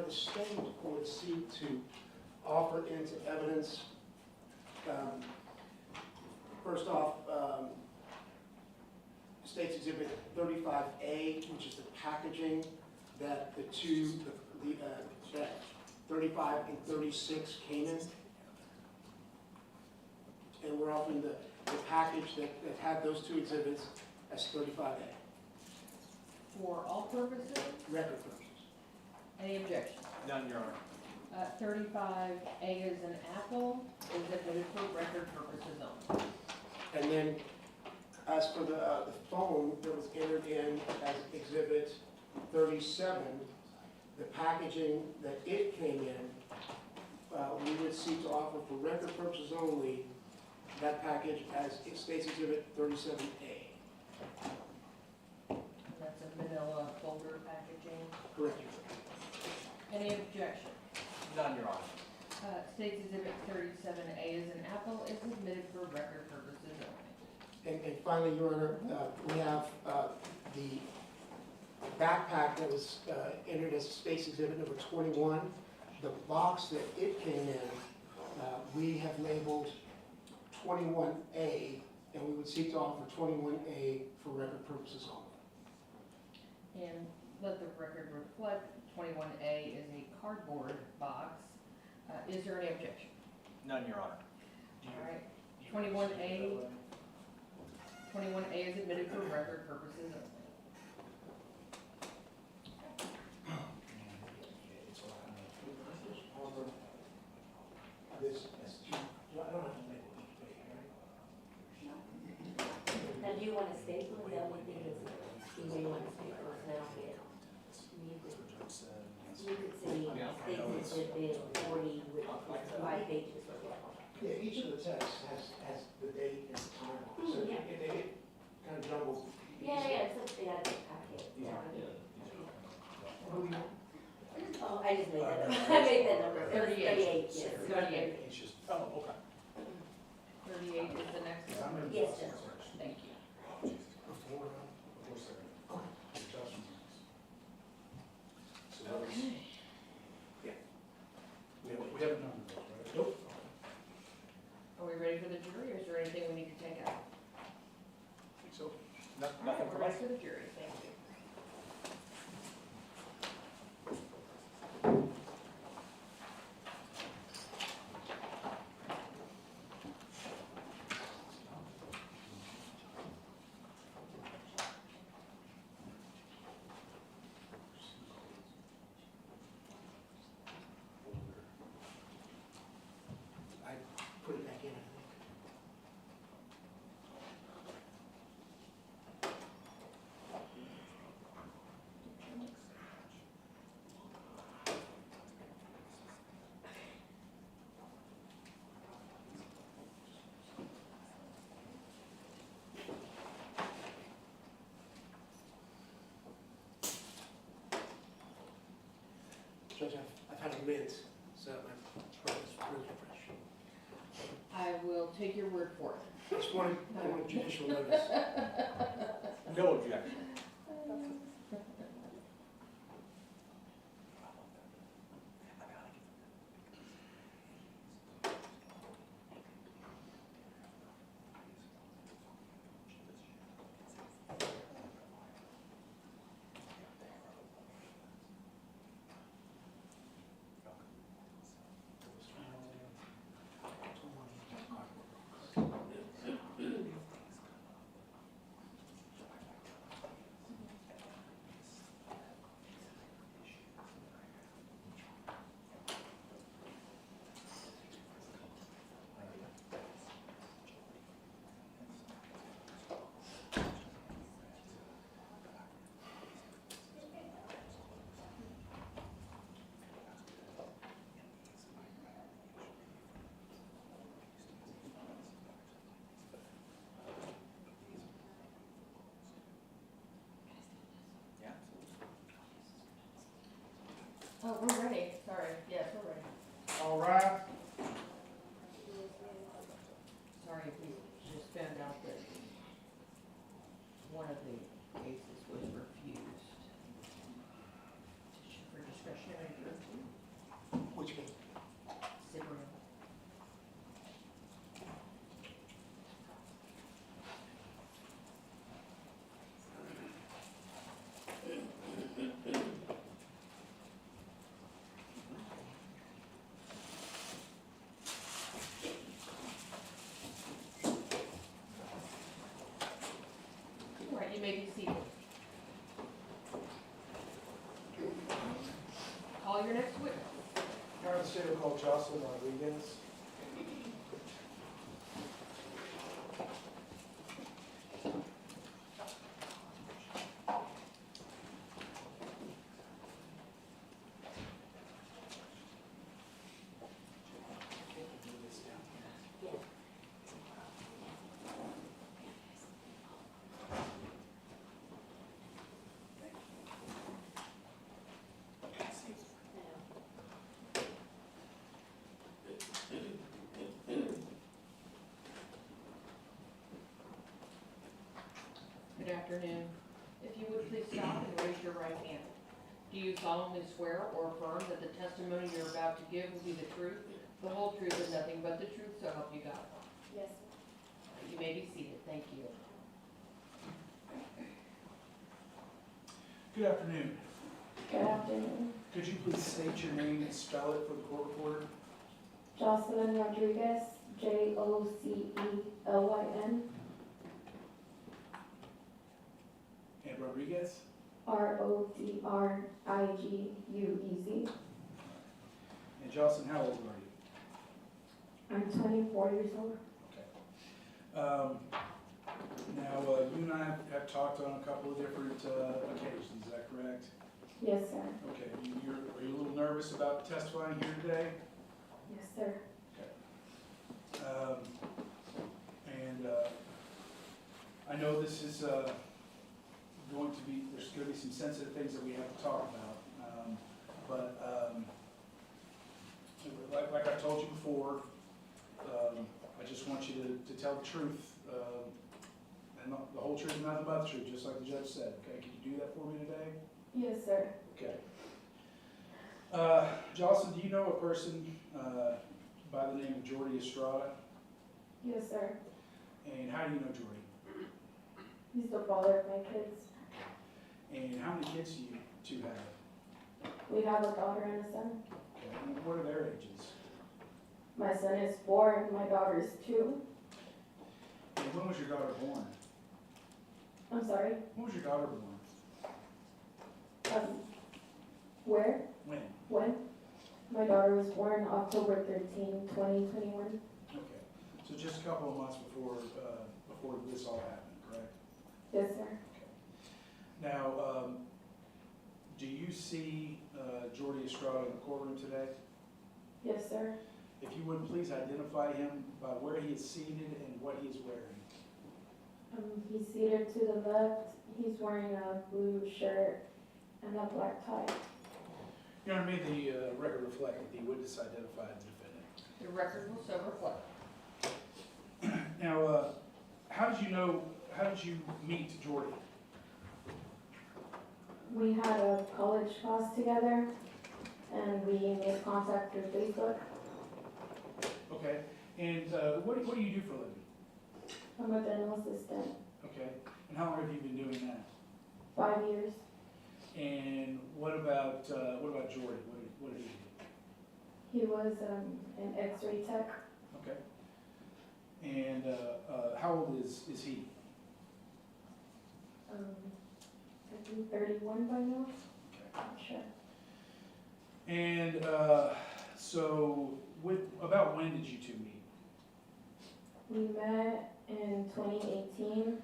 the state would seek to offer into evidence, first off, State's Exhibit 35A, which is the packaging that that 35 and 36 came in. And we're offering the package that had those two exhibits as 35A. For all purposes? Record purposes. Any objection? None, Your Honor. 35A is an apple, is admitted for record purposes only. And then, as for the phone that was entered in as Exhibit 37, the packaging that it came in, we would seek to offer for record purposes only that package as State's Exhibit 37A. And that's a manila folder packaging. Correct. Any objection? None, Your Honor. State's Exhibit 37A is an apple, is admitted for record purposes only. And finally, Your Honor, we have the backpack that was entered as State's Exhibit number 21. The box that it came in, we have labeled 21A, and we would seek to offer 21A for record purposes only. And let the record reflect, 21A is a cardboard box. Is there any objection? None, Your Honor. All right, 21A is admitted for record purposes only. Now, do you want to staple it? That would be the, do you want to staple it now? You could see staple exhibit 40 with 5 pages. Yeah, each of the texts has the date and the time, so they get kind of jumbled. Yeah, it's a packet. Yeah. Oh, I just made that up. I made that number. It was 38, yes. 38. Oh, okay. 38 is the next one? Yes, Judge. Thank you. Okay. We haven't done those, right? Nope. Are we ready for the jury, or is there anything we need to take out? So, All right, Nothing we're from ready us. for the jury, thank you. I put it back in, I think. Judge, I've had a mint, so my throat is really fresh. I will take your word for it. Just wanted judicial notice. No objection. Oh, we're ready, sorry, yes, we're ready. All right. Sorry if we just found out that one of the cases was refused for discretionary purposes. may be seated. Call your next witness. Aaron State called Jocelyn Rodriguez. Good afternoon. If you would please stop and raise your right hand. Do you solemnly swear or affirm that the testimony you're about to give will be the truth, the whole truth, and nothing but the truth, so help you God? Yes. You may be seated. Thank you. Good afternoon. Good afternoon. Could you please state your name and spell it for the court reporter? Jocelyn Rodriguez, Jocelyn. And Rodriguez? Rodriguez. And Jocelyn, how old are you? I'm 24 years old. Okay. Now, you and I have talked on a couple of different occasions, is that correct? Yes, sir. Okay. Are you a little nervous about testifying here today? Yes, sir. I know this is going to be, there's going to be some sensitive things that we have to talk about. Like I've told you before, I just want you to tell the truth, and the whole truth and nothing but the truth, just like the judge said. Okay, can you do that for me today? Yes, sir. Okay. Jocelyn, do you know a person by the name of Jordy Estrada? Yes, sir. And how do you know Jordy? He's the father of my kids. And how many kids do you two have? We have a daughter and a son. Okay. And what are their ages? My son is 4 and my daughter is 2. And when was your daughter born? I'm sorry. When was your daughter born? Where? When? When? My daughter was born October 13, 2021. Okay. So just a couple of months before this all happened, correct? Yes, sir. Now, do you see Jordy Estrada in the courtroom today? Yes, sir. If you would please identify him by where he is seated and what he is wearing. He's seated to the left. He's wearing a blue shirt and a black tie. Your Honor, may the record reflect that the witness identified the defendant. The record will so reflect. Now, how did you meet Jordy? We had a college class together, and we made contact through Facebook. Okay. And what do you do for a living? I'm a dental assistant. Okay. And how long have you been doing that? 5 years. And what about Jordy? What did he do? He was an X-ray tech. Okay. And how old is he? I think 31 by now. Okay. Not sure. And so, about when did you two meet? We met in 2018,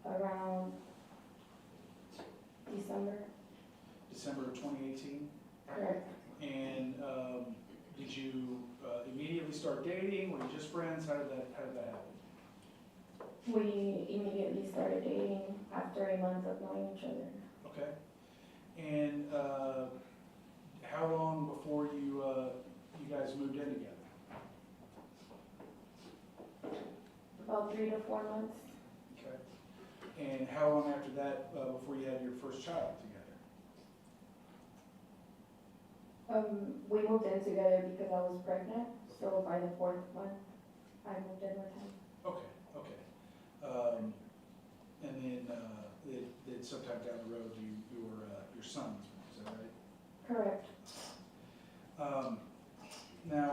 around December. December of 2018? Correct. And did you immediately start dating? Were you just friends? How did that happen? We immediately started dating after a month of knowing each other. Okay. And how long before you guys moved in together? About 3 to 4 months. Okay. And how long after that before you had your first child together? We moved in together because I was pregnant, so by the 4th month, I moved in with him. Okay. And then sometime down the road, your son was born, is that right? Correct. Now,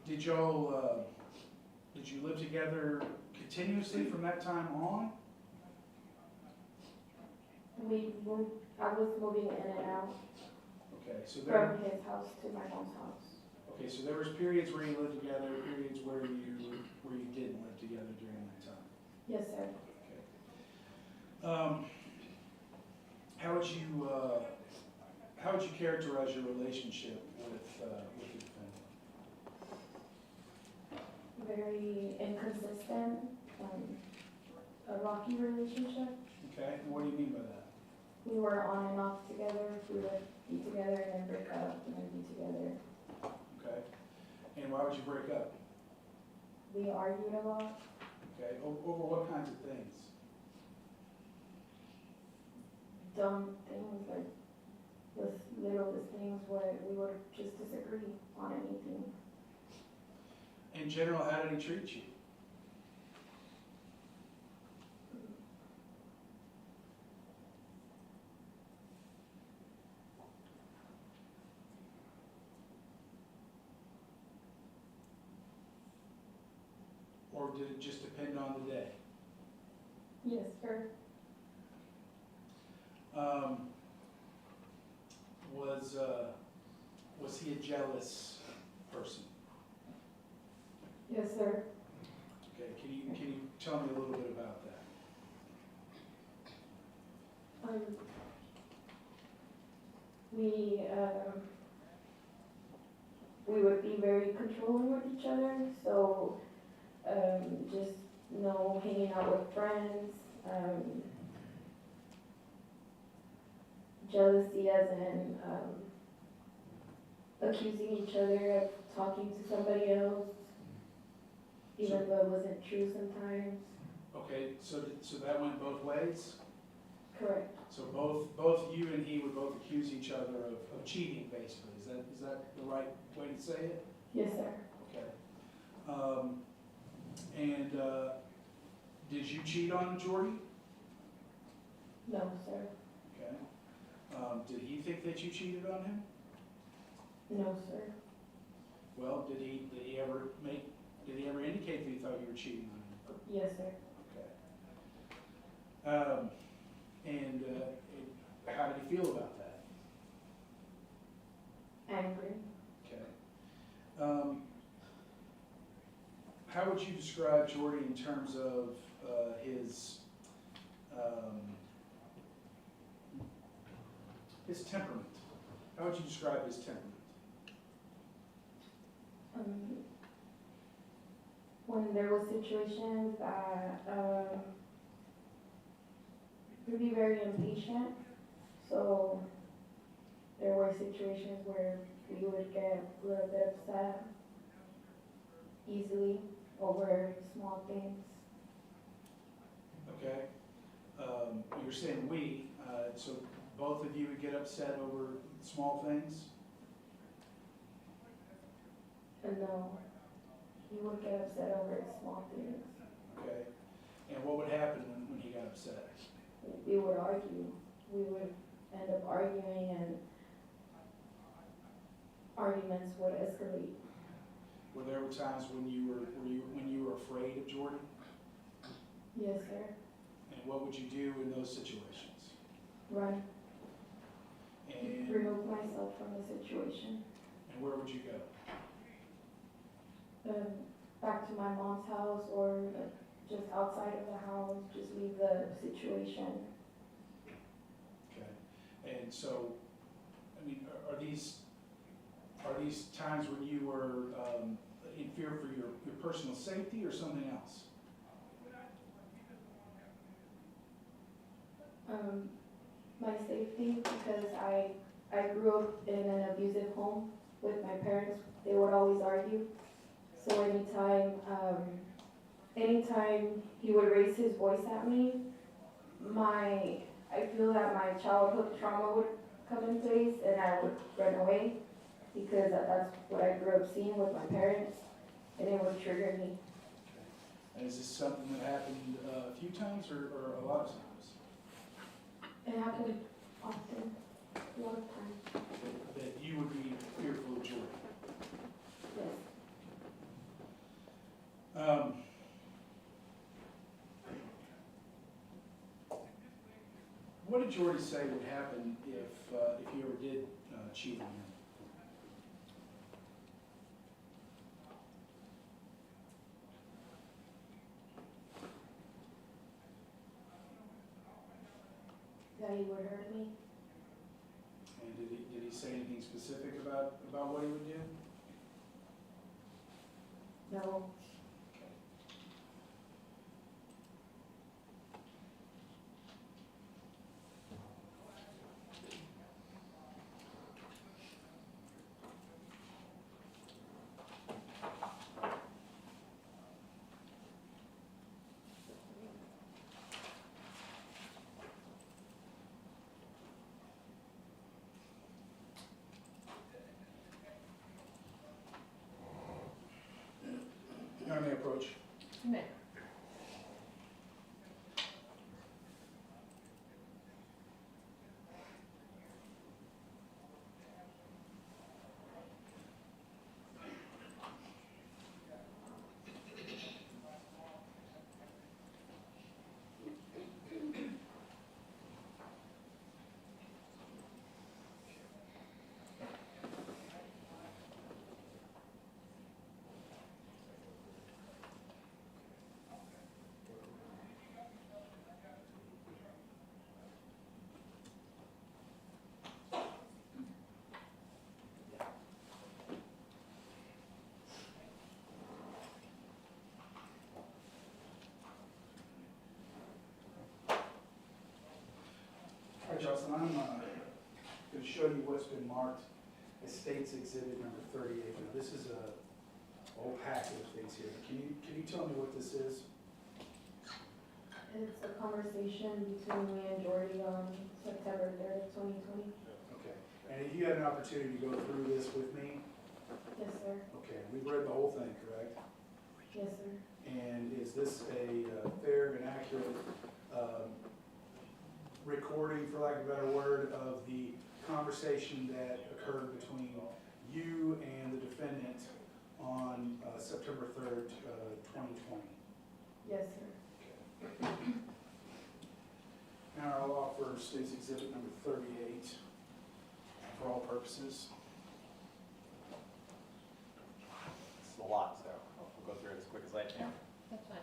did you live together continuously from that time on? I was moving in and out Okay, so there, from his house to my mom's house. okay, so there was periods where you lived together, periods where you didn't live together during that time. Yes, sir. Okay. How would you characterize your relationship with the defendant? Very inconsistent, a rocky relationship. Okay, and what do you mean by that? We were on and off together. We would be together and then break up and then be together. Okay, and why would you break up? We argued a lot. Okay, over what kinds of things? Dumb things, like the littlest things where we would just disagree on anything. In general, how did he treat you? Or did it just depend on the day? Yes, sir. Was he a jealous person? Yes, sir. Okay, can you tell me a little bit about that? We would be very controlling with each other, so just no hanging out with friends, jealousy as in accusing each other of talking to somebody else, even though it wasn't true sometimes. Okay, so that went both ways? Correct. So both you and he would both accuse each other of cheating, basically. Is that the right way to say it? Yes, sir. Okay. And did you cheat on Jordy? No, sir. Okay. Did he think that you cheated on him? No, sir. Well, did he ever indicate that he thought you were cheating on him? Yes, sir. Okay. And how did he feel about that? Angry. Okay. How would you describe Jordy in terms of his temperament? How would you describe his temperament? When there was situations that he'd be very impatient, so there were situations where we would get a little bit upset easily over small things. Okay. You're saying we, so both of you would get upset over small things? And no, he would get upset over small things. Okay. And what would happen when he got upset? We would argue. We would end up arguing, and arguments would escalate. Were there times when you were afraid of Jordan? Yes, sir. And what would you do in those situations? Run. And Remove myself from the situation. where would you go? Back to my mom's house, or just outside of the house, just leave the situation. Okay. And so, I mean, are these times when you were in fear for your personal safety or something else? My safety, because I grew up in an abusive home with my parents. They would always argue. So anytime he would raise his voice at me, I feel that my childhood trauma would come in place, and I would run away, because that's what I grew up seeing with my parents, and it would trigger me. And is this something that happened a few times or a lot of times? It happened often, a lot of times. That you would be fearful of Jordan? Yes. what did Jordy say would happen if you ever did cheat on him? That he would hurt me. And did he say anything specific about what he would do? No. I may approach. You may. All right, Justin, I'm going to show you what's been marked as State's Exhibit number 38. Now, this is a whole packet of things here. Can you tell me what this is? It's a conversation between me and Jordy on September 3rd, 2020. Okay. And if you had an opportunity to go through this with me? Yes, sir. Okay, we've read the whole thing, correct? Yes, sir. And is this a fair and accurate recording, for lack of a better word, of the conversation that occurred between you and the defendant on September 3rd, 2020? Yes, sir. Now I'll offer State's Exhibit number 38 for all purposes. It's a lot, so I'll go through it as quick as I can. That's fine.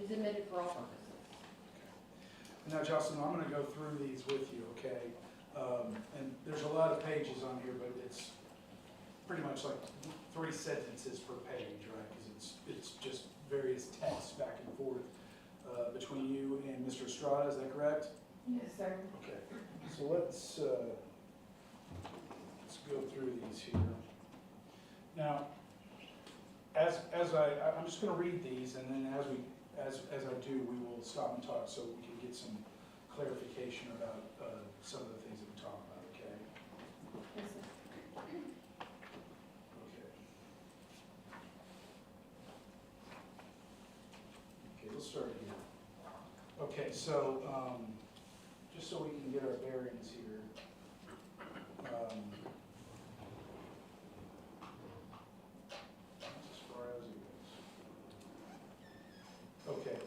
It's admitted for all purposes. Now, Jocelyn, I'm gonna go through these with you, okay? And there's a lot of pages on here, but it's pretty much like 3 sentences per page, right? Because it's just various texts back and forth between you and Mr. Estrada, is that correct? Yes, sir. Okay, so let's go through these here. Now, I'm just gonna read these, and then as I do, we will stop and talk so we can get some clarification about some of the things that we talk about, okay? Yes, sir. Okay. Okay, let's start here. Okay, so, just so we can get our bearings here. As far as it goes. Okay,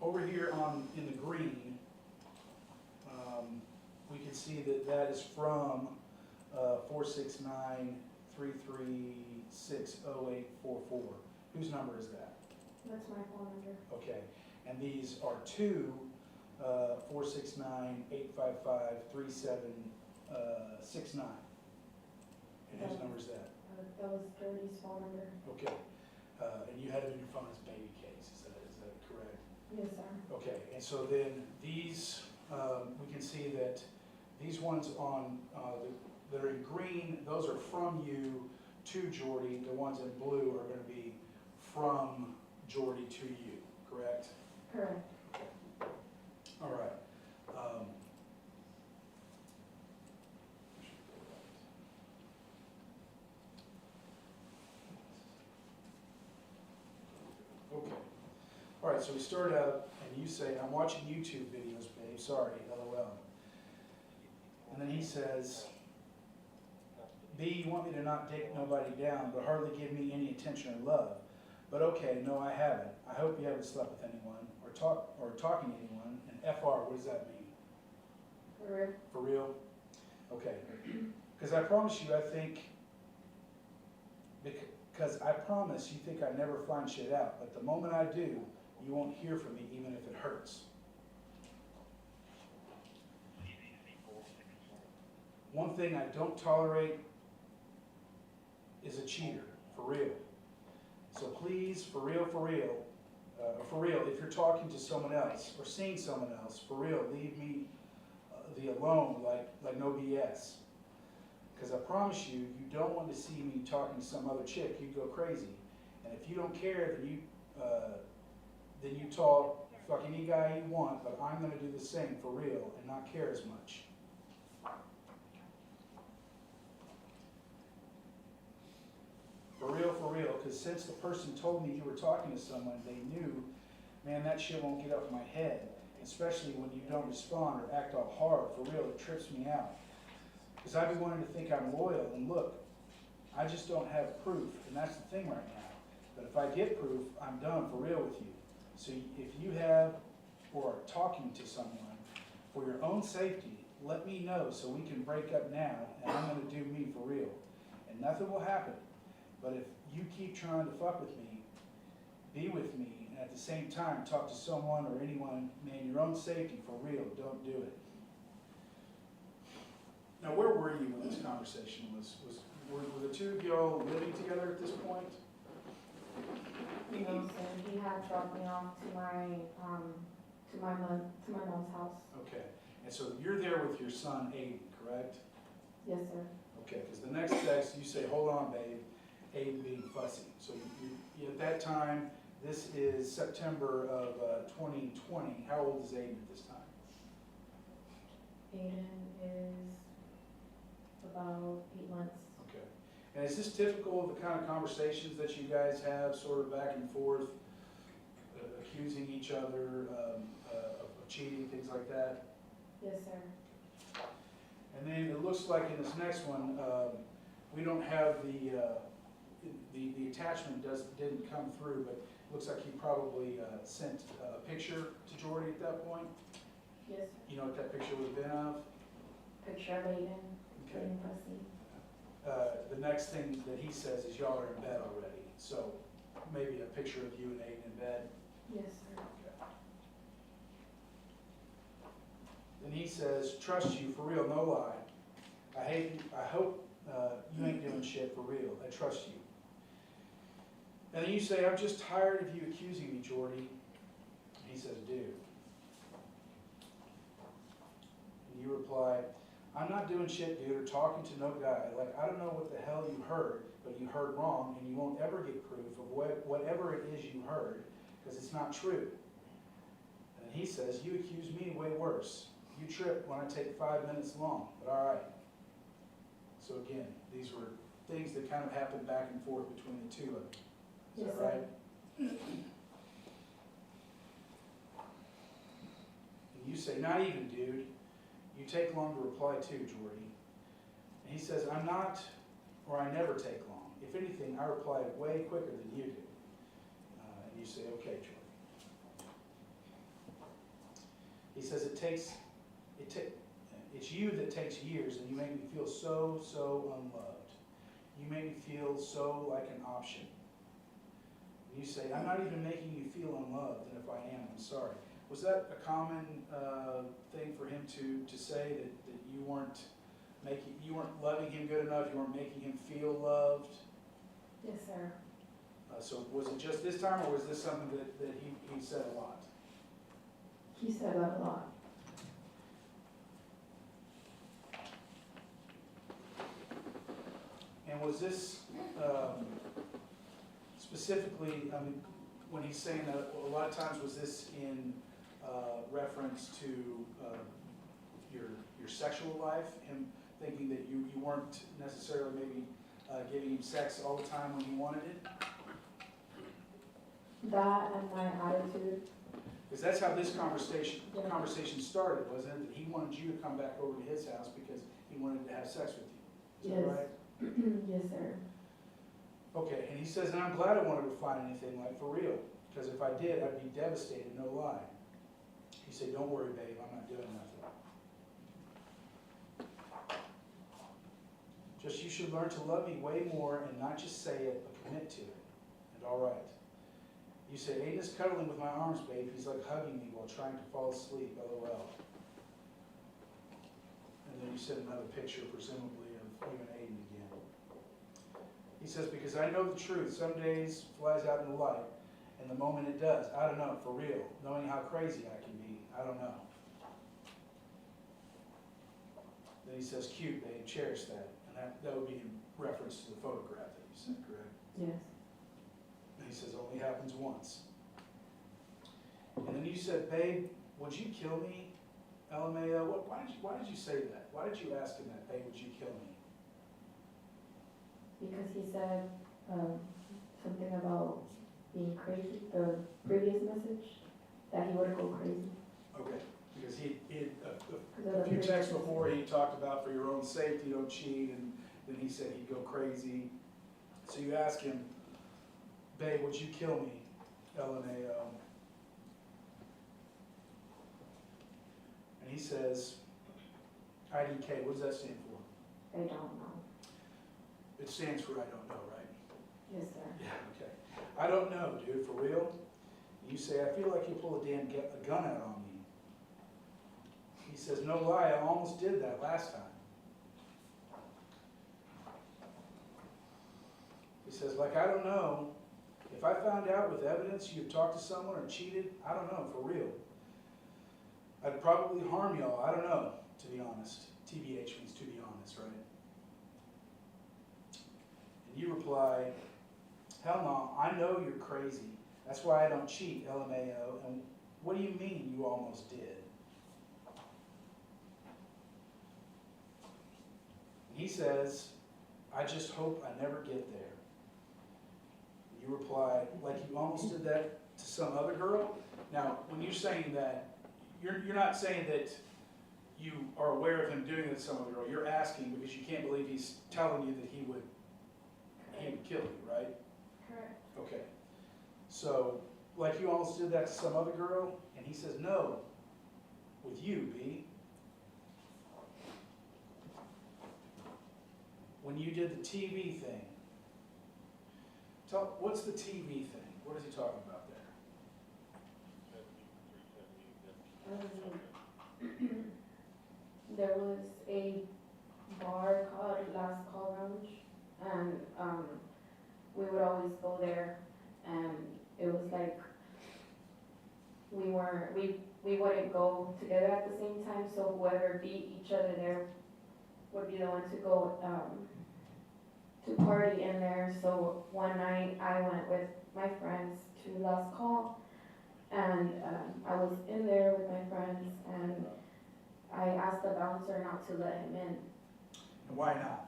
over here in the green, we can see that is from 469-336-0844. Whose number is that? That's my phone number. Okay, and these are two 469-855-3769. And whose number is that? That was Gertie's phone number. Okay, and you had it in your phone as baby case, is that correct? Yes, sir. Okay, and so then these, we can see that these ones on, that are in green, those are from you to Jordy. The ones in blue are gonna be from Jordy to you, correct? Correct. All right. Okay. All right, so we start out, and you say, I'm watching YouTube videos, babe, sorry, LOL. And then he says, B, you want me to not take nobody down, but hardly give me any attention or love. But okay, no, I haven't. I hope you haven't slept with anyone, or talking to anyone. And FR, what does that mean? For real? For real? Okay. Because I promise you, I think, because I promise you think I never find shit out, but the moment I do, you won't hear from me even if it hurts. One thing I don't tolerate is a cheater, for real. So please, for real, if you're talking to someone else or seeing someone else, for real, leave me the alone, like no BS. Because I promise you, you don't want to see me talking to some other chick, you'd go crazy. And if you don't care, then you talk, fuck any guy you want, but I'm gonna do the same for real and not care as much. For real, because since the person told me you were talking to someone, they knew, man, that shit won't get off my head, especially when you don't respond or act all hard. For real, it trips me out. Because I be wanting to think I'm loyal, and look, I just don't have proof, and that's the thing right now. But if I get proof, I'm done for real with you. So if you have or are talking to someone, for your own safety, let me know so we can break up now, and I'm gonna do me for real. And nothing will happen. But if you keep trying to fuck with me, be with me, and at the same time talk to someone or anyone, man, your own safety for real, don't do it. Now, where were you when this conversation were the two of y'all living together at this point? No, sir. He had dropped me off to my mom's house. Okay, and so you're there with your son Aiden, correct? Yes, sir. Okay, because the next text you say, hold on, babe, Aiden being fussy. So you at that time, this is September of 2020. How old is Aiden at this time? Aiden is about 8 months. Okay. And is this typical of the kind of conversations that you guys have, sort of back and forth, accusing each other of cheating, things like that? Yes, sir. And then it looks like in this next one, we don't have the attachment didn't come through, but it looks like he probably sent a picture to Jordy at that point. Yes, sir. You know what that picture would have been of? Picture of Aiden, Okay. getting pussy. The next thing that he says is y'all are in bed already. So maybe a picture of you and Aiden in bed. Yes, sir. Then he says, trust you, for real, no lie. I hope you ain't doing shit for real. I trust you. And then you say, I'm just tired of you accusing me, Jordy. And he says, dude. And you reply, I'm not doing shit, dude, or talking to no guy. Like, I don't know what the hell you heard, but you heard wrong, and you won't ever get proof of whatever it is you heard, because it's not true. And he says, you accuse me way worse. You trip when I take 5 minutes long, but all right. So again, these were things that kind of happened back and forth between the two of them. Is Yes, that right? And you say, not even, dude. You take long to reply too, Jordy. And he says, I'm not, or I never take long. If anything, I reply way quicker than you do. And you say, okay, Jordy. He says, it's you that takes years, and you make me feel so, so unloved. You make me feel so like an option. And you say, I'm not even making you feel unloved, and if I am, I'm sorry. Was that a common thing for him to say, that you weren't loving him good enough, you weren't making him feel loved? Yes, sir. So was it just this time, or was this something that he said a lot? He said that a lot. And was this specifically, I mean, when he's saying that, a lot of times was this in reference to your sexual life, him thinking that you weren't necessarily maybe giving him sex all the time when he wanted it? That and my attitude. Because that's how this conversation started, wasn't it? That he wanted you to come back over to his house because he wanted to have sex with you. Is that Yes. right? Yes, sir. Okay, and he says, and I'm glad I wanted to find anything like for real, because if I did, I'd be devastated, no lie. He said, don't worry, babe, I'm not doing nothing. Just you should learn to love me way more and not just say it, but commit to it. And all right. You say, Aiden's cuddling with my arms, babe. He's like hugging me while trying to fall asleep, LOL. And then you send another picture, presumably, of you and Aiden again. He says, because I know the truth. Some days flies out in the light, and the moment it does, I don't know, for real. Knowing how crazy I can be, I don't know. Then he says, cute, babe, cherish that. And that would be in reference to the photograph that you sent, correct? Yes. And he says, only happens once. And then you said, babe, would you kill me? LMAO, why did you say that? Why did you ask him that, babe, would you kill me? Because he said something about being crazy, the previous message, that he would go crazy. Okay, because he Because of a the few previous texts before, message. he talked about for your own safety, don't cheat, and then he said he'd go crazy. So you ask him, babe, would you kill me? LMAO. And he says, IDK, what does that stand for? I don't know. It stands for I don't know, right? Yes, sir. Yeah, okay. I don't know, dude, for real. You say, I feel like you'll pull a gun out on me. He says, no lie, I almost did that last time. He says, like, I don't know. If I found out with evidence you've talked to someone or cheated, I don't know, for real. I'd probably harm y'all, I don't know, to be honest. TBH means to be honest, right? And you reply, hell no, I know you're crazy. That's why I don't cheat, LMAO. And what do you mean you almost did? And he says, I just hope I never get there. You reply, like you almost did that to some other girl? Now, when you're saying that, you're not saying that you are aware of him doing it to some other girl. You're asking because you can't believe he's telling you that he would kill you, right? Correct. Okay. So, like you almost did that to some other girl? And he says, no, with you, B. When you did the TV thing. What's the TV thing? What is he talking about there? There was a bar called Last Call Lounge, and we would always go there, and it was like we wouldn't go together at the same time, so whoever beat each other there would be the one to go to party in there. So one night I went with my friends to Last Call, and I was in there with my friends, and I asked the bouncer not to let him in. And why not?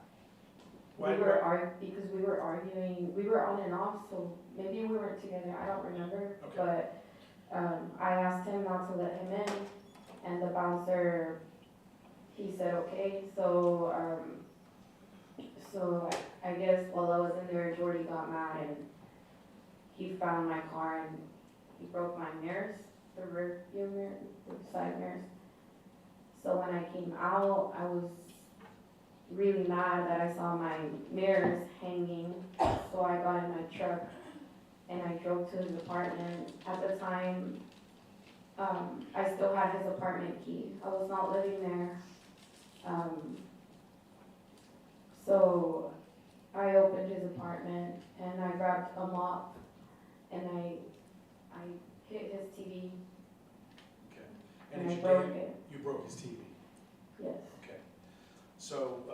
Because we were arguing, we were on and off, so maybe we weren't together, I don't remember. Okay. But I asked him not to let him in, and the bouncer, he said okay. So I guess while I was in there, Jordy got mad and he found my car and he broke my mirrors, the rear view mirror, the side mirrors. So when I came out, I was really mad that I saw my mirrors hanging. So I got in my truck and I drove to his apartment. At the time, I still had his apartment key. I was not living there. So I opened his apartment and I grabbed a mop and I hit his TV Okay. and I you broke did, it. you broke his TV. Yes, Okay. So,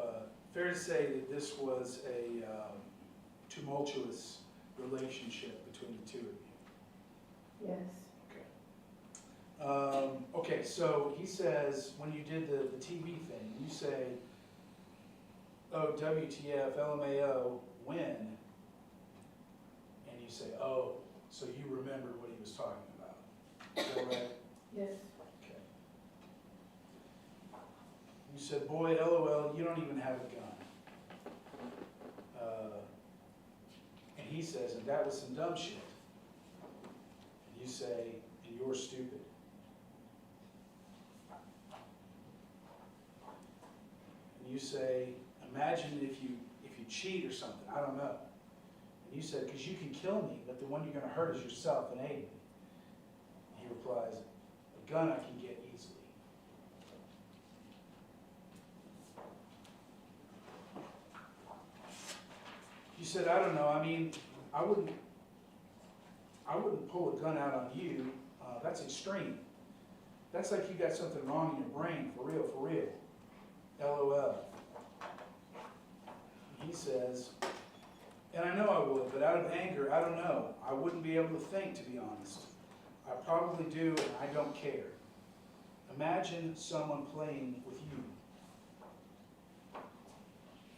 fair to say that this was a tumultuous relationship between the two of you? yes. Okay, so he says, when you did the TV thing, you say, oh, WTF, LMAO, when? And you say, oh, so you remembered what he was talking about. Is that right? Yes. Okay. You said, boy, LOL, you don't even have a gun. And he says, and that was some dumb shit. And you say, and you're stupid. And you say, imagine if you cheat or something, I don't know. And you said, because you can kill me, but the one you're going to hurt is yourself and Aiden. He replies, a gun I can get easily. You said, I don't know, I mean, I wouldn't pull a gun out on you. That's extreme. That's like you got something wrong in your brain, for real, for real. LOL. He says, and I know I would, but out of anger, I don't know. I wouldn't be able to think, to be honest. I probably do, and I don't care. Imagine someone playing with you.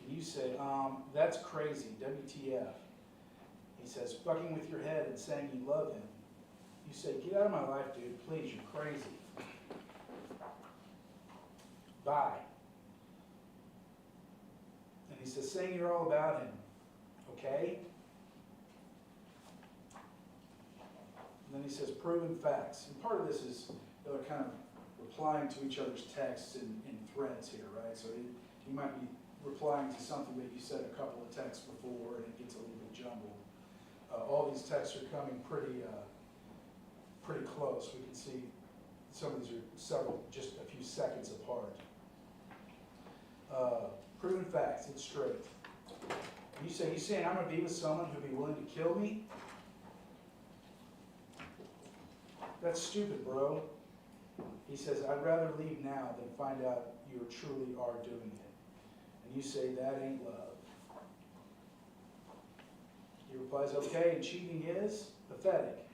And you say, that's crazy, WTF. He says, fucking with your head and saying you love him. You say, get out of my life, dude, please, you're crazy. Bye. And he says, saying you're all about him, okay? And then he says, proven facts. And part of this is they're kind of replying to each other's texts in threads here, right? So he might be replying to something that you said a couple of texts before, and it gets a little bit jumbled. All these texts are coming pretty close. We can see some of these are just a few seconds apart. Proven facts, it's straight. You saying I'm gonna be with someone who'd be willing to kill me? That's stupid, bro. He says, I'd rather leave now than find out you truly are doing it. And you say, that ain't love. He replies, okay, and cheating is pathetic.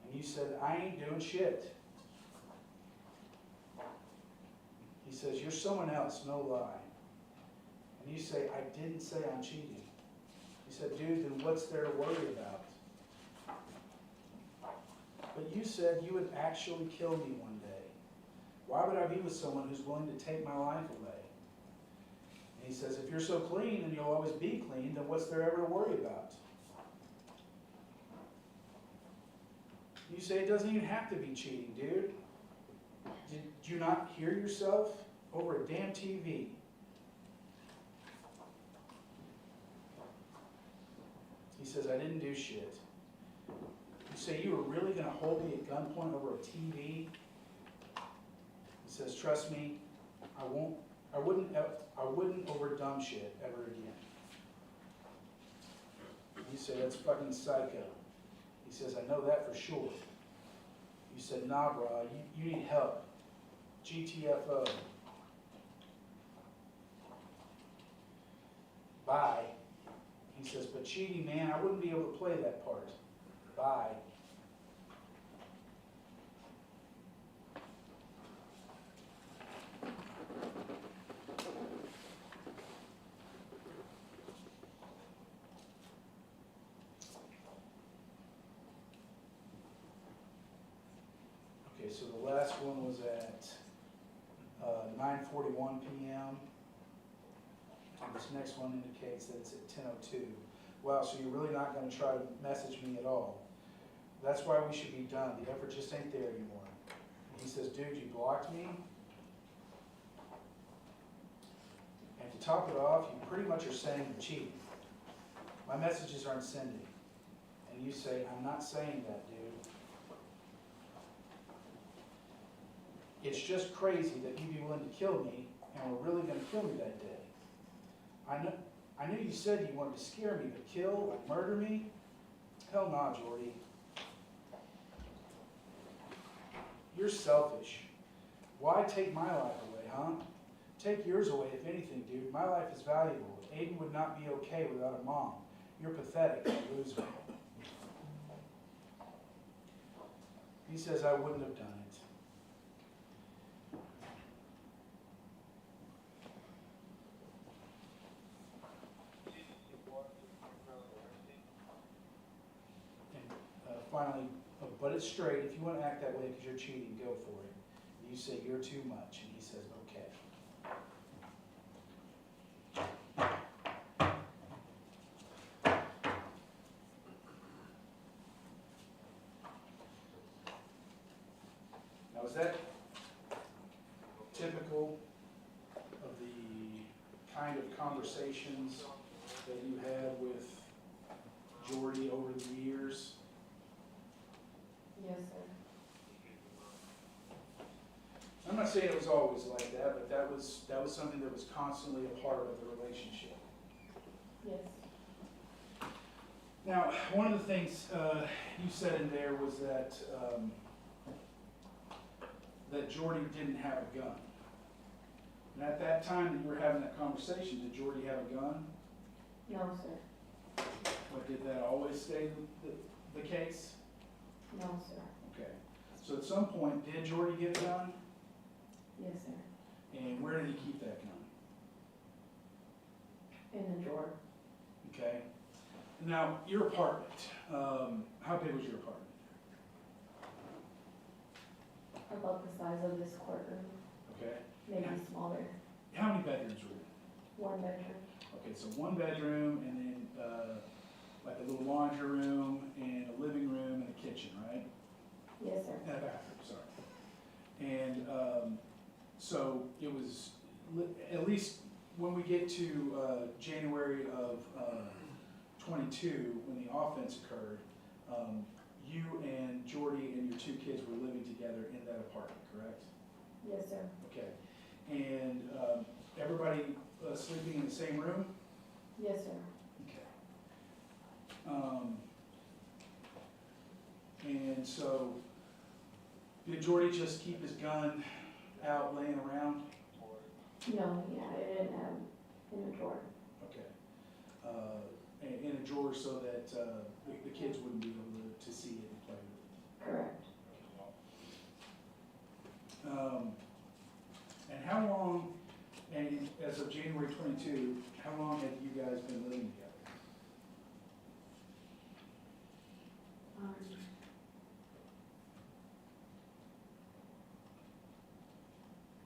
And you said, I ain't doing shit. He says, you're someone else, no lie. And you say, I didn't say I'm cheating. He said, dude, then what's there to worry about? But you said you would actually kill me one day. Why would I be with someone who's willing to take my life away? And he says, if you're so clean and you'll always be clean, then what's there ever to worry about? You say it doesn't even have to be cheating, dude. Did you not hear yourself over a damn TV? He says, I didn't do shit. say you were really gonna hold me at gunpoint over a TV? He says, trust me, I wouldn't over dumb shit ever again. You say, that's fucking psycho. He says, I know that for sure. You said, nah, bro, you need help. GTFO. Bye. He says, but cheating, man, I wouldn't be able to play that part. Bye. Okay, so the last one was at 9:41 p.m. And this next one indicates that it's at 10:02. Wow, so you're really not gonna try to message me at all. That's why we should be done. The effort just ain't there anymore. And he says, dude, you blocked me? And to top it off, you pretty much are saying you're cheating. My messages aren't sending. And you say, I'm not saying that, dude. It's just crazy that you'd be willing to kill me, and were really gonna kill me that day. I knew you said you wanted to scare me, but kill, like murder me? Hell nah, Jordy. You're selfish. Why take my life away, huh? Take yours away, if anything, dude. My life is valuable. Aiden would not be okay without a mom. You're pathetic, a loser. He says I wouldn't have done it. Finally, but it's straight. If you want to act that way because you're cheating, go for it. You say you're too much, and he says, okay. Now, is that typical of the kind of conversations that you had with Jordy over the years? Yes, sir. I'm not saying it was always like that, but that was something that was constantly a part of the relationship. Yes. Now, one of the things you said in there was that that Jordy didn't have a gun. And at that time that you were having that conversation, did Jordy have a gun? No, sir. But did that always stay the case? No, sir. Okay. So at some point, did Jordy get a gun? Yes, sir. And where did he keep that gun? In the drawer. Okay. Now, your apartment, how big was your apartment? About the size of this courtroom, Okay. maybe smaller. How many bedrooms were there? 1 bedroom. Okay, so 1 bedroom and then like a little laundry room and a living room and a kitchen, right? Yes, sir. And a bathroom, sorry. And so it was, at least when we get to January of 22, when the offense occurred, you and Jordy and your 2 kids were living together in that apartment, correct? Yes, sir. Okay. And everybody sleeping in the same room? Yes, sir. Okay. And so, did Jordy just keep his gun out laying around? No, yeah, it didn't have in the drawer. Okay. In a drawer so that the kids wouldn't be able to see it and play with Correct. it. And how long, and as of January 22, how long have you guys been living together?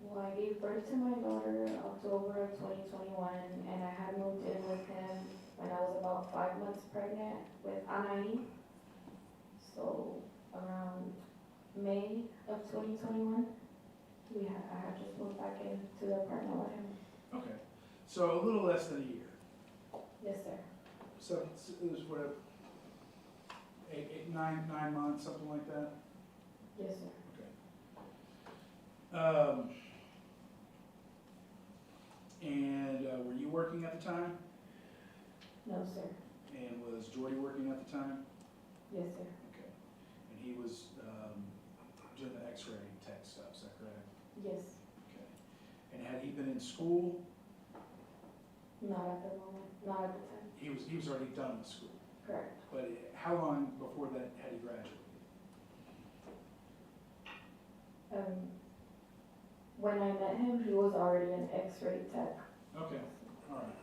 Well, I gave birth to my daughter October of 2021, and I had moved in with him when I was about 5 months pregnant with Anaí. So around May of 2021, I had just moved back into the apartment with him. Okay, so a little less than a year. Yes, sir. So it was whatever. 9 months, something like that? Yes, sir. And were you working at the time? No, sir. And was Jordy working at the time? Yes, sir. Okay. And he was doing the x-ray tech stuff, is that correct? Yes. Okay. And had he been in school? Not at the moment, not at the time. He was already done with school. Correct. But how long before that had he graduated? When I met him, he was already an X-ray tech. Okay, all right.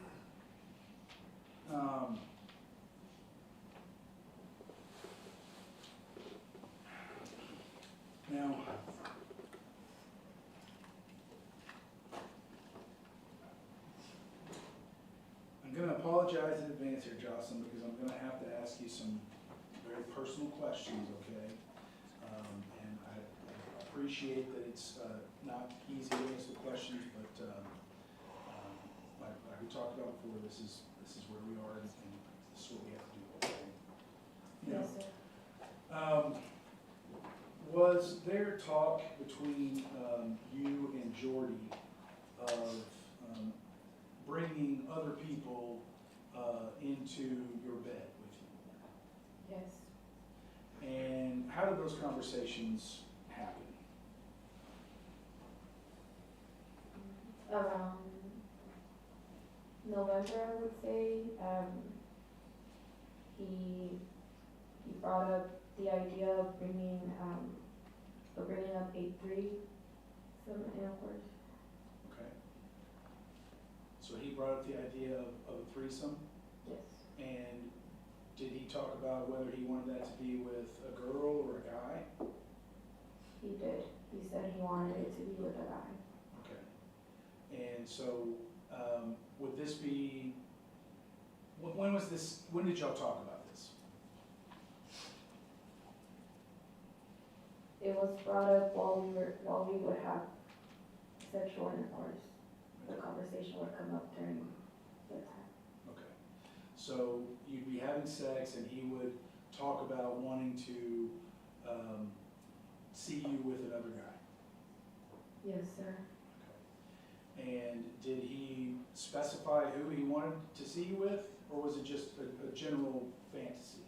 Now, I'm gonna apologize in advance here, Jocelyn, because I'm gonna have to ask you some very personal questions, okay? And I appreciate that it's not easy to answer the questions, but like we talked about before, this is where we are, and this is what we have to do, okay? Yes, sir. Was there talk between you and Jordy of bringing other people into your bed with you? Yes. And how did those conversations happen? Around November, I would say, he brought up the idea of bringing up a threesome intercourse. Okay. So he brought up the idea of a threesome, Yes. and did he talk about whether he wanted that to be with a girl or a guy? He did. He said he wanted it to be with a guy. Okay. And so, would this be, when was this, when did y'all talk about this? It was brought up while we would have sexual intercourse. The conversation would come up during the time. Okay. So you'd be having sex and he would talk about wanting to see you with another guy? Yes, sir. Okay. And did he specify who he wanted to see you with, or was it just a general fantasy?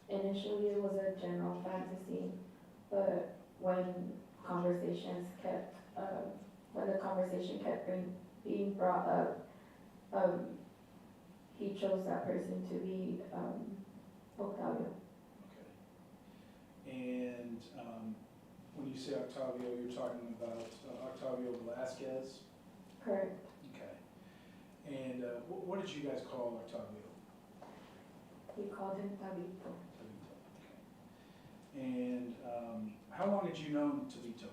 Initially, it was a general fantasy, but when the conversation kept being brought up, he chose that person to be Octavio. Okay. And when you say Octavio, you're talking about Octavio Velasquez? Correct. Okay. And what did you guys call Octavio? We called him Tabito. Tabito. Okay. And how long had you known Tabito?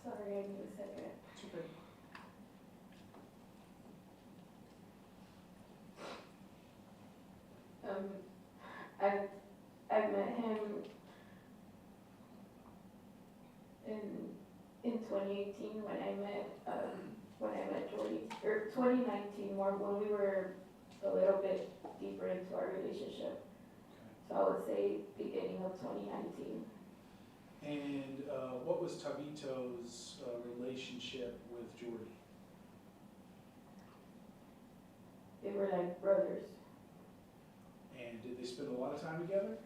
Sorry, I need a second. It's okay. I met him in 2018 when I met Jordy, or 2019 more, when we were a little bit deeper into our relationship. So I would say beginning of 2019. And what was Tabito's relationship with Jordy? They were like brothers. And did they spend a lot of time together?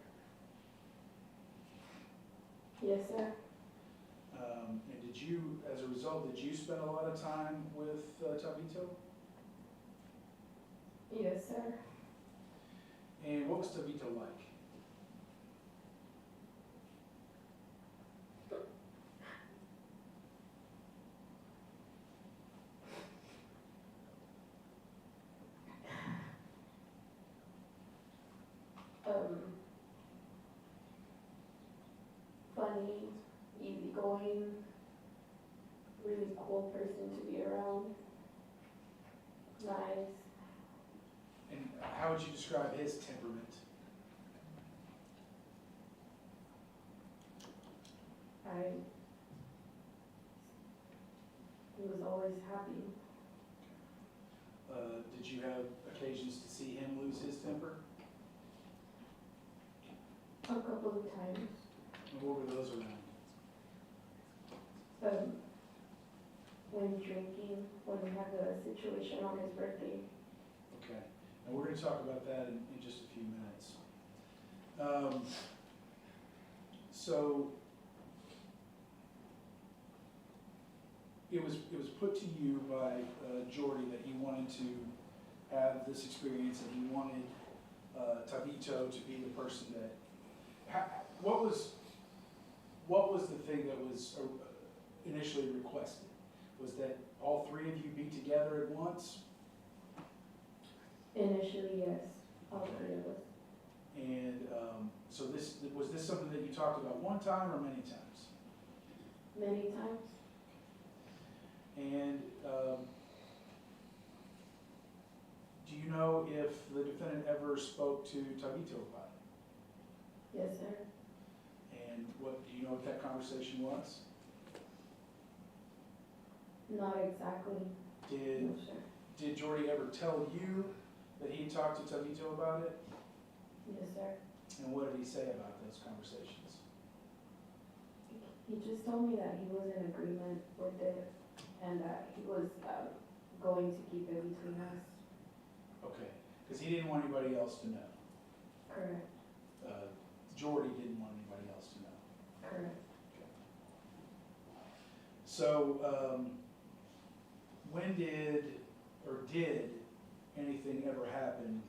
Yes, sir. And did you, as a result, did you spend a lot of time with Tabito? Yes, sir. And what was Tabito like? Funny, easygoing, really cool person to be around. Nice. And how would you describe his temperament? he was always happy. Did you have occasions to see him lose his temper? A couple of times. And what were those around? When drinking, when we had the situation on his birthday. Okay, and we're gonna talk about that in just a few minutes. So, it was put to you by Jordy that he wanted to have this experience and he wanted Tabito to be the person that, what was the thing that was initially requested? Was that all three of you be together at once? Initially, yes, all three of us. And so was this something that you talked about one time or many times? Many times. And do you know if the defendant ever spoke to Tabito about it? Yes, sir. And do you know what that conversation was? Not exactly. Did No, sir. Did Jordy ever tell you that he talked to Tabito about it? Yes, sir. And what did he say about those conversations? He just told me that he was in agreement with it and that he was going to keep it between us. Okay, because he didn't want anybody else to know. Correct. Jordy didn't want anybody else to know. Correct. So, when did anything ever happen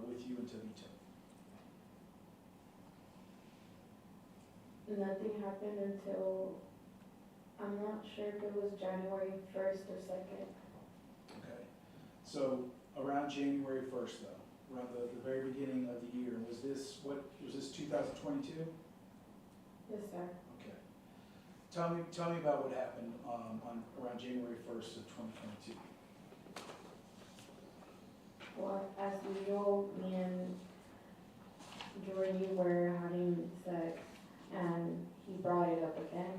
with you and Tabito? Nothing happened until, I'm not sure if it was January 1st or 2nd. Okay, so around January 1st though, around the very beginning of the year, was this 2022? Yes, sir. Okay. Tell me about what happened around January 1st of 2022. Well, as usual, me and Jordy were having sex, and he brought it up again.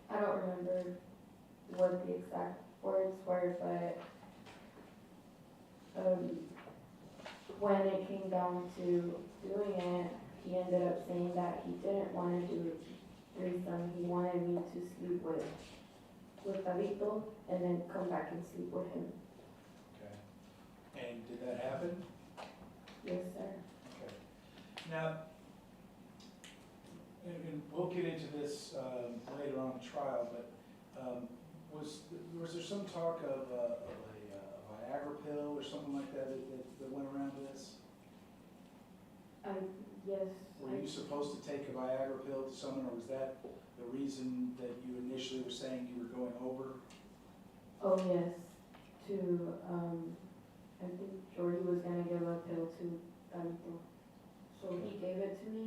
I don't remember what the exact words were, but when it came down to doing it, he ended up saying that he didn't want to do a threesome. He wanted me to sleep with Tabito and then come back and sleep with him. Okay. And did that happen? Yes, sir. Okay. Now, and we'll get into this later on in the trial, but was there some talk of a Viagra pill or something like that that went around this? Yes. Were you supposed to take a Viagra pill to someone, or was that the reason that you initially were saying you were going over? Oh, yes. I think Jordy was gonna give a pill to Tabito. So he gave it to me,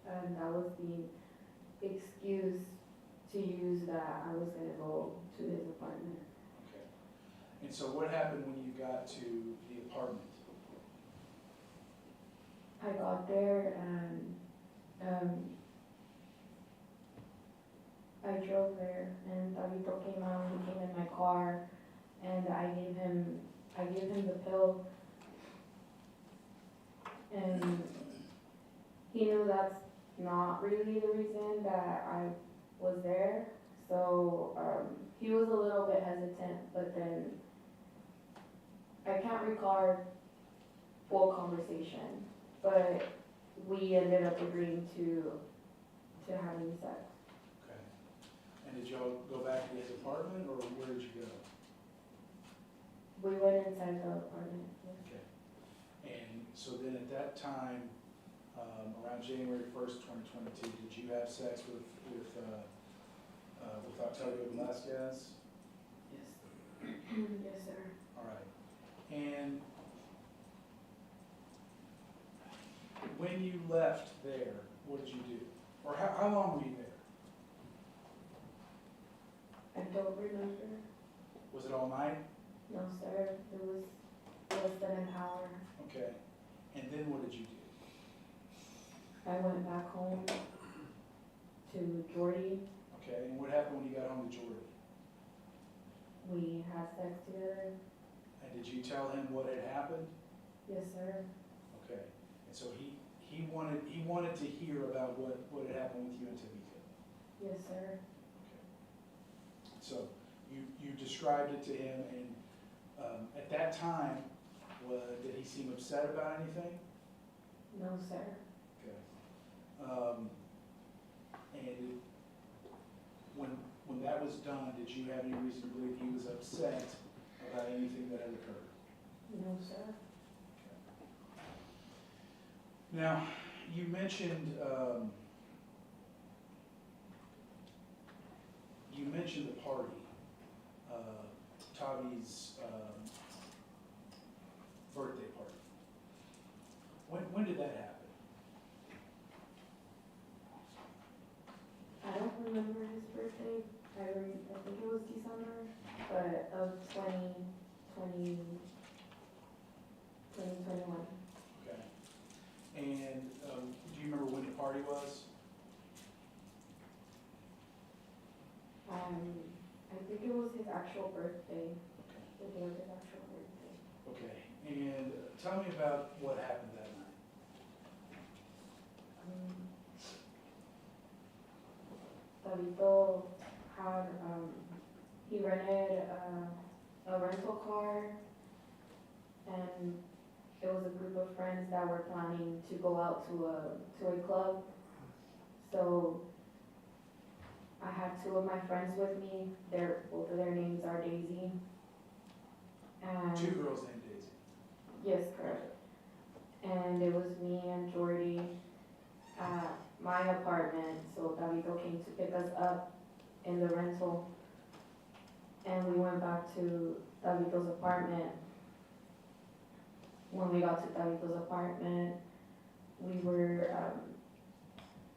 and that was the excuse to use that I was gonna go to his apartment. Okay. And so what happened when you got to the apartment? I got there and I drove there and Tabito came out, he came in my car and I gave him the pill and he knew that's not really the reason that I was there, so he was a little bit hesitant, but then I can't recall our full conversation, but we ended up agreeing to having sex. Okay. And did y'all go back to his apartment, or where did you go? We went inside the apartment. Yes. Okay. And so then at that time, around January 1st, 2022, did you have sex with Octavio Velasquez? Yes. Yes, sir. All right. And when you left there, what did you do? Or how long were you there? I don't remember. Was it all night? No, sir. It was less than an hour. Okay. And then what did you do? I went back home to Jordy. Okay, and what happened when you got home to Jordy? We had sex together. And did you tell him what had happened? Yes, sir. Okay, and so he wanted to hear about what had happened with you and Tabitha. Yes, sir. So you described it to him, and at that time, did he seem upset about anything? No, sir. Okay. And when that was done, did you have any reason to believe he was upset about anything that had occurred? No, sir. Now, you mentioned the party, Tavi's birthday party. When did that happen? I don't remember his birthday. I think it was December, but of 2021. Okay. And do you remember when the party was? I think it was his actual birthday. The day of his actual birthday. Okay. And tell me about what happened that night. Tabito had, he rented a rental car, and it was a group of friends that were planning to go out to a club. So I had two of my friends with me. Both of their names are Daisy. And Two girls named Daisy. yes, correct. And it was me and Jordy at my apartment. So Davido came to pick us up in the rental. And we went back to Davido's apartment. When we got to Davido's apartment, we were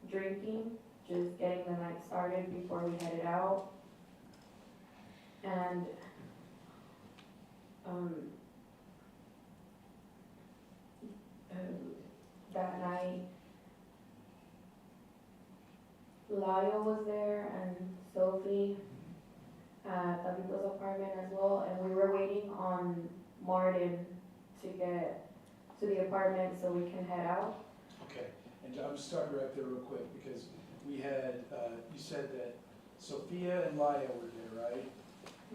drinking, just getting the night started before we headed out. And that night, Lyle was there and Sophie at Davido's apartment as well, and we were waiting on Martin to get to the apartment so we can head out. Okay. And I'm just starting right there real quick because we had, you said that Sophia and Laya were there, right?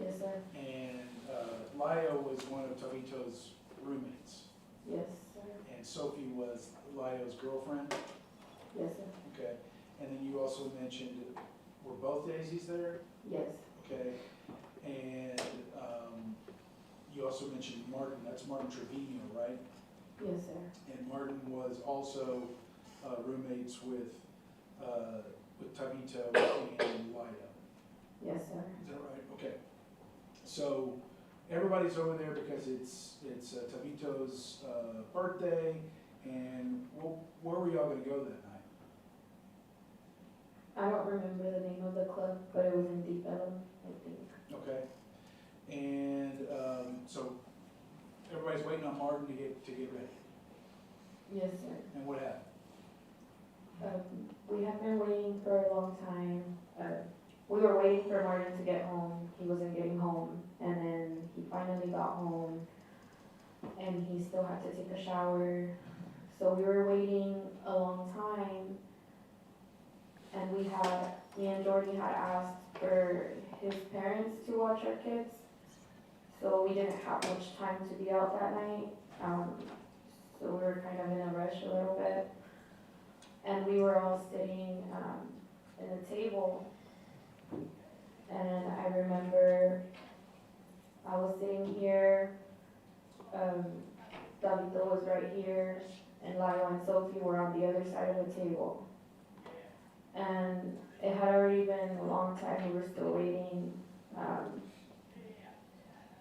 Yes, sir. And Laya was one of Tabito's roommates. Yes, sir. And Sophie was Laya's girlfriend. Yes, sir. Okay. And then you also mentioned, were both Daisies there? Yes. Okay. And you also mentioned Martin. That's Martin Trevino, right? Yes, sir. And Martin was also roommates with Tabito and Laya. Yes, sir. Is that right? Okay. So everybody's over there because it's Tabito's birthday, and where were y'all gonna go that night? I don't remember the name of the club, but it was in Deep Ellum, I think. Okay. And so everybody's waiting on Martin to get ready. Yes, sir. And what happened? We have been waiting for a long time. We were waiting for Martin to get home. He wasn't getting home. And then he finally got home. And he still had to take a shower. So we were waiting a long time. And me and Jordy had asked for his parents to watch our kids. So we didn't have much time to be out that night. So we were kind of in a rush a little bit. And we were all sitting in a table. And I remember I was sitting here, Davito was right here, and Lyle and Sophie were on the other side of the table. And it had already been a long time, we were still waiting.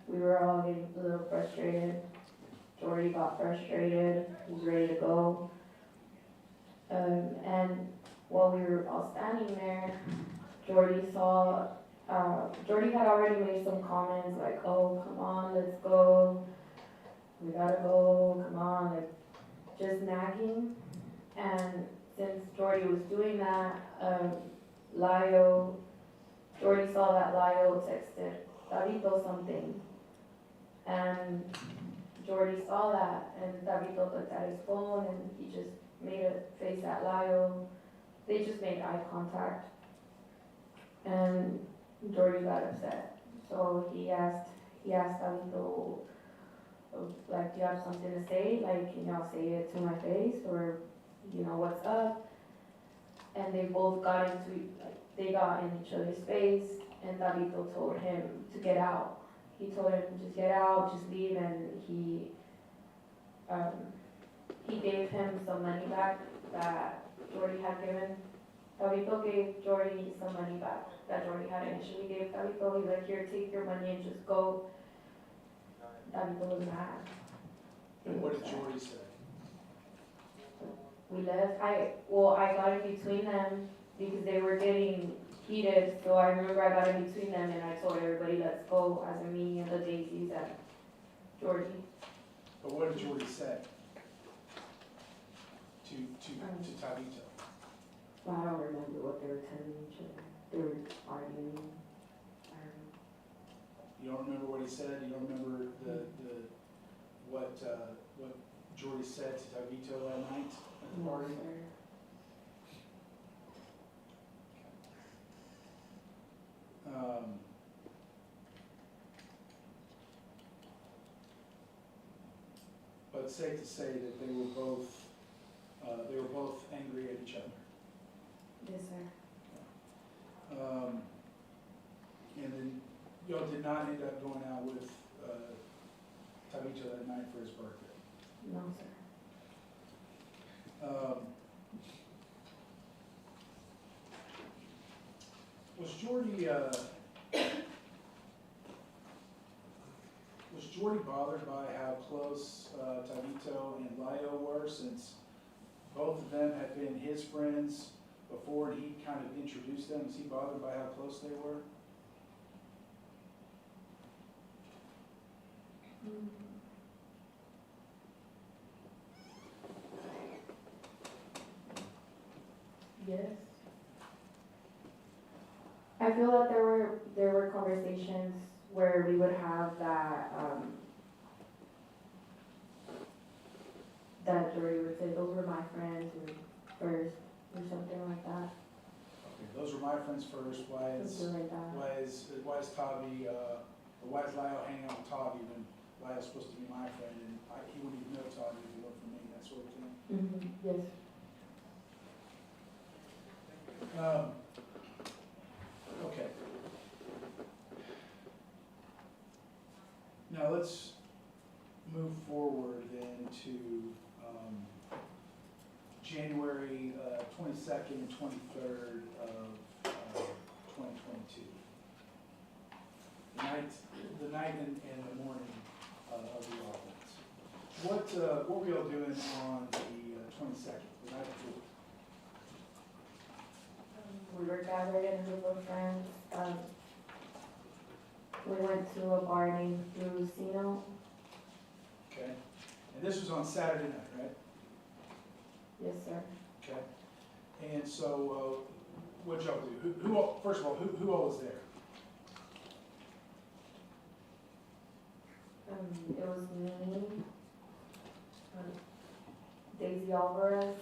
We were all getting a little frustrated. Jordy got frustrated, he was ready to go. And while we were all standing there, Jordy had already made some comments like, oh, come on, let's go. We gotta go, come on, like, just nagging. And since Jordy was doing that, Lio, Jordy saw that Lio texted Davido something. And Jordy saw that, and Davido looked at his phone, and he just made a face at Lio. They just made eye contact. And Jordy got upset. So he asked Davido, like, do you have something to say? Like, can y'all say it to my face? Or, what's up? And they both got they got in each other's face, and Davido told him to get out. He told him, just get out, just leave, and he gave him some money back that Jordy had given. Davido gave Jordy some money back that Jordy had initially gave Davido. He's like, here, take your money and just go. Davido was mad. And what did Jordy say? We left. I got in between them because they were getting heated. So I remember I got in between them and I told everybody, let's go, as in me and the Daisies and Jordy. But what did Jordy say to Tabito? Well, I don't remember what they were telling each other. They were arguing. I don't know. You don't remember what he said? You don't remember what Jordy said to Tabito that night at the No, party? sir. But it's safe to say that they were both angry at each other. Yes, sir. And then y'all did not end up going out with Tabito that night for his birthday. No, sir. Was Jordy bothered by how close Tabito and Lio were, since both of them had been his friends before and he kind of introduced them? Was he bothered by how close they were? Yes. I feel that there were conversations where we would have that Jordy would say, those were my friends first, or something like that. Okay, those were my friends first. Why is Something like that. why is Lio hanging out with Tavi when Lio's supposed to be my friend and he wouldn't even know Tavi if he weren't for me, that sort of thing? Yes. Okay. Now let's move forward then to January 22nd and 23rd of 2022. The night and the morning of the offense. What were y'all doing on the 22nd, the night before? We were gathered in a group of friends. We went to a bar named Lucino. Okay. And this was on Saturday night, right? Yes, sir. Okay. And so, what'd y'all do? Who first of all, who all was there? It was me, Daisy Alvarez,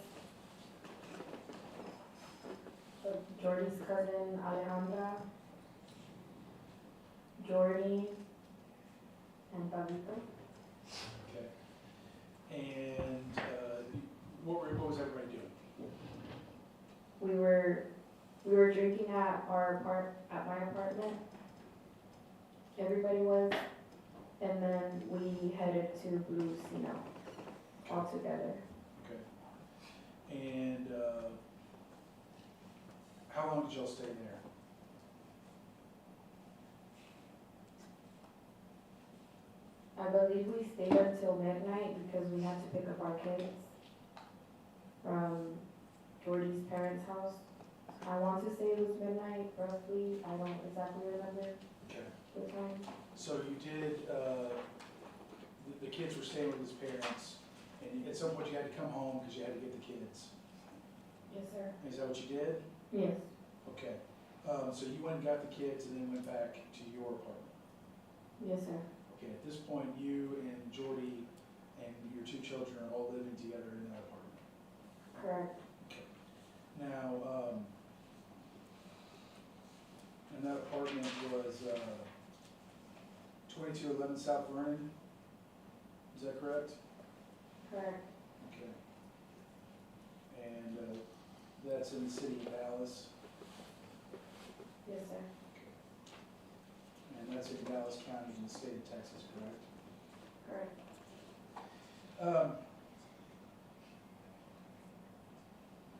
Jordy's cousin Alejandra, Jordy, and Tabito. Okay. And what was everybody doing? We were drinking at my apartment. Everybody was, and then we headed to Lucino all together. Okay. And how long did y'all stay there? I believe we stayed until midnight because we had to pick up our kids from Jordy's parents' house. I want to say it was midnight, roughly. I don't exactly remember Okay. the time. So you did, the kids were staying with his parents, and at some point you had to come home because you had to get the kids. Yes, sir. Is that what you did? Yes. Okay, so you went and got the kids and then went back to your apartment? Yes, sir. Okay, at this point, you and Jordy and your two children are all living together in that apartment? Correct. Okay. Now, and that apartment was 2211 South Vernon, is that correct? Correct. Okay. And that's in the city of Dallas, Yes, sir. and that's in Dallas County in the state of Texas, correct? Correct.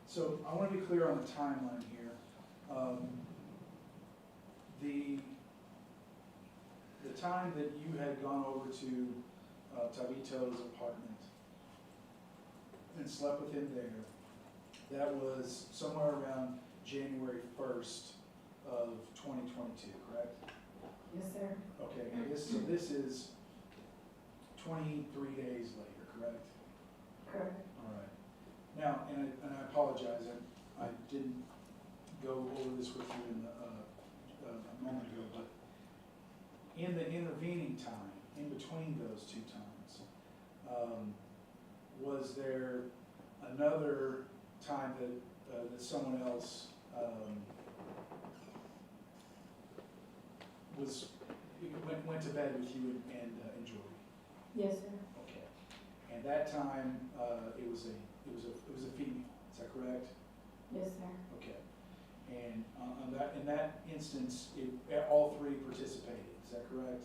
So I want to be clear on the timeline here. The time that you had gone over to Tabito's apartment and slept with him there, that was somewhere around January 1st of 2022, correct? Yes, sir. Okay, and this is 23 days later, correct? Correct. All right. Now, and I apologize, I didn't go over this with you a moment ago, but in the intervening time, in between those two times, was there another time that someone else went to bed with you and Jordy? Yes, sir. Okay. And that time, it was a female, is that correct? Yes, sir. Okay. And in that instance, all three participated, is that correct?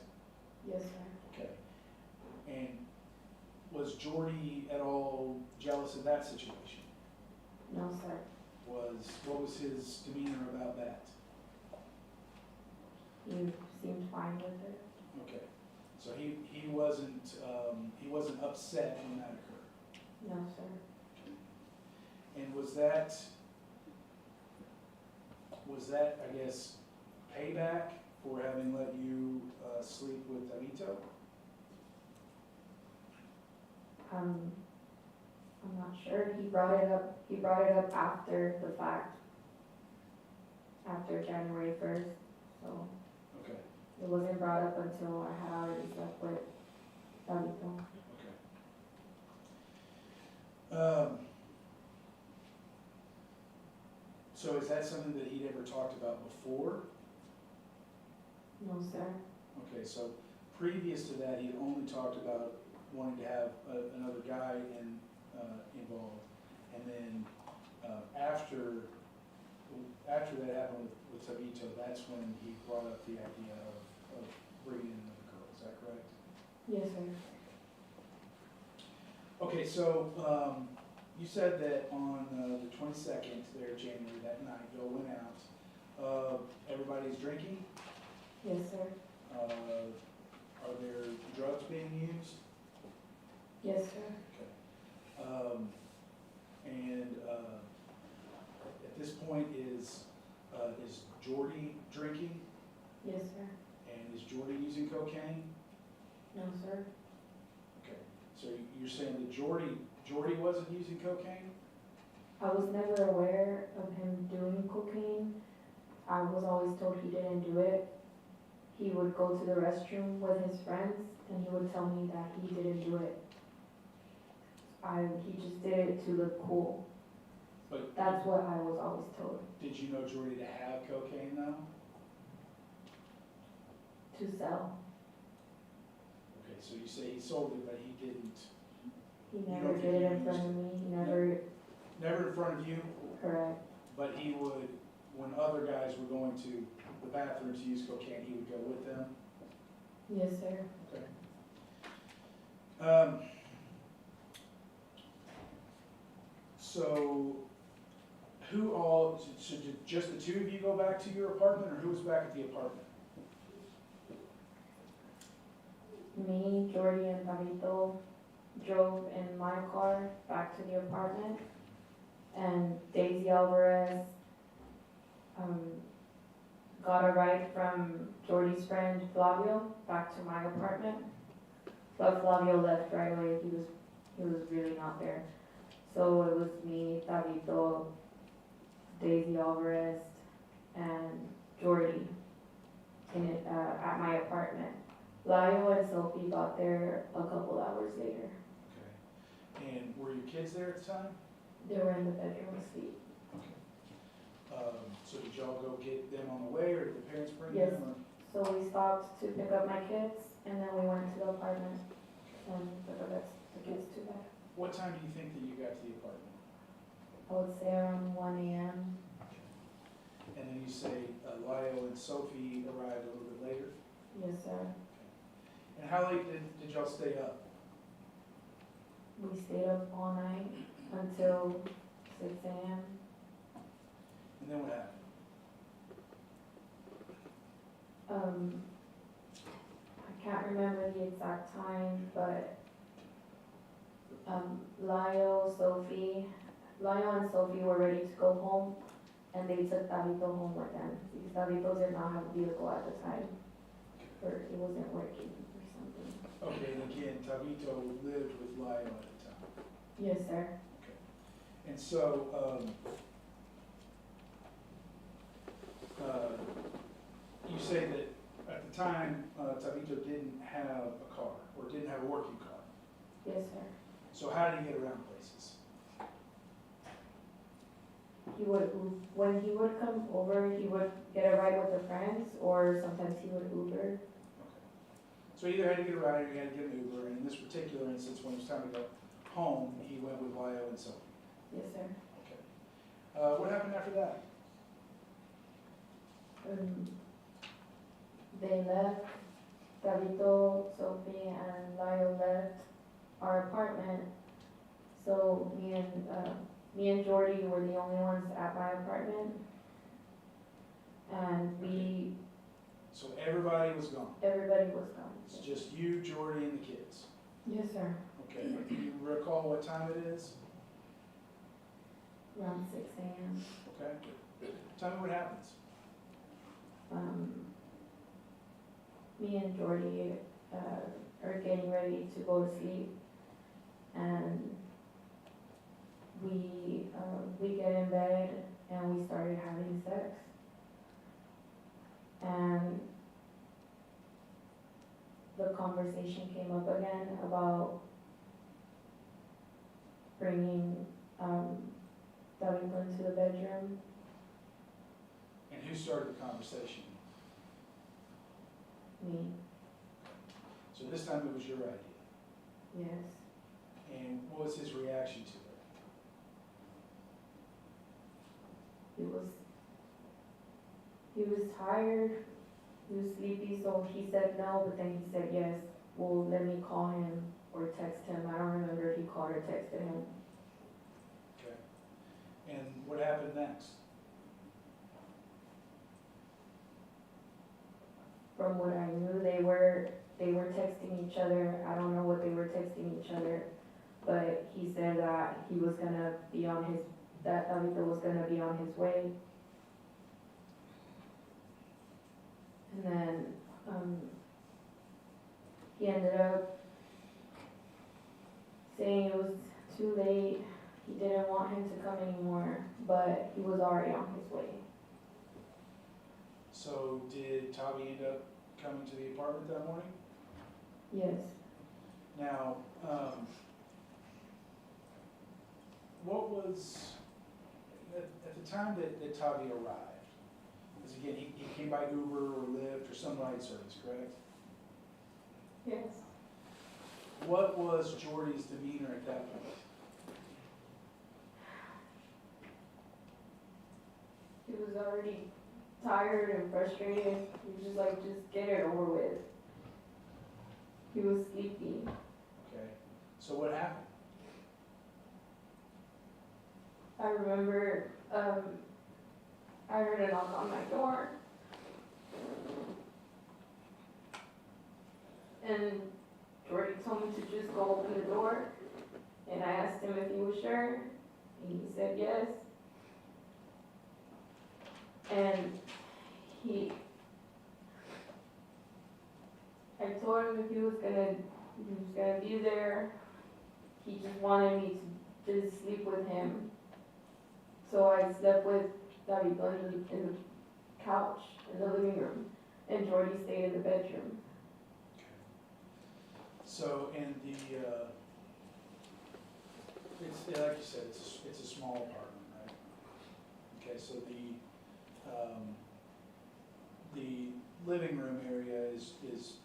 Yes, sir. Okay. And was Jordy at all jealous of that situation? No, sir. What was his demeanor about that? He seemed fine with it. Okay. So he wasn't upset when that occurred? No, sir. And was that, I guess, payback for having let you sleep with Tabito? I'm not sure. He brought it up after the fact, after January 1st, so Okay, it wasn't brought up until I had already slept with Tabitha. okay. So is that something that he'd ever talked about before? No, sir. Okay, so previous to that, he'd only talked about wanting to have another guy involved, and then after that happened with Tabito, that's when he brought up the idea of bringing in another girl. Is that correct? Yes, sir. Okay, so you said that on the 22nd there, January, that night, y'all went out. Everybody's drinking. Yes, sir. Are there drugs being used? Yes, sir. Okay. And at this point, is Jordy drinking? Yes, sir. And is Jordy using cocaine? No, sir. Okay. So you're saying that Jordy wasn't using cocaine? I was never aware of him doing cocaine. I was always told he didn't do it. He would go to the restroom with his friends and he would tell me that he didn't do it. He just did it to look cool. But That's what I was always told, did you know Jordy to have cocaine though? to sell. Okay, so you say he sold it, but he didn't. He You never don't did think it he in front used of me, he never, Never in front of you, correct. but he would, when other guys were going to the bathroom to use cocaine, he would go with them? Yes, sir. Okay. So, who all, did just the two of you go back to your apartment, or who was back at the apartment? Me, Jordy, and Tabito drove in my car back to the apartment, and Daisy Alvarez got a ride from Jordy's friend Flavio back to my apartment. But Flavio left right away. He was really not there. So it was me, Tabito, Daisy Alvarez, and Jordy at my apartment. Lyle and Sophie got there a couple hours later. Okay. And were your kids there at the time? They were in the bedroom asleep. So did y'all go get them on the way, or did the parents bring Yes. them? Or? So we stopped to pick up my kids, and then we went to the apartment and took the kids to bed. What time do you think that you got to the apartment? I would say around 1 a.m. And then you say Lyle and Sophie arrived a little bit later? Yes, sir. And how late did y'all stay up? We stayed up all night until 6 a.m. And then what happened? I can't remember the exact time, but Lyle and Sophie were ready to go home, and they took Tabito home with them, because Tabito did not have a vehicle at the time, or it wasn't working or something. Okay, and again, Tabito lived with Lyle at the time. Yes, sir. And so, you say that at the time, Tabito didn't have a car, or didn't have a working car. Yes, sir. So how did he get around places? When he would come over, he would get a ride with the friends, or sometimes he would Uber. Okay. So he either had to get a ride or he had to get an Uber, and in this particular instance, when it was time to go home, he went with Lyle and Sophie. Yes, sir. Okay. What happened after that? They left, Tabito, Sophie, and Lyle left our apartment. So me and Jordy were the only ones at my apartment. And So everybody was gone. everybody was gone. It's just you, Jordy, and the kids. Yes, sir. Okay. Do you recall what time it is? Around 6 a.m. Okay. Tell me what happens. Me and Jordy are getting ready to go to sleep, and we get in bed and we started having sex. And the conversation came up again about bringing Tabitha into the bedroom. And who started the conversation? Me, So this time it was your idea. yes. And what was his reaction to it? He was tired, he was sleepy, so he said no, but then he said yes. Well, let me call him or text him. I don't remember if he called or texted him. Okay. And what happened next? From what I knew, they were texting each other. I don't know what they were texting each other, but he said that he was gonna be on his, that Tabitha was gonna be on his way. And then, he ended up saying it was too late. He didn't want him to come anymore, but he was already on his way. So did Tavi end up coming to the apartment that morning? Yes. Now, what was, at the time that Tavi arrived, because again, he came by Uber or Lyft or some ride service, correct? Yes. What was Jordy's demeanor at that point? He was already tired and frustrated. He was just like, just get it over with. He was sleepy. Okay, so what happened? I remember, I heard a knock on my door. And Jordy told me to just go open the door. And I asked him if he was sure. And he said yes. And I told him if he was gonna be there. He just wanted me to just sleep with him. So I slept with David in couch in the living room, and Jordy stayed in the bedroom. So, and it's, yeah, like you said, it's a small apartment, right? Okay, so the living room area is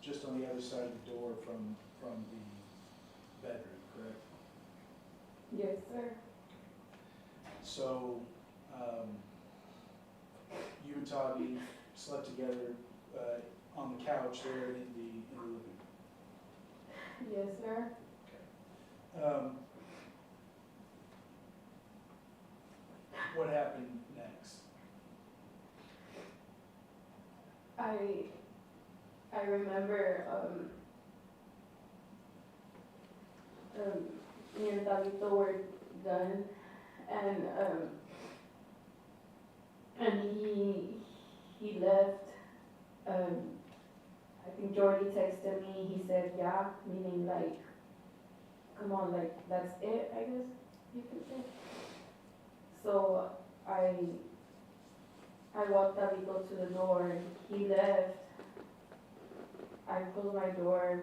just on the other side of the door from the bedroom, correct? Yes, sir. So, you and Tavi slept together, on the couch there in the living room? Yes, sir. What happened next? I remember, me and Tabito were done, and he left. I think Jordy texted me, he said, yeah, meaning like, come on, like, that's it, I guess you could say. So I walked Tabito to the door, he left. I closed my door.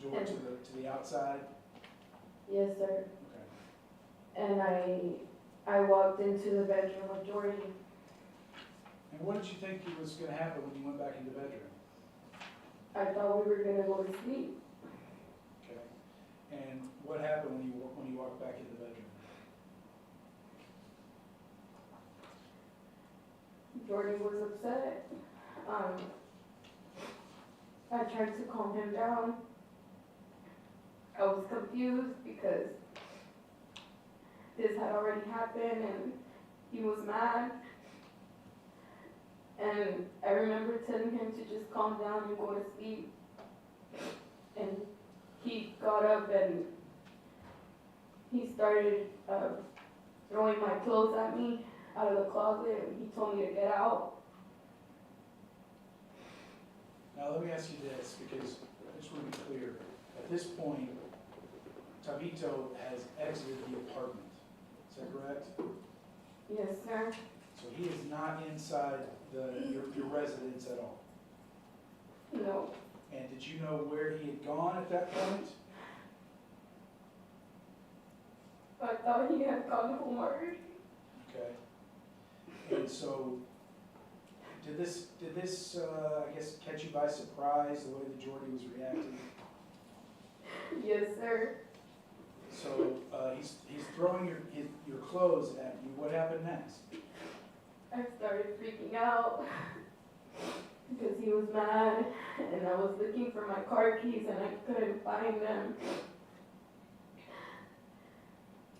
Door to the outside? Yes, sir. Okay. And I walked into the bedroom with Jordy. And what did you think was gonna happen when you went back into the bedroom? I thought we were gonna go to sleep. Okay. And what happened when you walked back into the bedroom? Jordy was upset. I tried to calm him down. I was confused because this had already happened and he was mad. And I remember telling him to just calm down and go to sleep. And he got up and he started throwing my clothes at me out of the closet, and he told me to get out. Now, let me ask you this, because I just want to be clear. At this point, Tabito has exited the apartment. Is that correct? Yes, sir. So he is not inside your residence at all? No. And did you know where he had gone at that point? I thought he had gone home already. Okay. And so, did this, I guess, catch you by surprise, the way that Jordy was reacting? Yes, sir. So, he's throwing your clothes at you. What happened next? I started freaking out because he was mad, and I was looking for my car keys and I couldn't find them.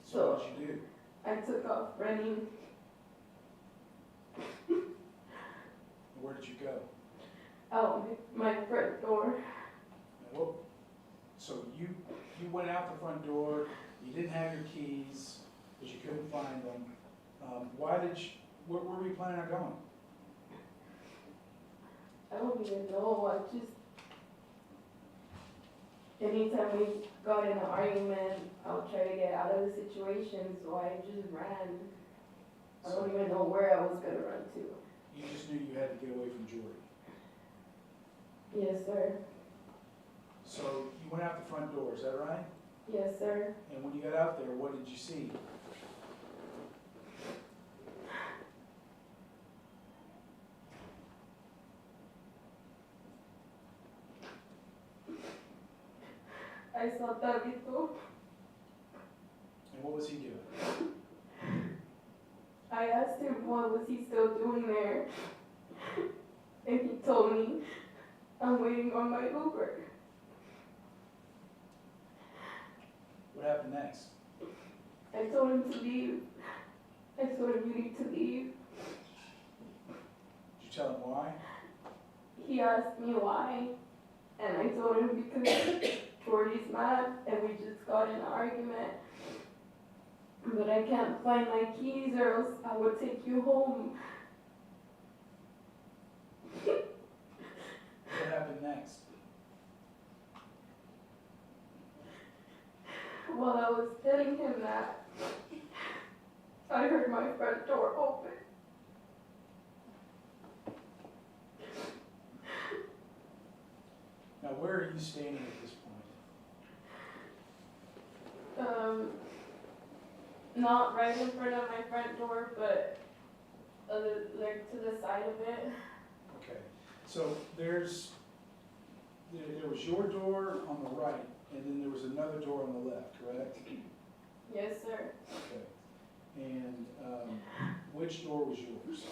So what did you do? I took off running. Where did you go? Out my front door. And so you went out the front door, you didn't have your keys, because you couldn't find them. Where were you planning on going? I don't even know, anytime we got in an argument, I'll try to get out of the situation, so I just ran. I don't even know where I was gonna run to. You just knew you had to get away from Jordy. Yes, sir. So you went out the front door, is that right? Yes, sir. And when you got out there, what did you see? I saw Tabito. And what was he doing? I asked him what was he still doing there, and he told me, I'm waiting on my Uber. What happened next? I told him to leave. I told him you need to leave. Did you tell him why? He asked me why, and I told him because Jordy's mad and we just got in an argument. But I can't find my keys or else I would take you home. What happened next? While I was telling him that, I heard my front door open. you standing at this point? Not right in front of my front door, but like to the side of it. Okay, so there was your door on the right, and then there was another door on the left, correct? Yes, sir. Okay. And which door was yours?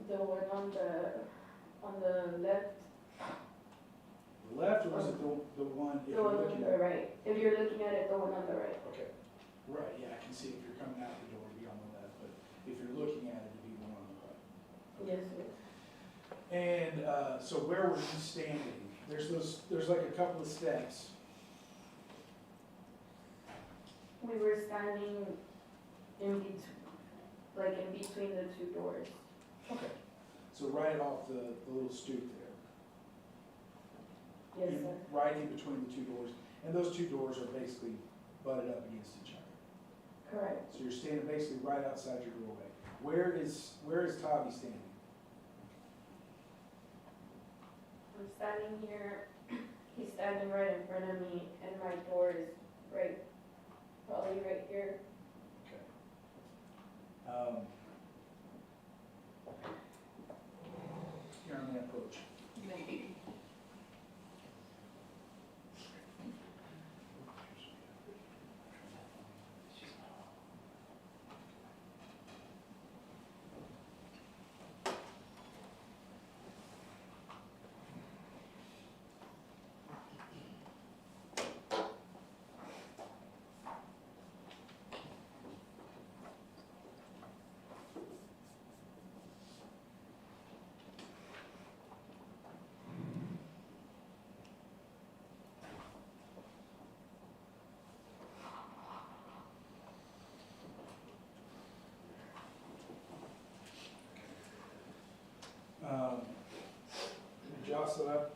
The one on the left, The left, or was it the one, if the you're one on looking the at? right. If you're looking at it, the one on the right. Okay, right, yeah, I can see if you're coming out the door, it'd be on the left, but if you're looking at it, it'd be the one on the right. Yes, sir. And so where were you standing? There's like a couple of steps. We were standing in between, like in between the two doors. Okay. So right off the little stoop there. Yes, sir. Right in between the two doors. And those two doors are basically butted up against each other. Correct. So you're standing basically right outside your doorway. Where is Tavi standing? I'm standing here, he's standing right in front of me, and my door is right, probably right here. Okay. Here on the approach. Maybe. Jostle up.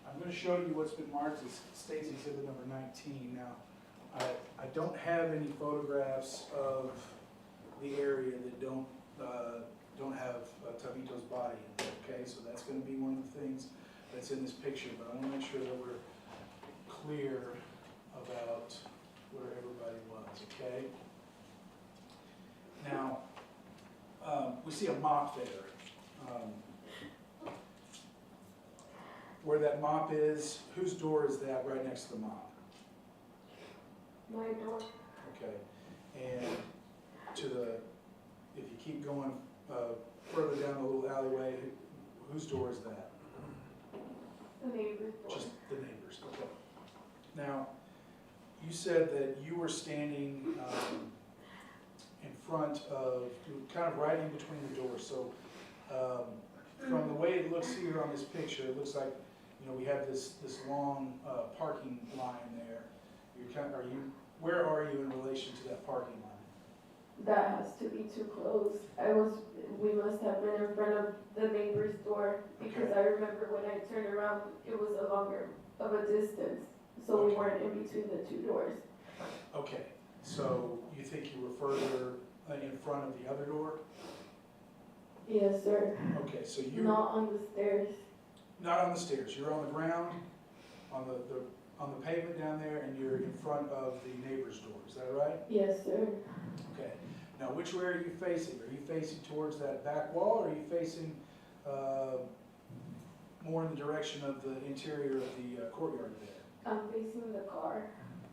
I'm going to show you what's been marked as State's Exhibit number 19. Now, I don't have any photographs of the area that don't have Tavito's body in it, okay? So that's going to be one of the things that's in this picture, but I want to make sure that we're clear about where everybody was, okay? Now, we see a mop there. Where that mop is, whose door is that right next to the mop? My door. Okay, and to the, if you keep going further down the little alleyway, whose door is that? The neighbor's door. Just the neighbor's, okay. Now, you said that you were standing in front of, kind of right in between the doors, so from the way it looks here on this picture, it looks like, you know, we have this long parking line there. Where are you in relation to that parking line? That has to be too close. We must have been in front of the neighbor's door, because Okay. I remember when I turned around, it was a longer of a distance, so we Okay. weren't in between the two doors. Okay, so you think you were further in front of the other door? Yes, sir. Okay, so you're Not on the stairs. not on the stairs, you're on the ground, on the pavement down there, and you're in front of the neighbor's door, is that right? Yes, sir. Okay, now which way are you facing? Are you facing towards that back wall, or are you facing more in the direction of the interior of the courtyard there? I'm facing the car.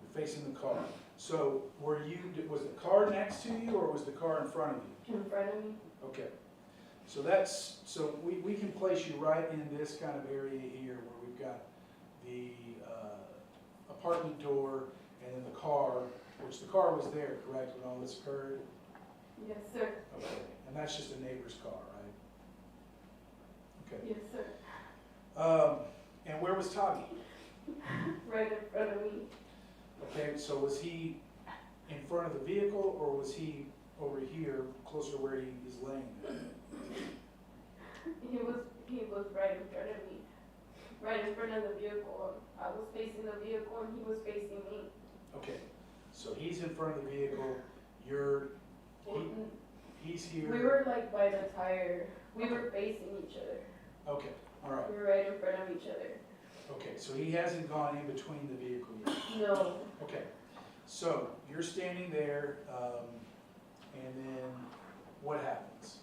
You're facing the car. So was the car next to you, or was the car in front of you? In front of me. Okay, so we can place you right in this kind of area here where we've got the apartment door and then the car, which the car was there, correct, when all this occurred? Yes, sir. Okay, and that's just a neighbor's car, right? Okay. Yes, sir. And where was Tommy? Right in front of me. Okay, so was he in front of the vehicle, or was he over here, closer to where he is laying there? He was right in front of me. Right in front of the vehicle. I was facing the vehicle and he was facing me. Okay, so he's in front of the vehicle, he's here. We were like by the tire. We were facing each other. Okay, all right. We were right in front of each other. Okay, so he hasn't gone in between the vehicle yet. No, Okay, so you're standing there, and then what happens?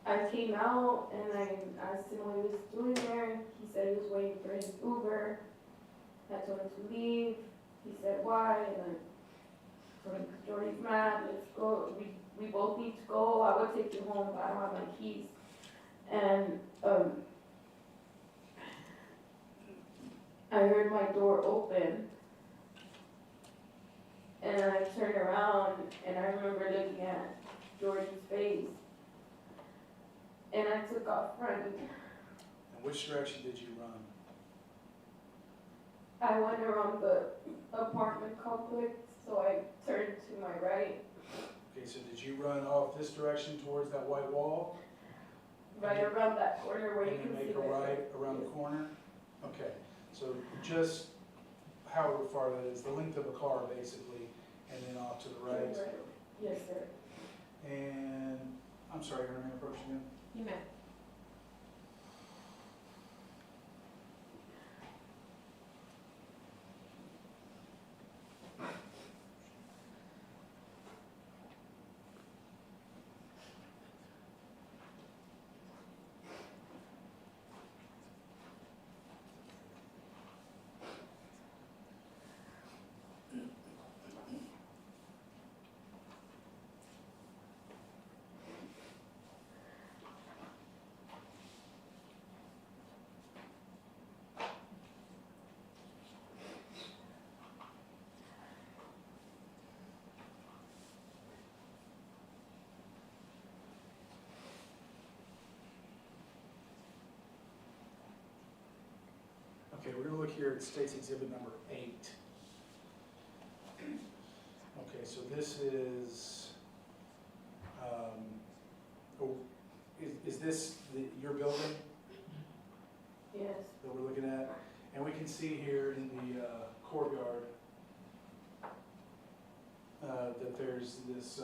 I came out and I asked him what he was doing there. He said he was waiting for his Uber. I told him to leave. He said why, and then told him Jordy's mad. Let's go. We both need to go. I would take you home, but I don't have my keys. And I heard my door open. And I turned around and I remember looking at Jordan's face. And I took off running. And which direction did you run? I went around the apartment complex, so I turned to my right, Okay, so did you run off this direction towards that white wall? right around that corner where you And can then see make a my right around the corner? Okay, so just however far that is, the length of a car basically, and then off to the right. Yes, sir. And, I'm sorry, your name approach again? You may. Okay, we're gonna look here at State's Exhibit number 8. Okay, so this is, is this your building Yes, that we're looking at? And we can see here in the courtyard that there's this,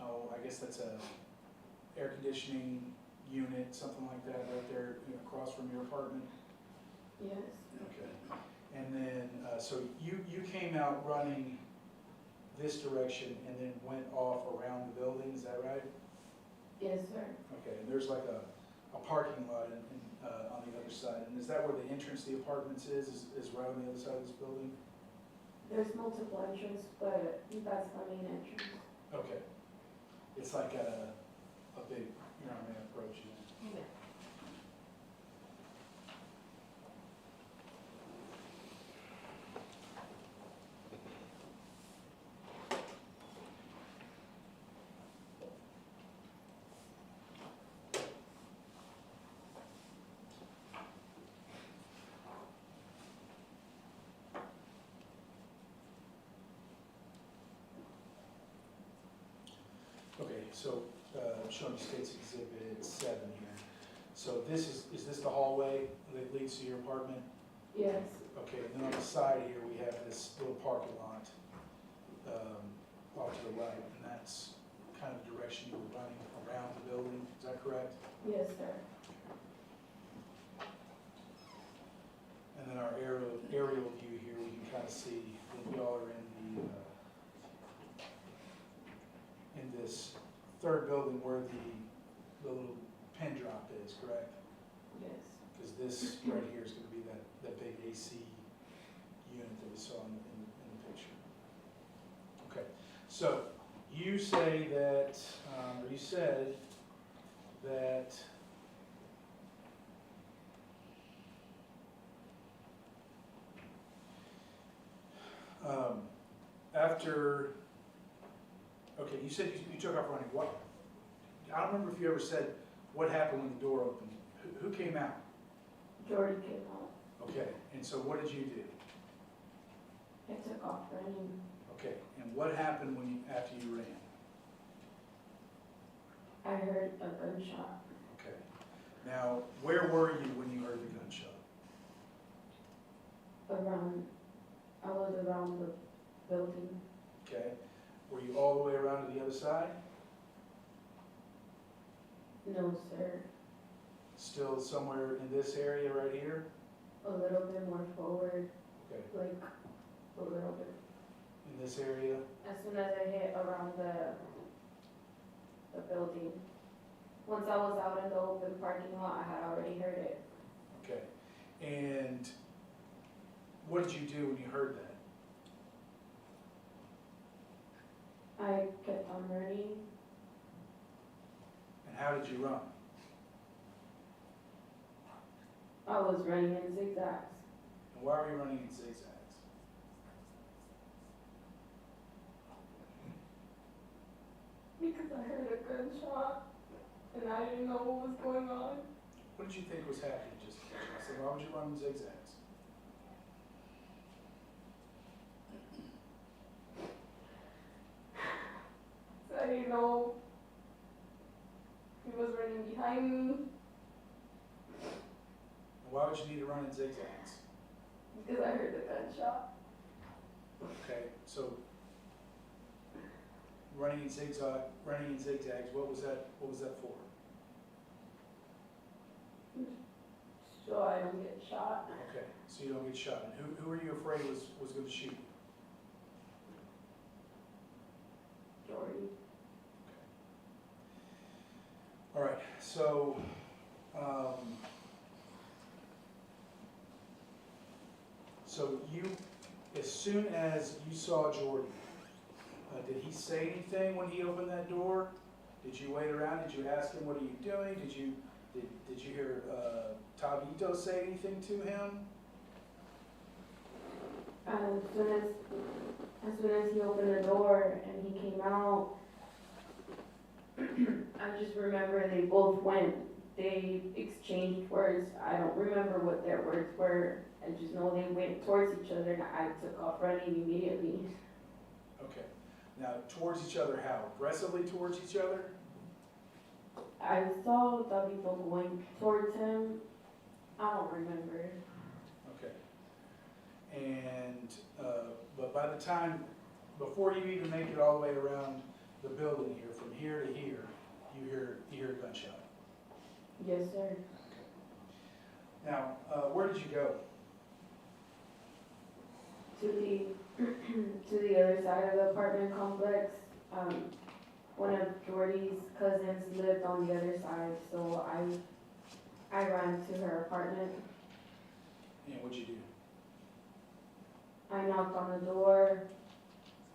I guess that's a air conditioning unit, something like that, right there, across from your apartment. yes, Okay. And then, so you came out running this direction and then went off around the building, is that right? yes, sir. Okay, and there's like a parking lot on the other side, and is that where the entrance to the apartments is right on the other side of this building? There's multiple entrances, but that's the main entrance. Okay. It's like a big, main approach. You may. Okay, so, showing State's Exhibit 7 here. So is this the hallway that leads to your apartment? Yes, Okay, and then on the side here, we have this little parking lot, off to the right, and that's kind of the direction you were running around the building, is that correct? yes, sir. And then our aerial view here, we can kind of see that y'all are in this third building where the little pin drop is, correct? Yes, Because this right here is gonna be that big AC unit that we saw in the picture. Okay, so you say that, or you said that after, okay, you said you took off running. What? I don't remember if you ever said what happened when the door opened. Who came out? Jordy came out. Okay, and so what did you do? I took off running. Okay, and what happened after you ran? I heard a gunshot Okay, now where were you when you heard the gunshot? I was around the building. Okay, Were you all the way around to the other side? No, sir. Still somewhere in this area right here? A little bit more forward, Okay, like a little bit. in this area? As soon as I hit around the building. Once I was out in the open parking lot, I had already heard it. Okay. And what did you do when you heard that? I kept on running. And how did you run? I was running in zigzags. And why were you running in zigzags? Because I heard a gunshot and I didn't know what was going on. What did you think was happening just I said, why would you run in zigzags? So I didn't know he was running behind me And why would you need to run in zigzags? because I heard the gunshot. Okay, so running in zigzags, what was that for? So I don't get shot. Okay, so you don't get shot. And who were you afraid was gonna shoot you? Jordy. All right, so, so you, as soon as you saw Jordy, did he say anything when he opened that door? Did you wait around? Did you ask him, what are you doing? Did you hear Tabito say anything to him? As soon as he opened the door and he came out, I just remember they both went. They exchanged words. I don't remember what their words were. I just know they went towards each other and I took off running immediately. Okay. Now, towards each other how? Aggressively towards each other? I saw Tabito going towards him. I don't remember. Okay. And, but by the time, before you even make it all the way around the building here, from here to here, you hear a gunshot. Yes, sir. Now, where did you go? To the other side of the apartment complex. One of Jordy's cousins lived on the other side, so I ran to her apartment. And what'd you do? I knocked on the door,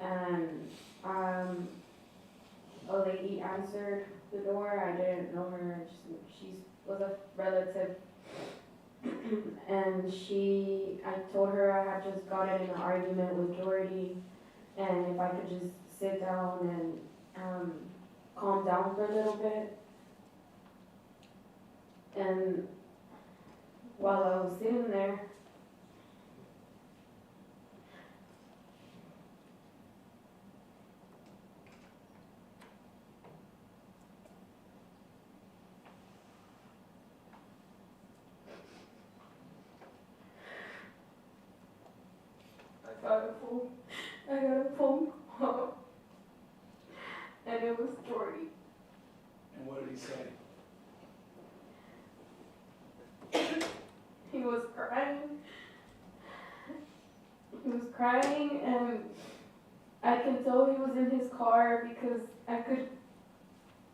and a lady answered the door. I didn't know her. She was a relative. And I told her I had just gotten in an argument with Jordy, and if I could just sit down and calm down for a little bit. And while I was sitting there, I got a phone call, and it was Jordy. And what did he say? He was crying. He was crying, and I can tell he was in his car because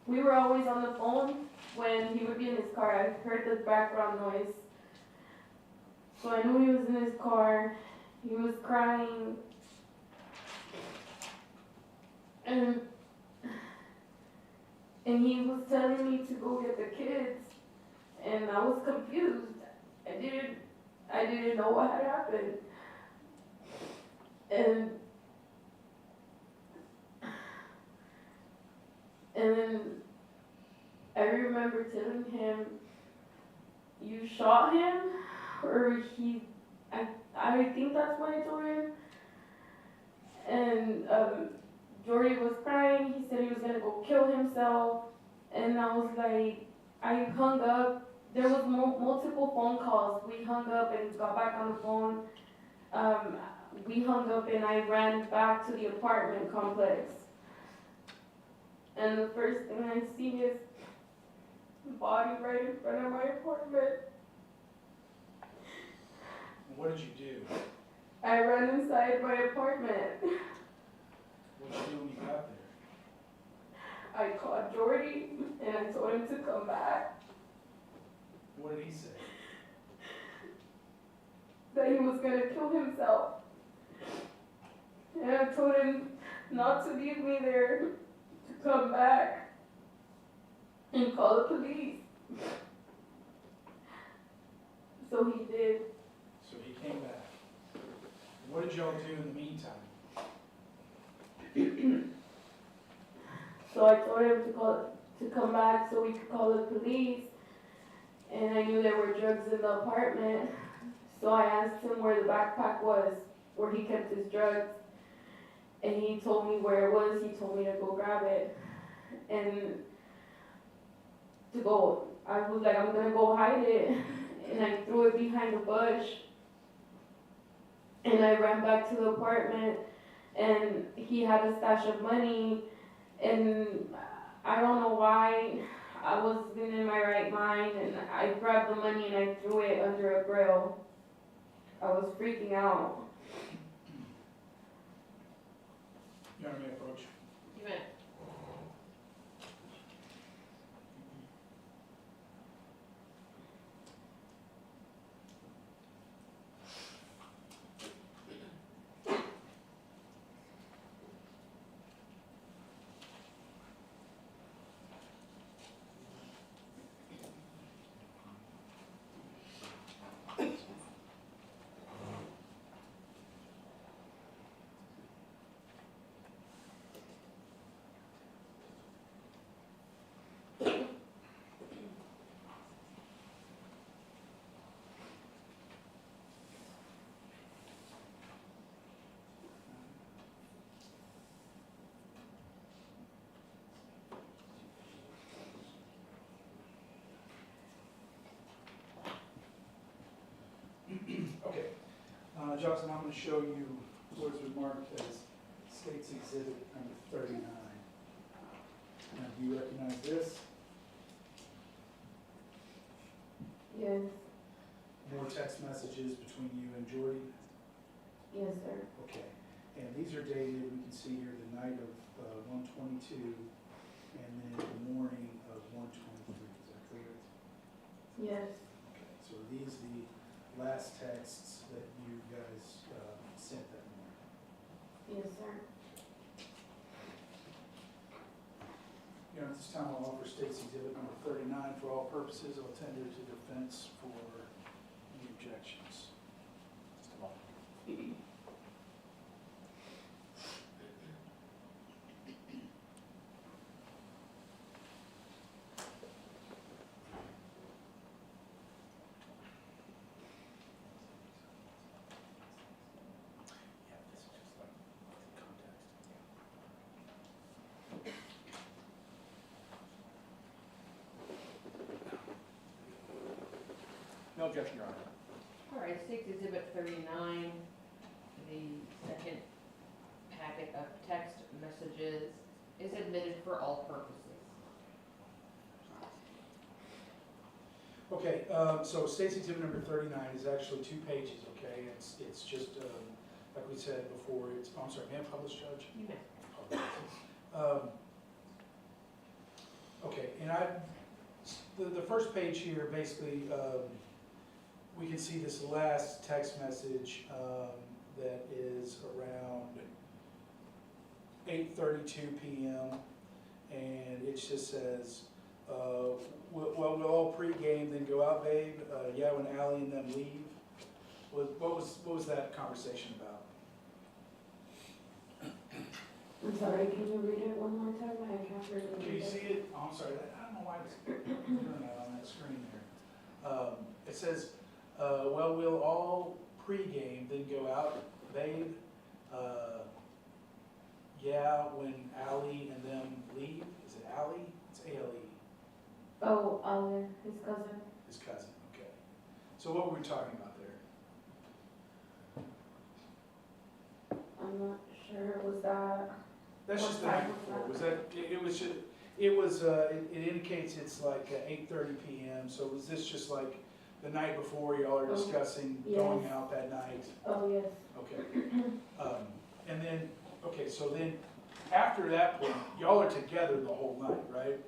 we were always on the phone when he would be in his car. I heard the background noise. So I knew he was in his car. He was crying. And he was telling me to go get the kids. And I was confused. I didn't know what had happened. And then I remember telling him, "You shot him?" Or I think that's what I told him. And Jordy was crying. He said he was gonna go kill himself. And I was like, I hung up. There was multiple phone calls. We hung up and got back on the phone. We hung up and I ran back to the apartment complex. And the first thing I see is the body right in front of my apartment. And what did you do? I ran inside my apartment. What did you do when you got there? I called Jordy and I told him to come back, What did he say? that he was gonna kill himself. And I told him not to leave me there, to come back and call the police. So he did. So he came back. What did y'all do in the meantime? So I told him to come back so we could call the police. And I knew there were drugs in the apartment. So I asked him where the backpack was, where he kept his drugs. And he told me where it was. He told me to go grab it. And to go, I was like, I'm gonna go hide it. And I threw it behind a bush. And I ran back to the apartment. And he had a stash of money. And I don't know why, I wasn't in my right mind, and I grabbed the money and I threw it under a grill. I was freaking out. You want me to approach? You may. Okay. Johnson, I'm going to show you what's marked as State's Exhibit number 39. Now, do you recognize this? Yes, More text messages between you and Jordy? yes, sir. Okay. And these are dated, we can see here, the night of 1/22 and then the morning of 1/23. Is that correct? Yes, Okay. So are these the last texts that you guys sent that morning? yes, sir. You know, at this time, I'll offer State's Exhibit number 39 for all purposes. I'll tender to defense for any objections. Just a moment. Yeah, this is just like context. No objection, Your Honor. All right, State's Exhibit 39, the second packet of text messages is admitted for all purposes. Okay, so State's Exhibit number 39 is actually 2 pages, okay? It's just, like we said before, it's, I'm sorry, may I publish, Judge? You may. Okay, and the first page here, basically, we can see this last text message that is around 8:32 p.m. and it just says, we'll all pregame, then go out, babe. Yeah, when Allie and them leave. What was that conversation about? I'm sorry, can you read it one more time? I can't really Can read you it. see it? Oh, I'm sorry, I don't know why it's doing that on that screen there. It says, well, we'll all pregame, then go out, babe. Yeah, when Allie and them leave. Is it Allie? It's A-L-E, Oh, Oliver, his cousin. his cousin, okay. So what were we talking about there? I'm not sure, was that, That's What just the time night was before, that? was that, it was just, it was, it indicates it's like 8:30 PM, so was this just like the night before y'all are Oh, discussing going yes. out that night? Oh, yes. Okay. And then, okay, so then, after that point, y'all are together the whole night, right?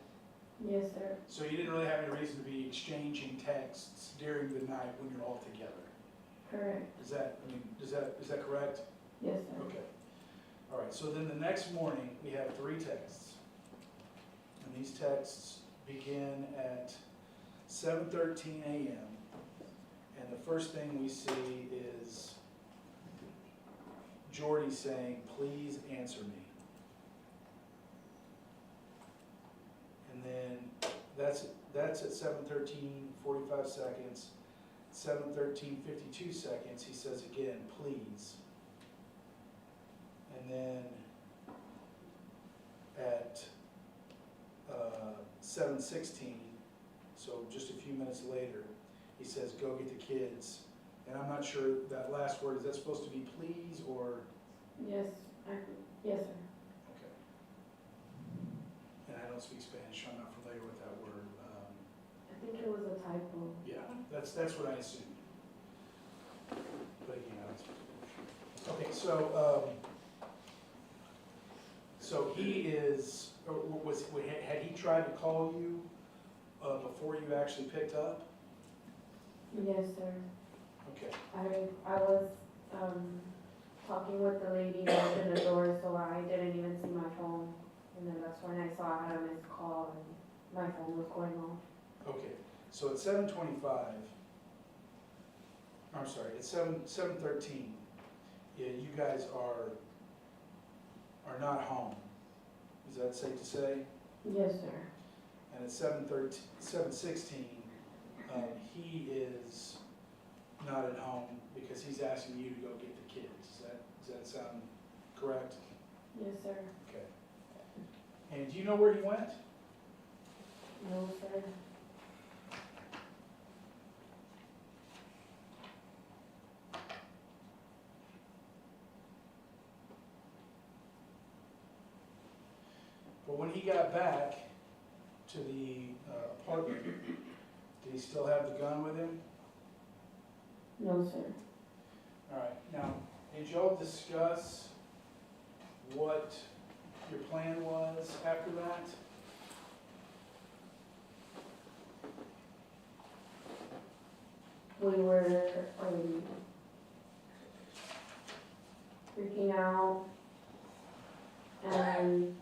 Yes, sir. So you didn't really have any reason to be exchanging texts during the night when you're all together? Correct. Is that, I mean, is that correct? Yes, sir. Okay. All right, so then the next morning, we have 3 texts. And these texts begin at 7:13 a.m. And the first thing we see is Jordy saying, "Please answer me." And then that's at 7:13, 45 seconds. 7:13, 52 seconds, he says again, "Please." And then at 7:16, so just a few minutes later, he says, "Go get the kids." And I'm not sure, that last word, is that supposed to be please or? Yes, yes, sir. Okay. And I don't speak Spanish, so I'm not familiar with that word. I think it was a typo. Yeah, that's what I assumed. But again, I don't speak Spanish. Okay, so he is, or had he tried to call you before you actually picked up? Yes, sir. Okay, I was, talking with the lady that opened the door, so I didn't even see my phone. And then that's when I saw I had a missed call and my phone was going off. okay. So at 7:25, I'm sorry, at 7:13, yeah, you guys are not home. Is that safe to say? Yes, sir. And at 7:16, he is not at home because he's asking you to go get the kids. Does that sound correct? Yes, sir. Okay. And do you know where he went? No, sir. But when he got back to the apartment, did he still have the gun with him? No, sir. All right, now, did y'all discuss what your plan was after that? We were, freaking out and,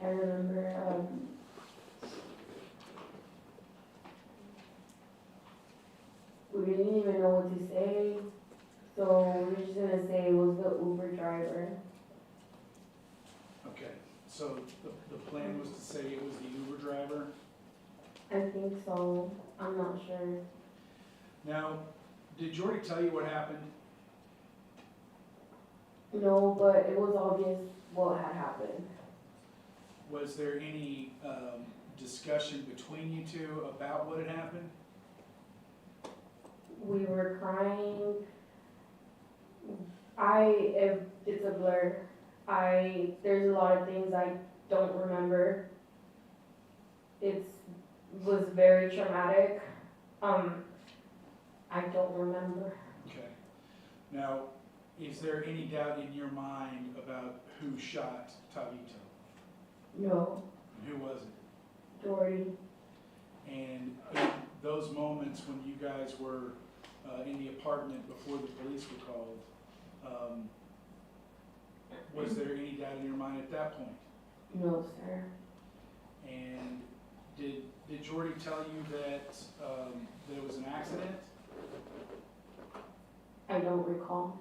I remember, we didn't even know what to say, so we were just gonna say it was the Uber driver. Okay, so the plan was to say it was the Uber driver. I think so, I'm not sure. Now, did Jordy tell you what happened? No, but it was obvious what had happened. Was there any discussion between you two about what had happened? We were crying. It's a blur. There's a lot of things I don't remember. It was very traumatic. I don't remember. Okay. Now, is there any doubt in your mind about who shot Tavito? No, Who was it? Jordy. And in those moments when you guys were in the apartment before the police were called, was there any doubt in your mind at that point? No, sir. And did Jordy tell you that that it was an accident? I don't recall.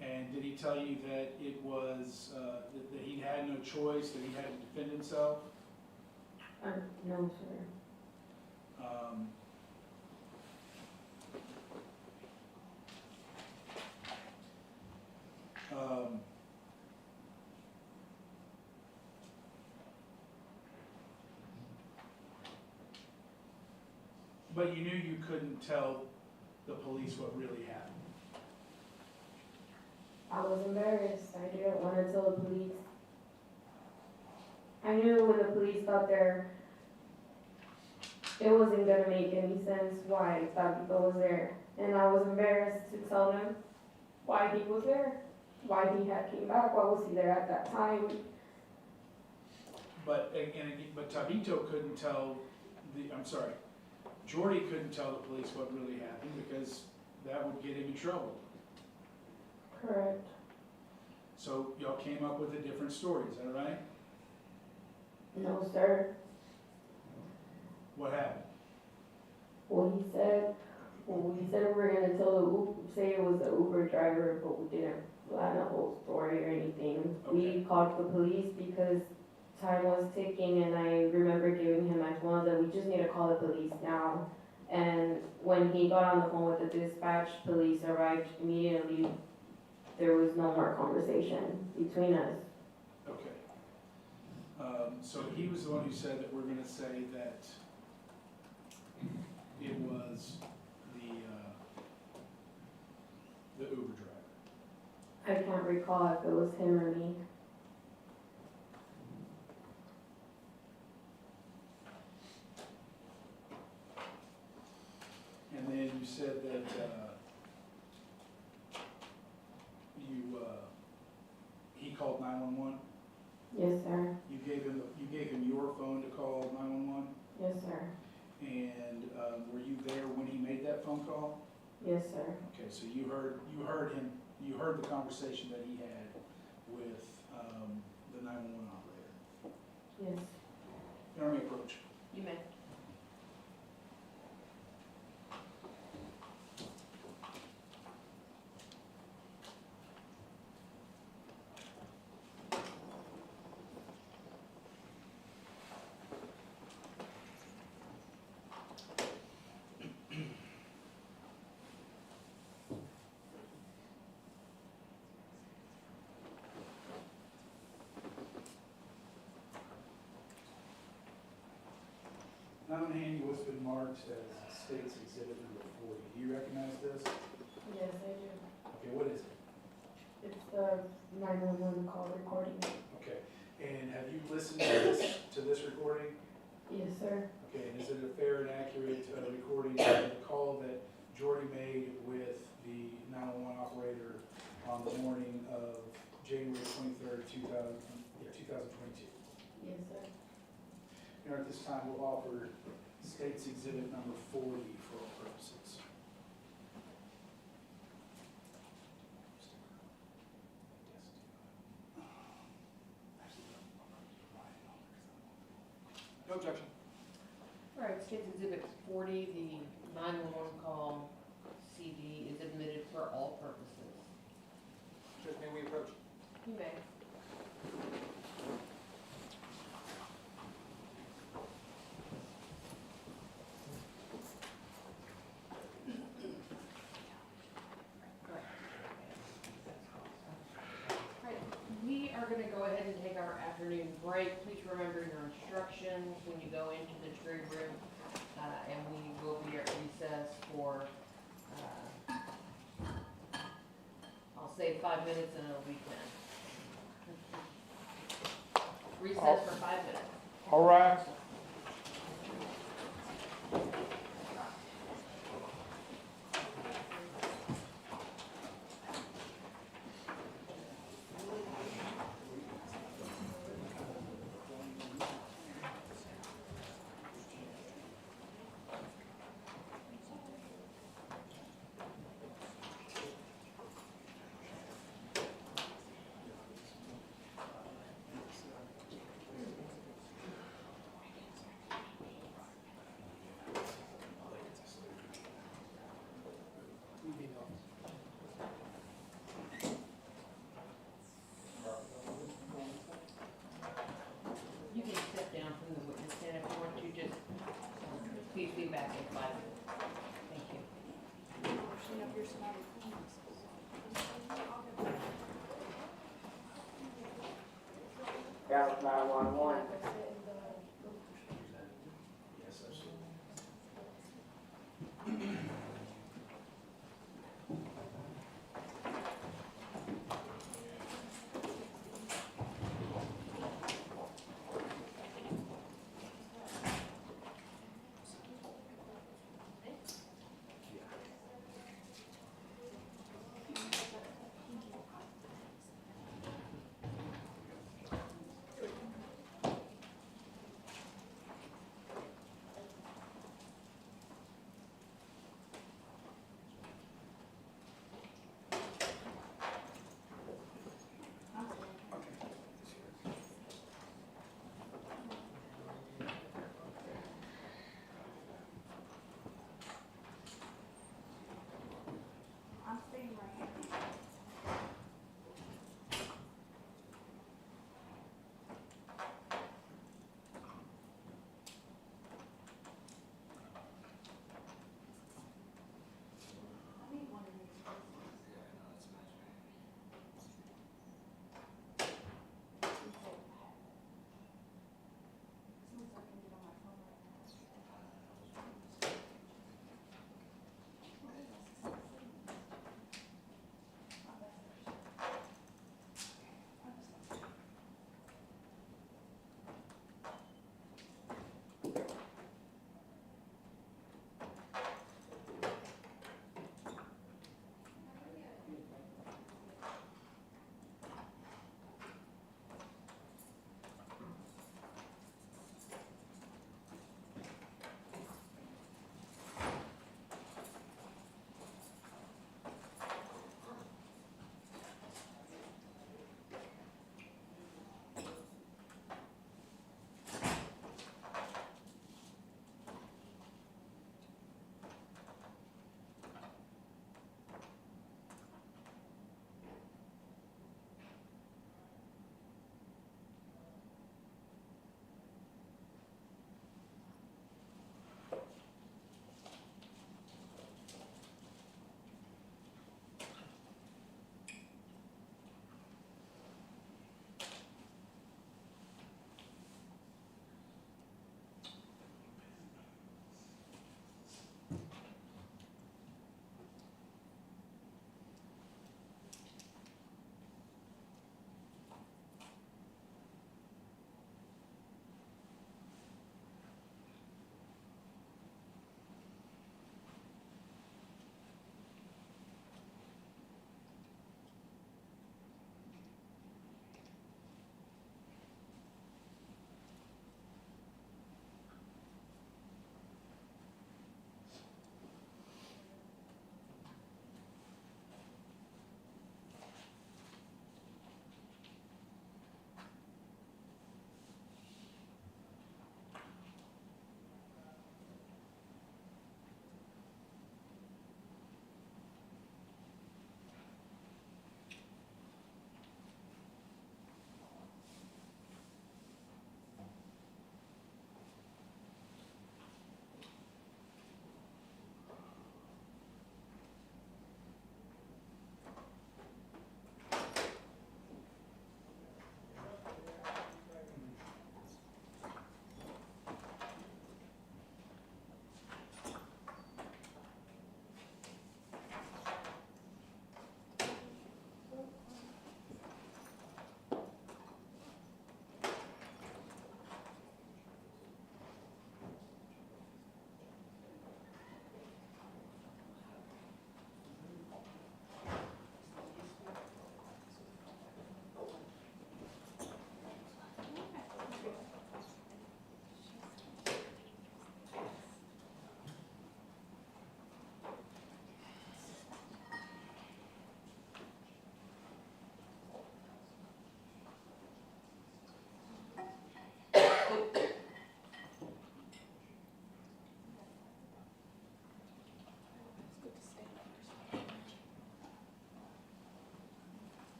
And did he tell you that it was that he had no choice, that he had to defend himself? No, sir. But you knew you couldn't tell the police what really happened? I was embarrassed. I didn't want to tell the police. I knew when the police got there, it wasn't gonna make any sense why Tabitha was there. And I was embarrassed to tell them why he was there, why he had came back, why was he there at that time. But, but Tabito couldn't tell Jordy couldn't tell the police what really happened because that would get him in trouble. Correct. So y'all came up with a different story, is that right? No, sir. What happened? Well, we said we were gonna tell the say it was the Uber driver, but we didn't plan a whole story or anything. Okay. We called the police because time was ticking, and I remember giving him my phone that we just need to call the police now. And when he got on the phone with the dispatch, police arrived immediately. There was no more conversation between us. Okay. So he was the one who said that we're gonna say that it was the Uber driver. I can't recall if it was him or me. And then you said that he called 911. Yes, sir. You gave him your phone to call 911. Yes, sir. And were you there when he made that phone call? Yes, sir. Okay, so you heard the conversation that he had with the 911 operator. Yes. Army approach. You may. Now in hand, what's been marked as State's Exhibit number 40. Do you recognize this? Yes, I do. Okay, what is it? It's the 911 call recording. Okay, and have you listened to this recording? Yes, sir. Okay, and is it a fair and accurate recording of the call that Jordy made with the 911 operator on the morning of January 23rd, 2022? Yes, sir. And at this time, we'll offer State's Exhibit number 40 for all purposes. No objection. All right, State's Exhibit 40, the 911 call CD is admitted for all purposes. Judge, may we approach? You may. Right, we are going to go ahead and take our afternoon break. Please remember your instructions when you go into the jury room, and we will be at recess for, I'll say 5 minutes and it'll be 10. Recess for 5 minutes. All right.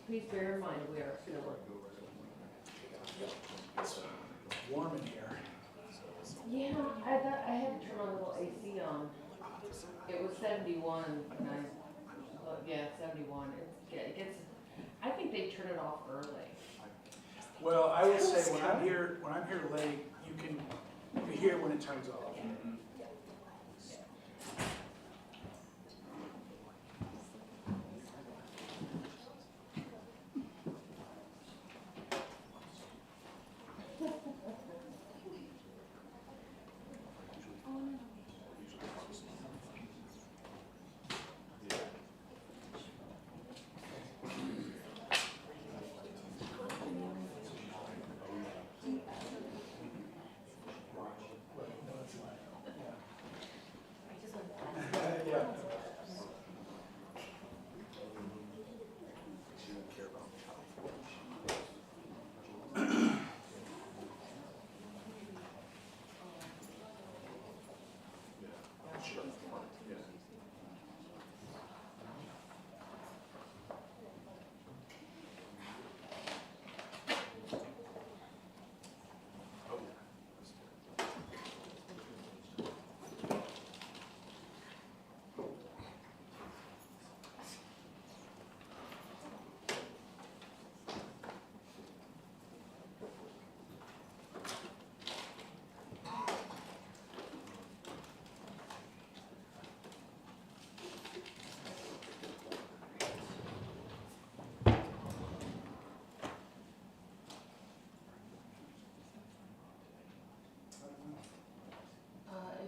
Please bear in mind, we are still, It's warm in here. yeah, I thought I had to turn my little AC on. It was 71 and yeah, 71. It gets, I think they turn it off early. Well, I will say, when I'm here late, you hear when it turns off. I just want to ask. Yeah.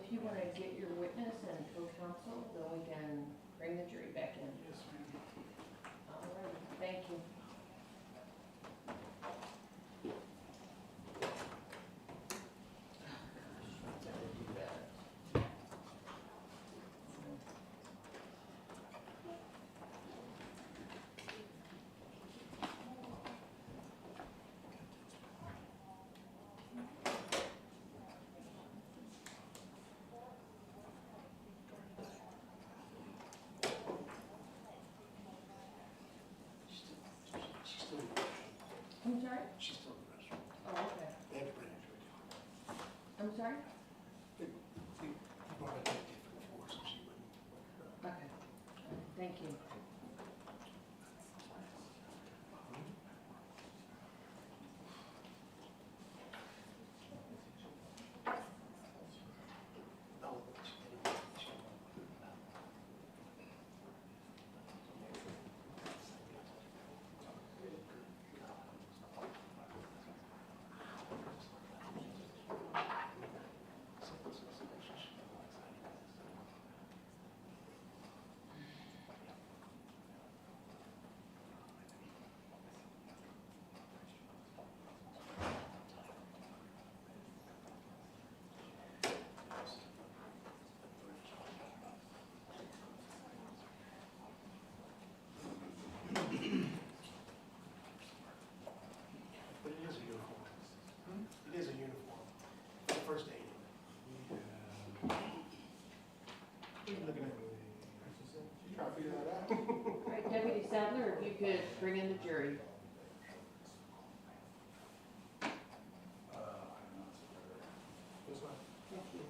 If you want to get your witness and co-counsel, then we can bring the jury back in. Yes, ma'am. All right, thank you. She's still, I'm sorry? she's still in the restaurant. Oh, okay. They had to bring her to a I'm sorry? He brought her to a different floor so she wouldn't. Okay. Thank you. No, she didn't. But it is a uniform. It is a uniform. The first aid. What are you looking at? You trying to figure that out? All right, Deputy Sadler, if you could bring in the jury. This one? Thank you.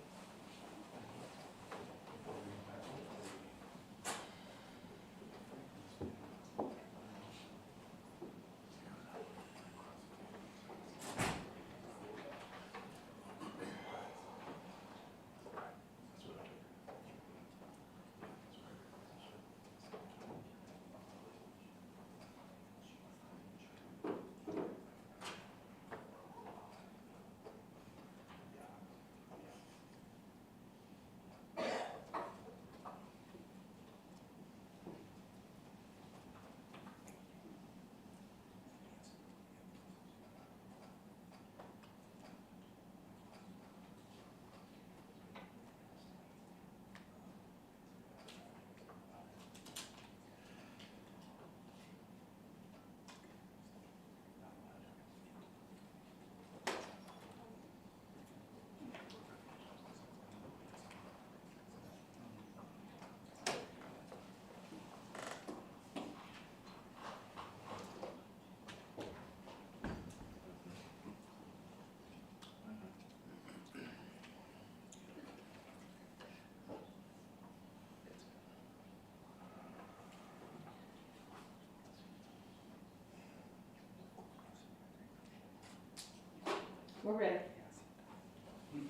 We're ready.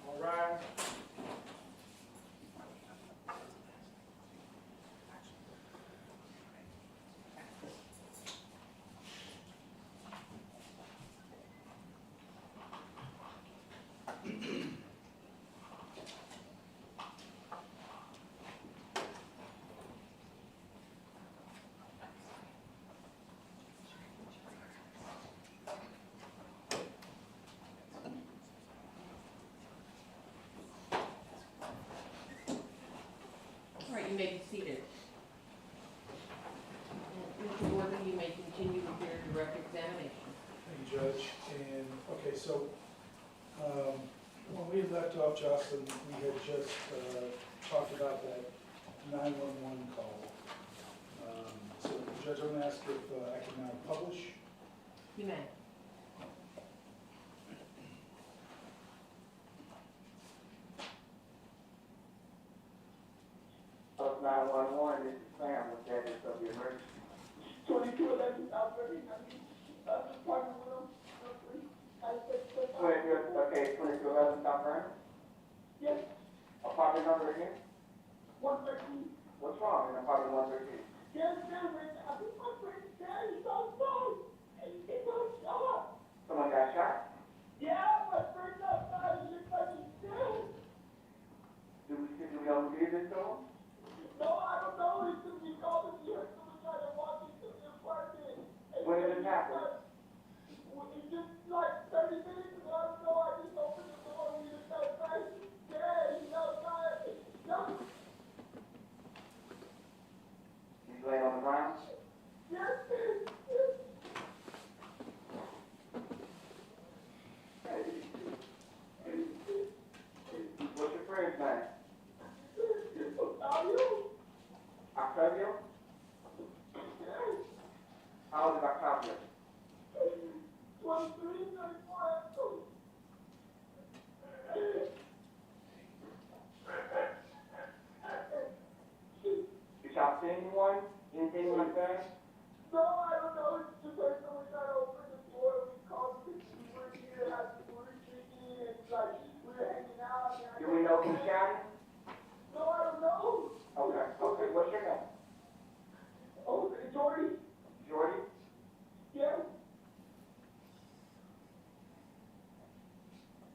All right. All right, you may be seated. Mr. Gordon, you may continue with your direct examination. Thank you, Judge. And, okay, so, when we had left off, Jocelyn, we had just, talked about that 911 call. So, Judge, I'm gonna ask if I can now publish. You may. Of 911, this is Sam, with status of the emergency. 2211 South River, I just partnered with them. Okay, 2211 South River? Yes. Apartment number again? 113. What's wrong in apartment 113? Yes, ma'am, I think my friend Daddy got shot. He got shot. Someone got shot? Yeah, my friend outside, he looks like he's dead. Do we know who did this to him? No, I don't know. It's just he called me. He heard someone try to walk into the apartment. When did it happen? It's just like 30 minutes ago. I don't know. I just opened the door and he was outside. Yeah, he's outside. No. He's laying on the ground? Yes, yes. What's your friend's name? Octavio? How old is Octavio? 23, 34. Did y'all see anyone? Anything like that? No, I don't know. It's just like someone tried to open the door. We called the we were here, we were drinking, and like we were hanging out. Do we know who shot him? No, I don't know. Okay, okay. What's your name? Oh, Jordy. Jordy? Yeah.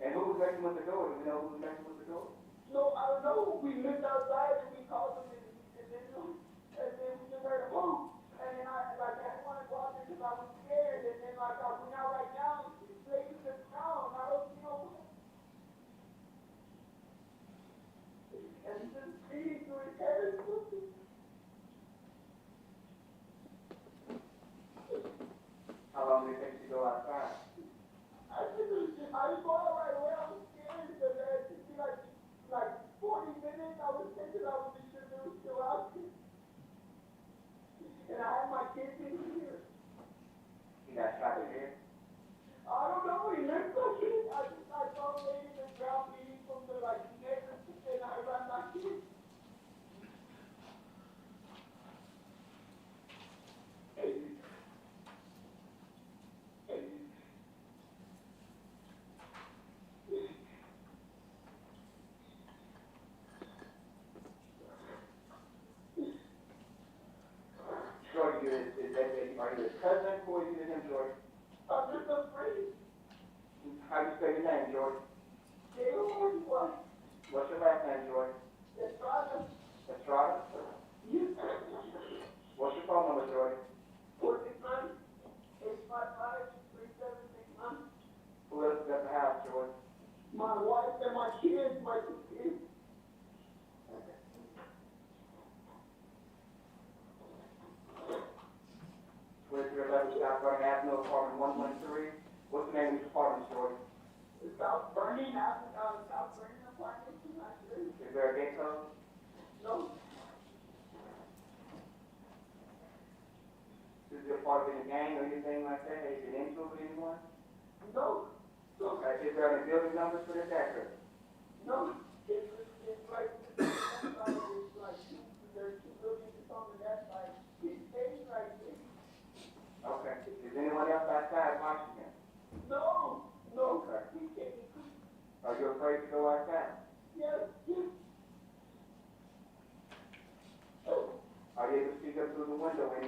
And who was messing with the door? Do we know who was messing with the door? No, I don't know. We lived outside and we called them and then we just heard a boom. And then I didn't want to go out there because I was scared. And then I went out right now. This lady's just down. I don't know. And he's just speeding through his head. How long did it take you to go outside? I just go out right away. I was scared because it took me like 40 minutes. I was thinking I was sure they were still out there. And I had my kids in here. He got shot in here? I don't know. He looked like it. I saw him laying in the ground bleeding from the neck and I ran my kids. Jordy, are you his cousin? Who are you to him, Jordy? I'm just a friend. How do you spell your name, Jordy? J-O-R-D-Y. What's your last name, Jordy? Estrada. Estrada? Yes. What's your phone number, Jordy? 469-855-3761. Who else is at the house, Jordy? My wife and my kids, my two kids. 2311 South Vernon Avenue, apartment 113. What's the name of your apartment, Jordy? South Vernon Avenue, South Vernon apartment 293. Is there a gate code? No. Is there part of any gang or anything like that? Has it been into with anyone? No. Okay. Is there any building numbers for this address? No. It's like, there's two buildings on that side. It's right there. Okay. Is anyone else outside watching him? No. Okay. We can't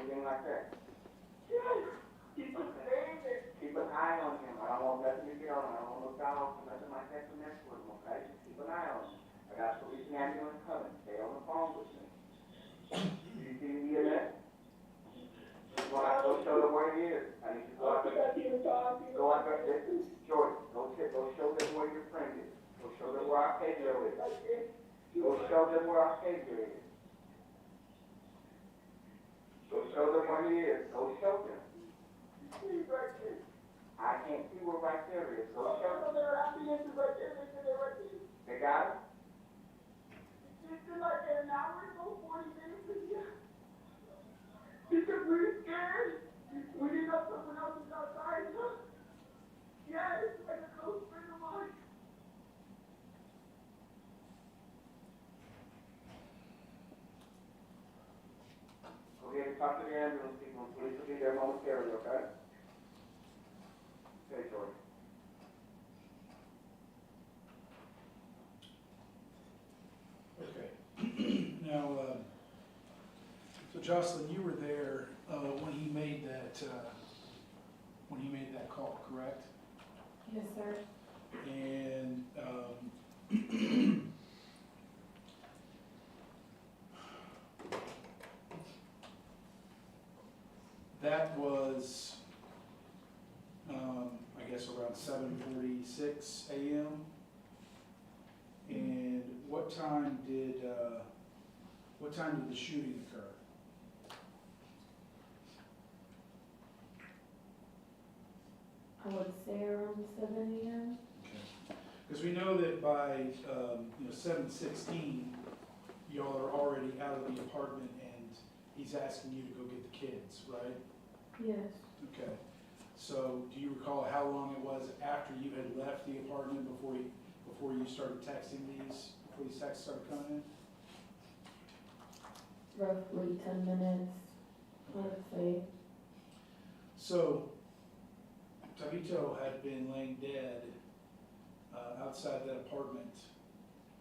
anything like that. Yes, keep an eye on him. I don't want nothing to get on him. I don't want no dogs or nothing like that to mess with him, okay? Just keep an eye on him. I got police and ambulance coming. Stay on the phone with me. You see me in that? Go show them where he is. I need you to go out there. Go out there. Listen, Jordan, go show them where your friend is. Go show them where Octavio is. Go show them where Octavio is. Go show them where he is. Go show them. I can't see where right there is. Go show them. They got it? It's like an hour ago, 40 minutes ago. Because we're scared. We didn't know someone else was outside. Yeah, it's like a close friend of mine. Go ahead and talk to the ambulance people. Police will be there momentarily, okay? Okay, George. Okay. Now, so Jocelyn, you were there when he made that call, correct? Yes, sir. And that was, I guess, around 7:46 a.m. And what time did the shooting occur? I would say around 7 a.m. Because we know that by 7:16, y'all are already out of the apartment and he's asking you to go get the kids, right? Yes. Okay. So do you recall how long it was after you had left the apartment before you started texting before these texts started coming in? Roughly 10 minutes, I would say. So Tavito had been laying dead outside that apartment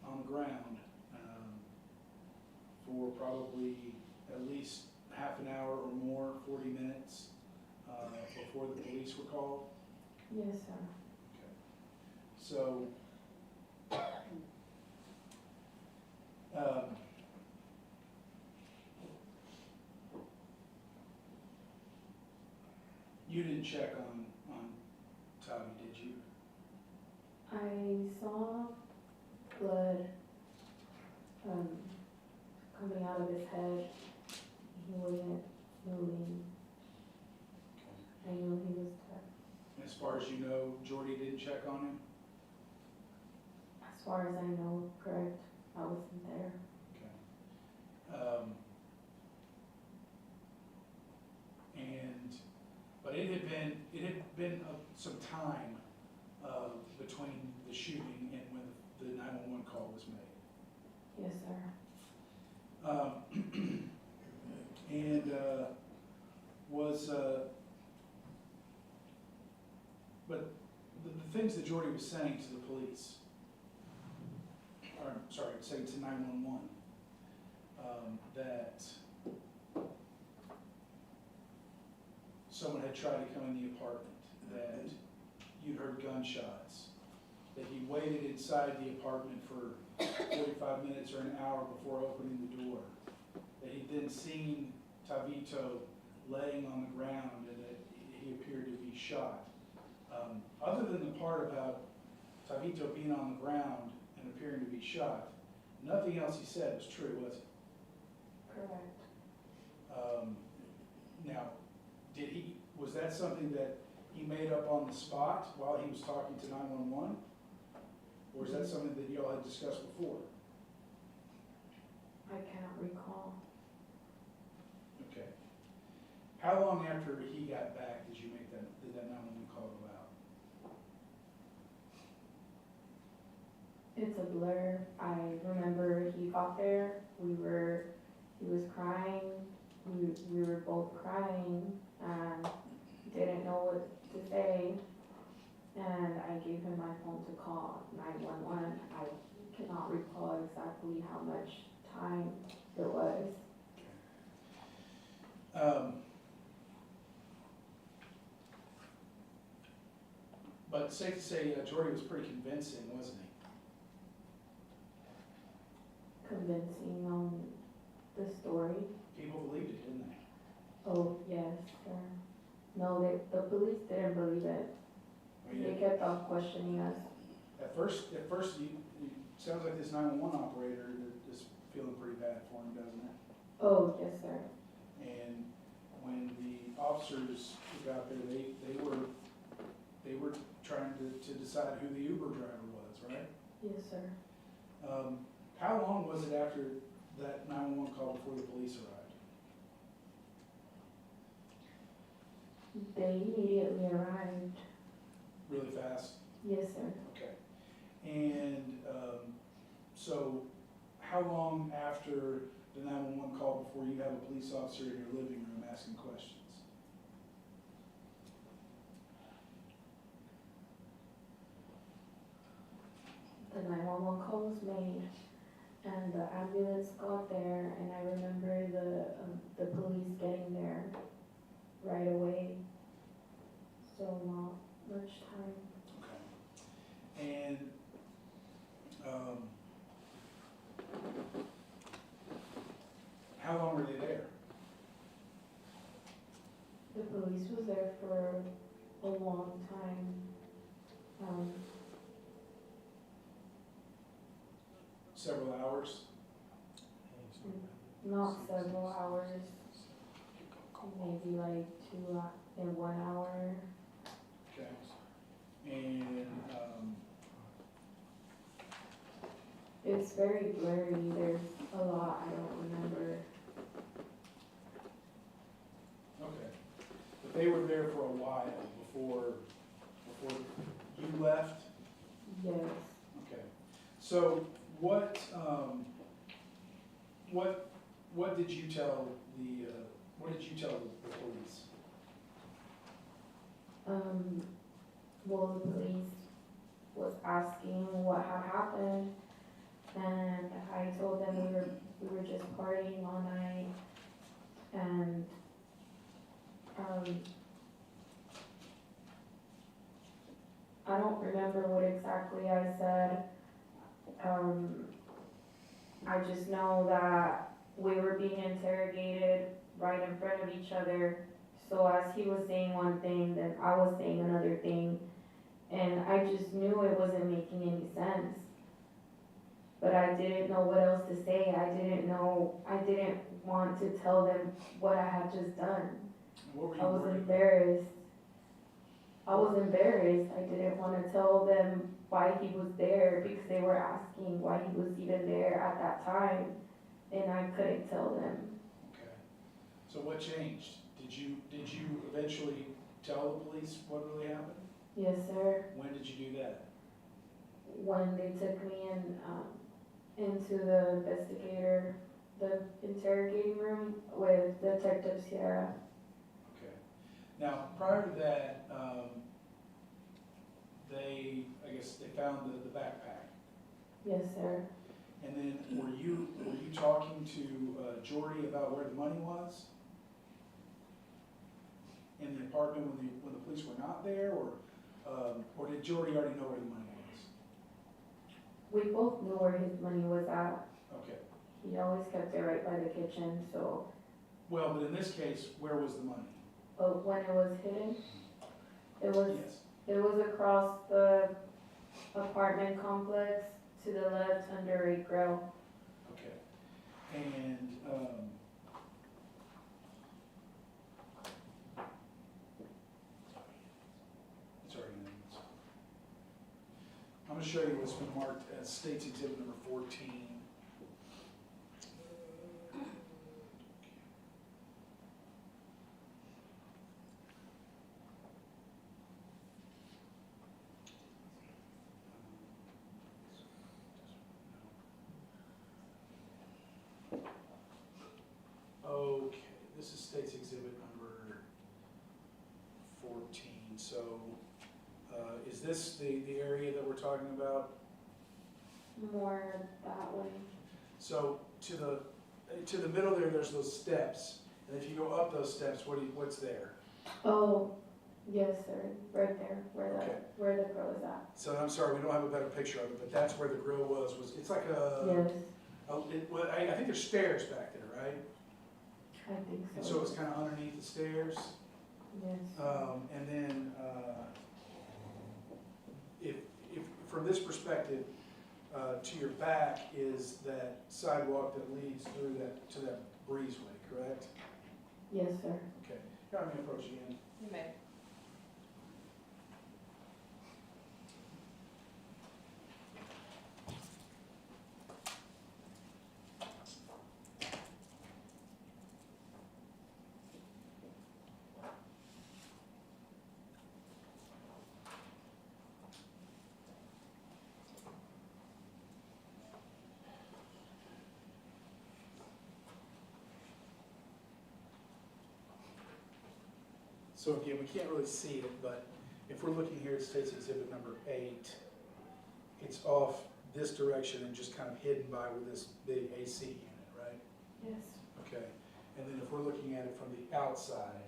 on the ground for probably at least half an hour or more, 40 minutes before the police were called. Yes, sir. Okay. So you didn't check on Tommy, did you? I saw blood coming out of his head. He wasn't moving. I knew he was dead. As far as you know, Jordy didn't check on him? As far as I know, correct. I wasn't there. Okay. But it had been some time between the shooting and when the 911 call was made. Yes, sir. But the things that Jordy was saying to the police, or sorry, saying to 911, that someone had tried to come in the apartment, that you'd heard gunshots, that he waited inside the apartment for 45 minutes or an hour before opening the door, that he'd then seen Tavito laying on the ground and that he appeared to be shot. Other than the part about Tavito being on the ground and appearing to be shot, nothing else he said was true, was it? Correct. Now, was that something that he made up on the spot while he was talking to 911? Or is that something that y'all had discussed before? I cannot recall. Okay. How long after he got back did that 911 call go out? It's a blur. I remember he got there. He was crying. We were both crying and didn't know what to say. And I gave him my phone to call 911. I cannot recall exactly how much time it was. But safe to say, Jordy was pretty convincing, wasn't he? Convincing on the story. People believed it, didn't they? Oh, yes, sir. No, the police didn't believe it. I mean, They kept on questioning us. At first, you sounds like this 911 operator is feeling pretty bad for him, doesn't it? Oh, yes, sir. And when the officers got there, they were trying to decide who the Uber driver was, right? Yes, sir. How long was it after that 911 call before the police arrived? They immediately arrived. Really fast? Yes, sir. Okay. And so how long after the 911 call before you have a police officer in your living room asking questions? The 911 call was made, and the ambulance got there, and I remember the police getting there right away. So not much time. Okay. And how long were they there? The police was there for a long time. Several hours? Not several hours, maybe like 1 hour. Okay. And It's very blurry, there's a lot I don't remember. okay. But they were there for a while before you left? Yes. Okay. So what did you tell the police? Well, the police was asking what had happened, and I told them we were just partying all night, and, I don't remember what exactly I said. I just know that we were being interrogated right in front of each other. So as he was saying one thing, then I was saying another thing. And I just knew it wasn't making any sense. But I didn't know what else to say. I didn't want to tell them what I had just done. What were you I was worried about? embarrassed. I didn't want to tell them why he was there because they were asking why he was even there at that time, and I couldn't tell them. Okay. So what changed? Did you eventually tell the police what really happened? Yes, sir. When did you do that? When they took me into the the interrogating room with Detective Sierra. Okay. Now, prior to that, they found the backpack. Yes, sir. And then were you talking to Jordy about where the money was? In the apartment when the police were not there, or did Jordy already know where the money was? We both knew where his money was at. Okay. He always kept it right by the kitchen, so. Well, but in this case, where was the money? But when it was hidden, Yes. it was across the apartment complex to the left under a grill. Okay. And, it's already in this. I'm gonna show you what's been marked as State's Exhibit number 14. Okay, this is State's Exhibit number 14. So, is this the area that we're talking about? More that way. So to the middle there, there's those steps, And if you go up those steps, what's there? Oh, yes, sir, right there, Okay. where the grill is at. So I'm sorry, we don't have a better picture of it, but that's where the grill was, it's like Yes, well, I think there's stairs back there, right? I think And so. so it's kind of underneath the stairs. Yes. And then, if, from this perspective, to your back is that sidewalk that leads through to that breezeway, correct? Yes, sir. Okay, here, I'm gonna approach again. You may. So again, we can't really see it, but if we're looking here, it states exhibit number 8. It's off this direction and just kind of hidden by with this big AC unit, right? Yes. Okay, and then if we're looking at it from the outside,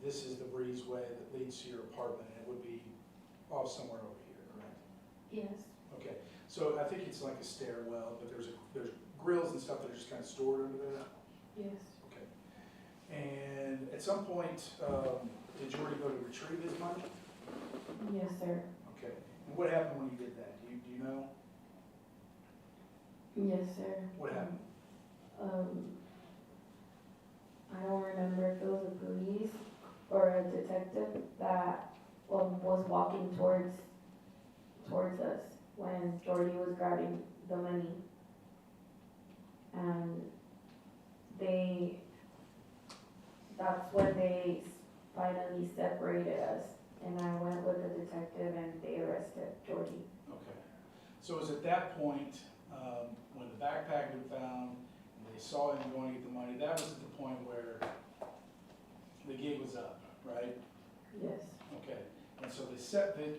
this is the breezeway that leads to your apartment, and it would be off somewhere over here, correct? Yes. Okay, so I think it's like a stairwell, but there's grills and stuff that are just kind of stored under there? Yes. Okay. And at some point, did Jordy go to retrieve his money? Yes, sir. Okay, and what happened when you did that? Do you know? Yes, sir. What happened? I don't remember if it was a police or a detective that was walking towards us when Jordy was grabbing the money. And that's when they finally separated us. And I went with the detective and they arrested Jordy. Okay. So it was at that point, when the backpack had been found, and they saw him going to get the money, that was at the point where the gig was up, right? Yes. Okay. And so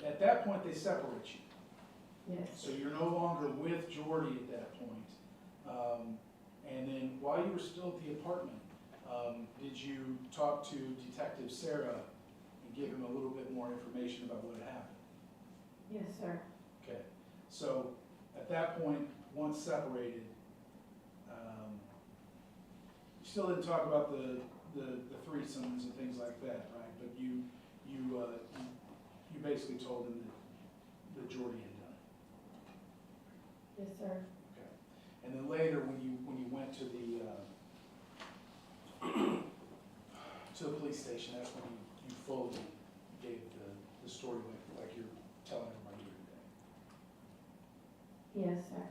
at that point, they separate you. Yes. So you're no longer with Jordy at that point. And then while you were still at the apartment, did you talk to Detective Sarah and give him a little bit more information about what had happened? Yes, sir. Okay, so at that point, once separated, you still didn't talk about the threesomes and things like that, right? But you basically told him that Jordy had done it. Yes, sir. Okay, and then later when you went to the police station, that's when you fully gave the story like you're telling everybody here today. Yes, sir.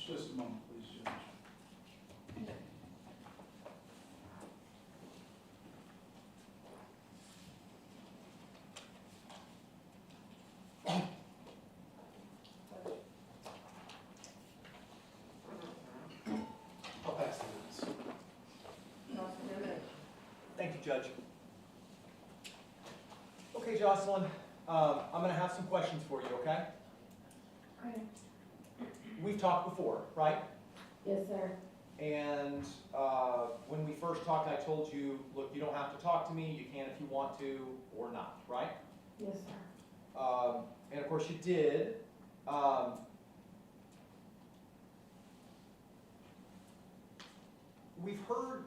Just a moment, please, Judge. I'll pass the witness. Thank you, Judge. Okay, Jocelyn, I'm gonna have some questions for you, okay? Okay. We've talked before, right? Yes, sir. And when we first talked, I told you, look, you don't have to talk to me, you can if you want to, or not, right? Yes, sir. And of course you did. We've heard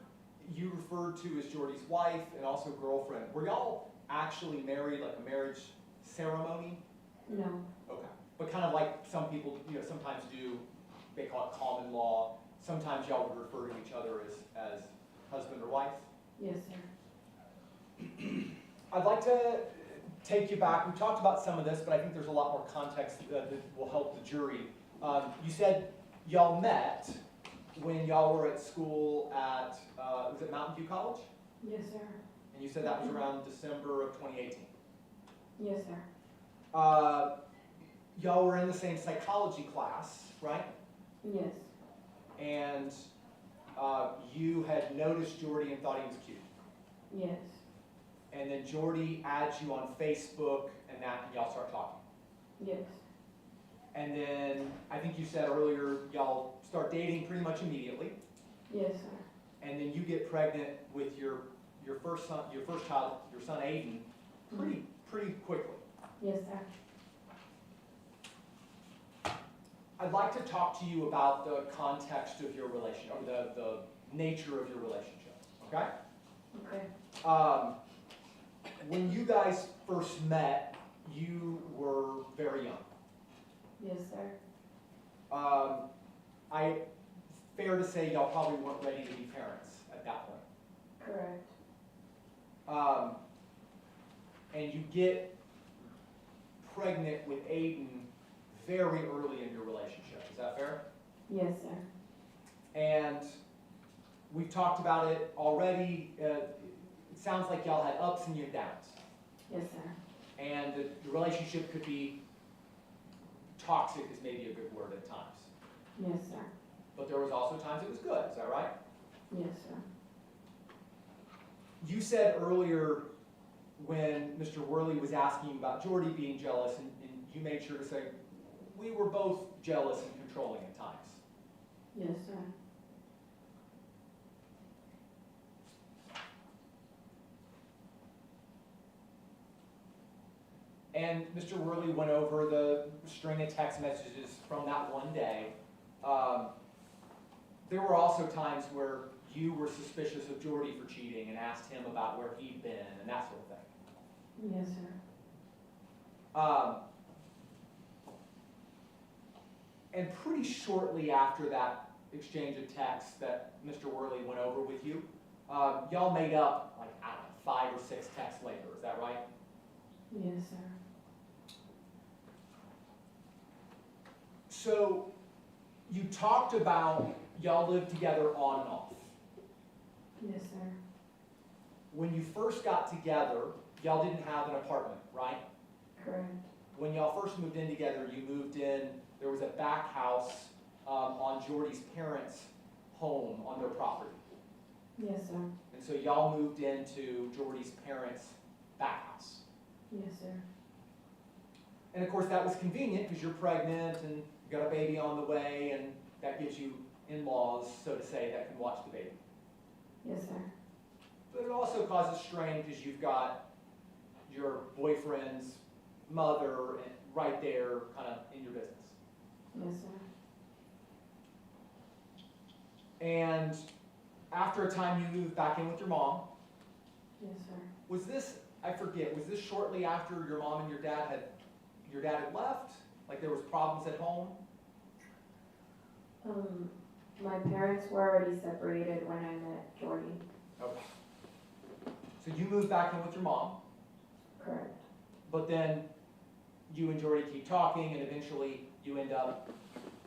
you referred to as Jordy's wife and also girlfriend. Were y'all actually married, like a marriage ceremony? No. Okay. But kind of like some people, sometimes do, they call it common law. Sometimes y'all would refer to each other as husband or wife. Yes, sir. I'd like to take you back. We talked about some of this, but I think there's a lot more context that will help the jury. You said y'all met when y'all were at school at, was it Mountain View College? Yes, sir. And you said that was around December of 2018. Yes, sir. Y'all were in the same psychology class, right? Yes. And you had noticed Jordy and thought he was cute. Yes. And then Jordy adds you on Facebook and that, and y'all start talking. Yes. And then, I think you said earlier, y'all start dating pretty much immediately. Yes, sir. And then you get pregnant with your first son, your first child, your son Aiden, pretty quickly. Yes, sir. I'd like to talk to you about the context of your relation, or the nature of your relationship, okay? Okay. When you guys first met, you were very young. Yes, sir. Fair to say y'all probably weren't ready to be parents at that point. Correct. And you get pregnant with Aiden very early in your relationship, is that fair? Yes, sir. And we've talked about it already. It sounds like y'all had ups and you had downs. Yes, sir. And the relationship could be toxic, is maybe a good word at times. Yes, sir. But there was also times it was good, is that right? Yes, sir. You said earlier when Mr. Worley was asking about Jordy being jealous, and you made sure to say, we were both jealous and controlling at times. Yes, sir. And Mr. Worley went over the string of text messages from that one day. There were also times where you were suspicious of Jordy for cheating and asked him about where he'd been and that sort of thing. Yes, sir. And pretty shortly after that exchange of texts that Mr. Worley went over with you, y'all made up, like, I don't know, 5 or 6 texts later, is that right? Yes, sir. So, you talked about y'all lived together on and off. Yes, sir. When you first got together, y'all didn't have an apartment, right? Correct. When y'all first moved in together, you moved in, there was a back house on Jordy's parents' home on their property. Yes, sir. And so y'all moved into Jordy's parents' back house. Yes, sir. And of course that was convenient because you're pregnant and you got a baby on the way, and that gives you in-laws, so to say, that can watch the baby. Yes, sir. But it also causes strain because you've got your boyfriend's mother right there kind of in your business. Yes, sir. And after a time you moved back in with your mom. Yes, sir. Was this, I forget, was this shortly after your mom and your dad had left? Like there was problems at home? My parents were already separated when I met Jordy. Okay. So you moved back in with your mom, Correct. but then you and Jordy keep talking, and eventually you end up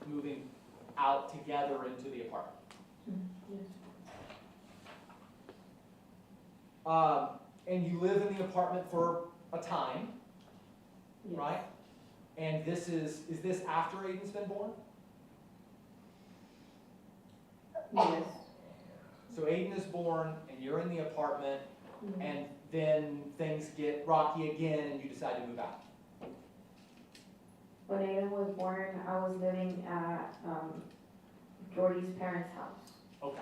moving out together into the apartment. Yes. And you live in the apartment for a time, Yes. right? And this is this after Aiden's been born? Yes. So Aiden is born, and you're in the apartment, Mhm. and then things get rocky again, and you decide to move out. When Aiden was born, I was living at Jordy's parents' house. Okay.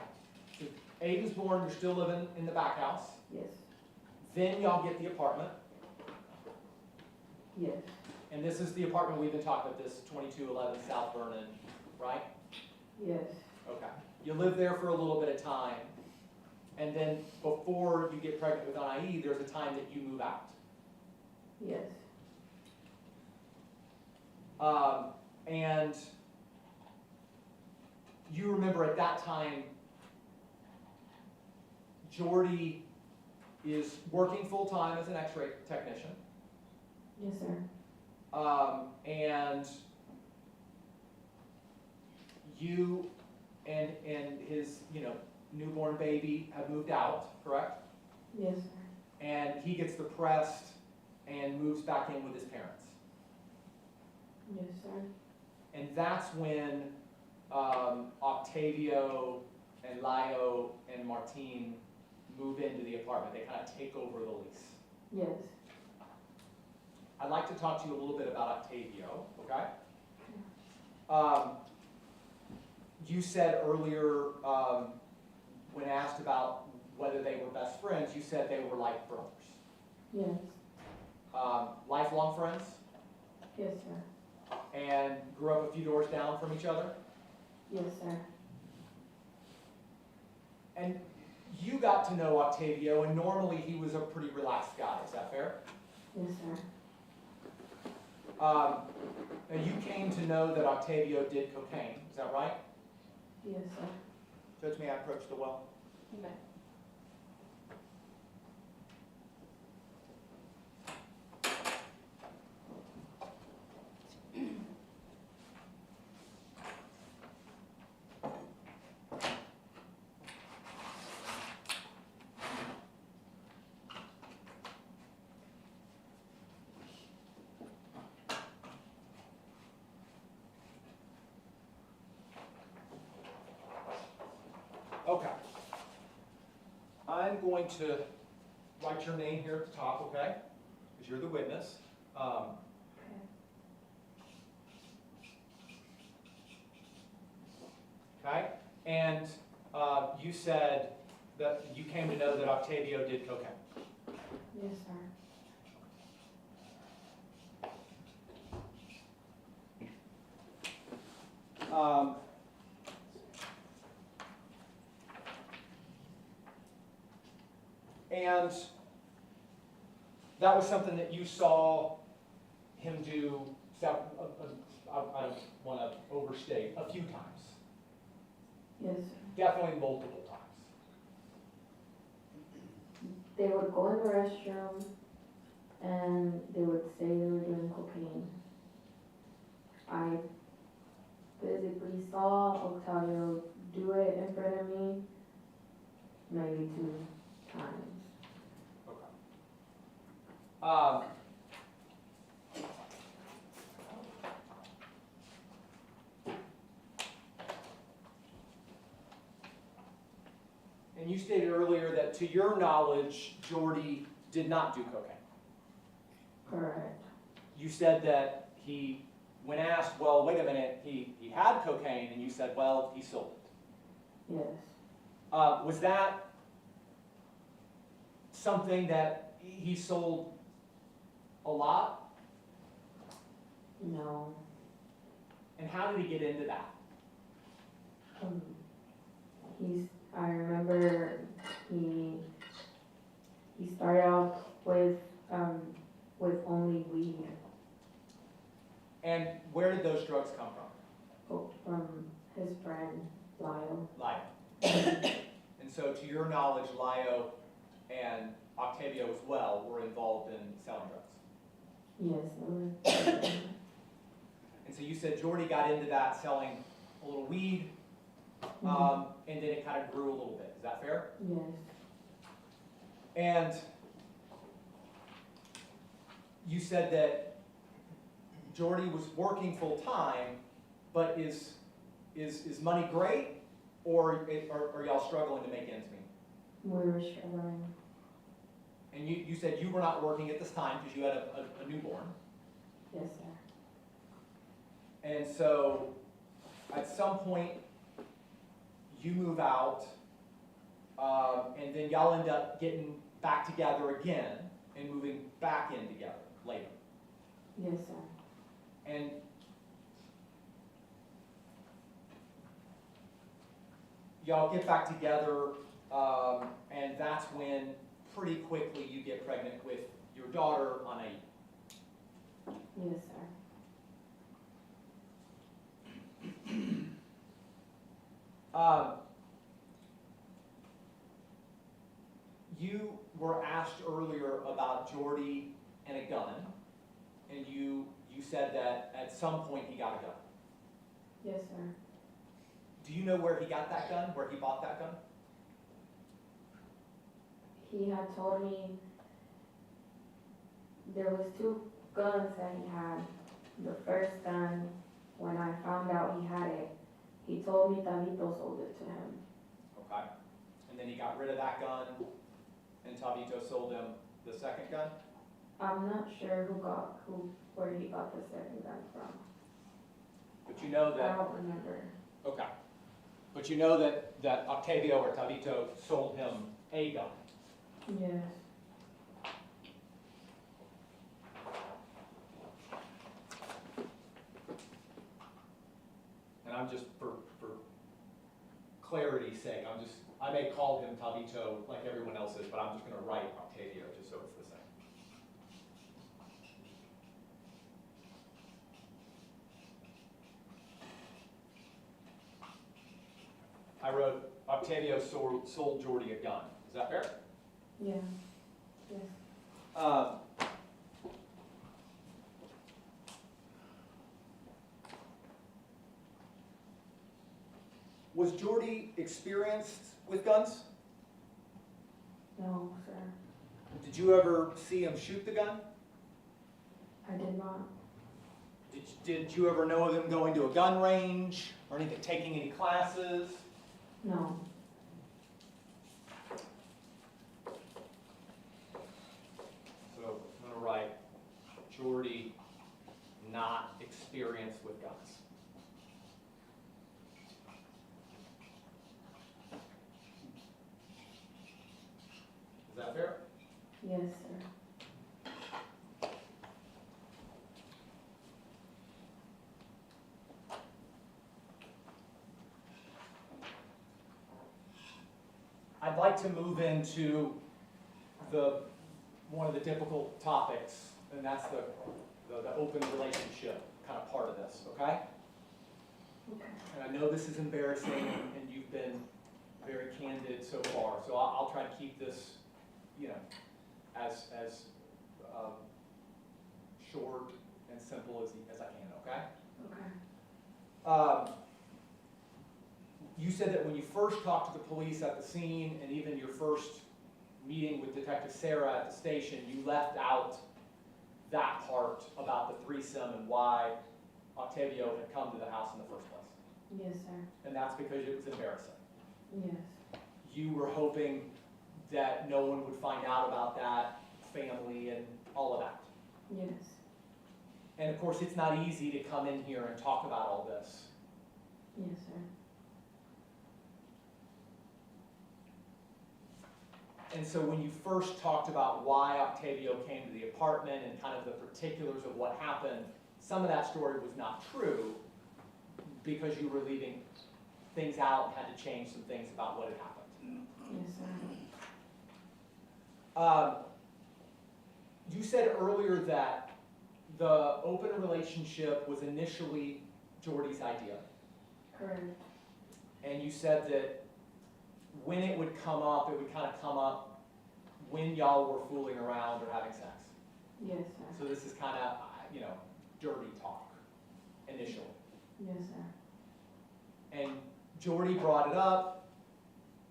So Aiden's born, you're still living in the back house. Yes. Then y'all get the apartment, Yes. and this is the apartment we've been talking about, this 2211 South Vernon, right? Yes. Okay. You live there for a little bit of time, and then before you get pregnant with Anai, there's a time that you move out. Yes. And you remember at that time, Jordy is working full-time as an x-ray technician. Yes, sir. And you and his, newborn baby have moved out, correct? Yes, sir. And he gets depressed and moves back in with his parents. Yes, sir. And that's when Octavio and Lio and Martine move into the apartment. They kind of take over the lease. Yes. I'd like to talk to you a little bit about Octavio, okay? You said earlier, when asked about whether they were best friends, you said they were like brothers. Yes. Lifelong friends? Yes, sir. And grew up a few doors down from each other? Yes, sir. And you got to know Octavio, and normally he was a pretty relaxed guy, is that fair? Yes, sir. And you came to know that Octavio did cocaine, is that right? Yes, sir. Judge, may I approach the well? You may. Okay. I'm going to write your name here at the top, okay? Because you're the witness. Okay? And you said that you came to know that Octavio did cocaine. Yes, sir. And that was something that you saw him do, I don't want to overstate, a few times. Yes, sir. Definitely multiple times. They would go in the restroom and they would say they were doing cocaine. I physically saw Octavio do it in front of me maybe 2 times. Okay. And you stated earlier that to your knowledge, Jordy did not do cocaine. Correct. You said that he, when asked, well, wait a minute, he had cocaine, and you said, well, he sold it. Yes. Was that something that he sold a lot? No. And how did he get into that? I remember he started off with only weed. And where did those drugs come from? From his friend Lyle. Lio. And so to your knowledge, Lio and Octavio as well were involved in selling drugs. Yes, they were. And so you said Jordy got into that selling a little weed, and then it kind of grew a little bit. Is that fair? Yes. And you said that Jordy was working full time, but is money great, or are y'all struggling to make ends meet? We were struggling. And you said you were not working at this time because you had a newborn. Yes, sir. And so at some point you move out, and then y'all end up getting back together again and moving back in together later. Yes, sir. And y'all get back together, and that's when pretty quickly you get pregnant with your daughter, Anaï. Yes, sir. You were asked earlier about Jordy and a gun, and you said that at some point he got a gun. Yes, sir. Do you know where he got that gun, where he bought that gun? He had told me there was 2 guns that he had. The first gun, when I found out he had it, he told me Tabito sold it to him. Okay. And then he got rid of that gun, and Tabito sold him the second gun? I'm not sure where he got the second gun from. But you know I that, don't remember. okay. But you know that Octavio or Tabito sold him a gun. Yes. And I'm just, for clarity's sake, I may call him Tabito like everyone else is, but I'm just gonna write Octavio just so it's the same. I wrote Octavio sold Jordy a gun. Is that fair? Yeah. Yes. Was Jordy experienced with guns? No, sir. Did you ever see him shoot the gun? I did not. Did you ever know of him going to a gun range or anything, taking any classes? No. So I'm going to write Jordy not experienced with guns. Is that fair? Yes, sir. I'd like to move into one of the difficult topics, and that's the open relationship kind of part of this, okay? Okay. And I know this is embarrassing, and you've been very candid so far, so I'll try to keep this, as short and simple as I can, okay? Okay. You said that when you first talked to the police at the scene, and even your first meeting with Detective Sarah at the station, you left out that part about the threesome and why Octavio had come to the house in the first place. Yes, sir. And that's because it was embarrassing. Yes. You were hoping that no one would find out about that, family and all of that. Yes. And of course, it's not easy to come in here and talk about all this. Yes, sir. And so when you first talked about why Octavio came to the apartment and kind of the particulars of what happened, some of that story was not true because you were leaving things out and had to change some things about what had happened. Yes, sir. You said earlier that the open relationship was initially Jordy's idea. Correct. And you said that when it would come up, it would kind of come up when y'all were fooling around or having sex. Yes, sir. So this is kind of, dirty talk initially. Yes, sir. And Jordy brought it up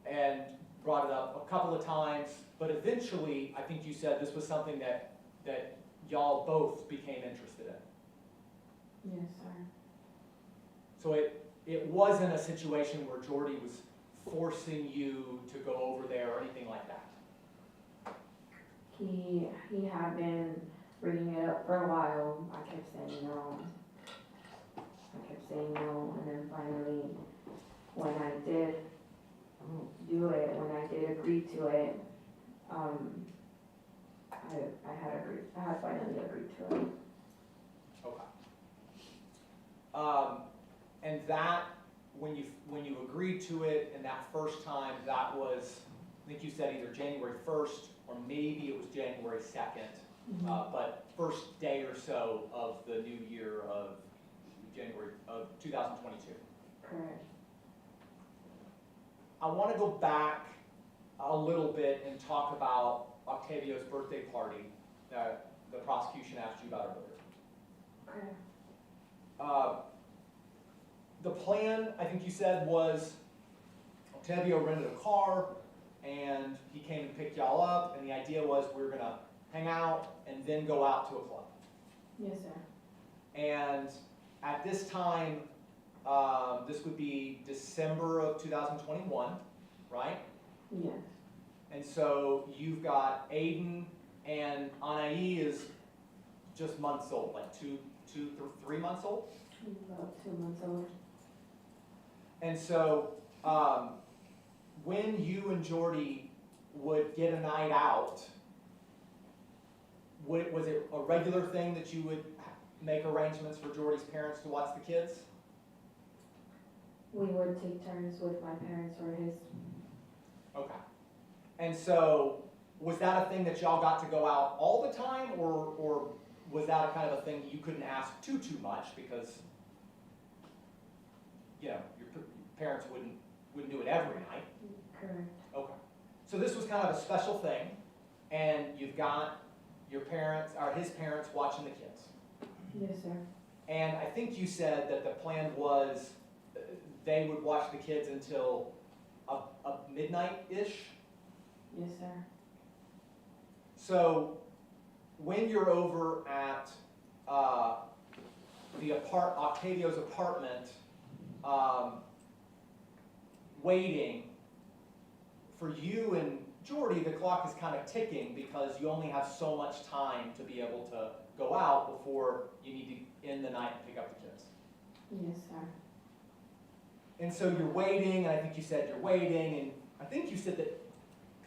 and brought it up a couple of times, but eventually, I think you said this was something that y'all both became interested in. Yes, sir. So it wasn't a situation where Jordy was forcing you to go over there or anything like that. He had been bringing it up for a while. I kept saying no. And then finally, when I did do it, when I did agree to it, I had finally agreed to it. Okay. And that, when you agreed to it, and that first time, that was, I think you said either January 1st or maybe it was January 2nd, but first day or so of the new year of January of 2022. Correct. I want to go back a little bit and talk about Octavio's birthday party that the prosecution asked you about earlier. Okay. the plan, I think you said, was Octavio rented a car and he came and picked y'all up, and the idea was we were gonna hang out and then go out to a club. Yes, sir. And at this time, this would be December of 2021, right? Yes. And so you've got Aiden, and Anaí is just months old, like 3 months old. About 2 months old. And so when you and Jordy would get a night out, was it a regular thing that you would make arrangements for Jordy's parents to watch the kids? We would take turns with my parents or his. Okay. And so was that a thing that y'all got to go out all the time, or was that a kind of a thing you couldn't ask too much because, you know, your parents wouldn't do it every night? Correct. Okay. So this was kind of a special thing, and you've got your parents, or his parents, watching the kids. Yes, sir. And I think you said that the plan was they would watch the kids until a midnight-ish? Yes, sir. So when you're over at Octavio's apartment, waiting, for you and Jordy, the clock is kind of ticking because you only have so much time to be able to go out before you need to end the night and pick up the kids. Yes, sir. And so you're waiting, and I think you said you're waiting, and I think you said that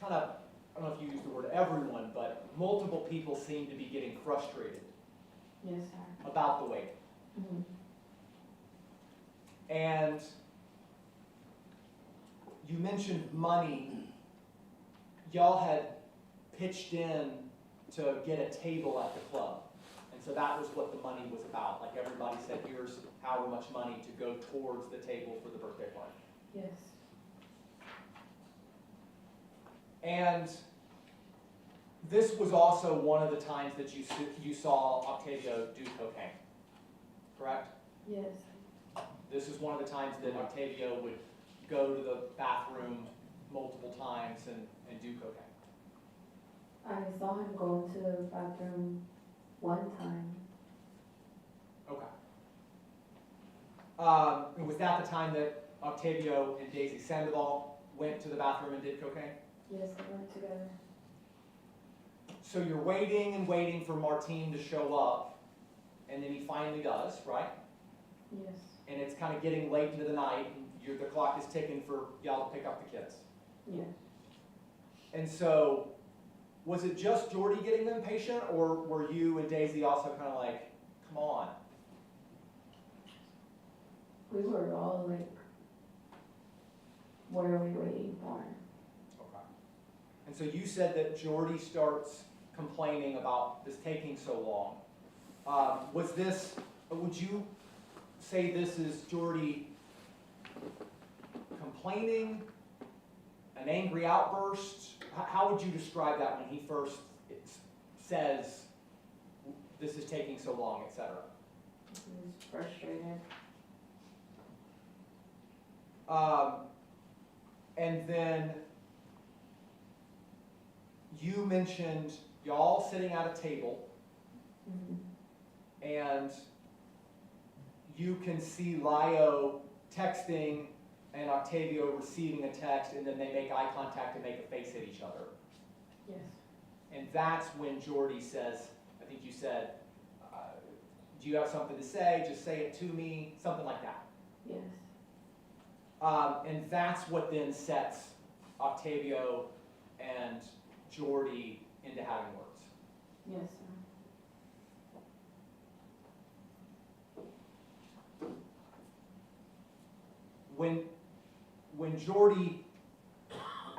kind of, I don't know if you used the word everyone, but multiple people seem to be getting frustrated Yes, sir. about the waiting. Mm-hmm. And you mentioned money. Y'all had pitched in to get a table at the club. And so that was what the money was about. Like everybody said, here's however much money to go towards the table for the birthday party. Yes. And this was also one of the times that you saw Octavio do cocaine, correct? Yes. This is one of the times that Octavio would go to the bathroom multiple times and do cocaine. I saw him go to the bathroom one time. Okay. And was that the time that Octavio and Daisy Sandoval went to the bathroom and did cocaine? Yes, they went together. So you're waiting and waiting for Martine to show up, and then he finally does, right? Yes. And it's kind of getting late into the night, and the clock is ticking for y'all to pick up the kids. Yes. And so, was it just Jordy getting impatient, or were you and Daisy also kind of like, come on? We were all like, what are we waiting for? Okay. And so you said that Jordy starts complaining about this taking so long. Would you say this is Jordy complaining, an angry outburst? How would you describe that when he first says, this is taking so long, etc.? He was frustrated. And then you mentioned y'all sitting at a table, Mm-hmm. and you can see Lio texting and Octavio receiving a text, and then they make eye contact and make a face at each other. Yes. And that's when Jordy says, I think you said, do you have something to say? Just say it to me, something like that. Yes. And that's what then sets Octavio and Jordy into having words. Yes, sir. When Jordy,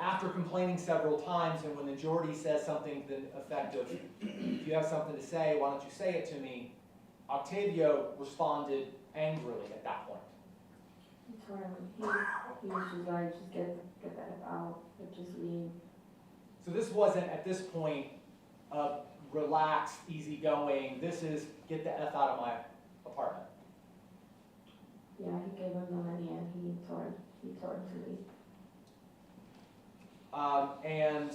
after complaining several times, and when then Jordy says something to the effect of, if you have something to say, why don't you say it to me? Octavio responded angrily at that point. He was just like, just get that out, but just leave. So this wasn't, at this point, relaxed, easygoing, this is, get the F out of my apartment. Yeah, he gave him the money and he told him to leave. And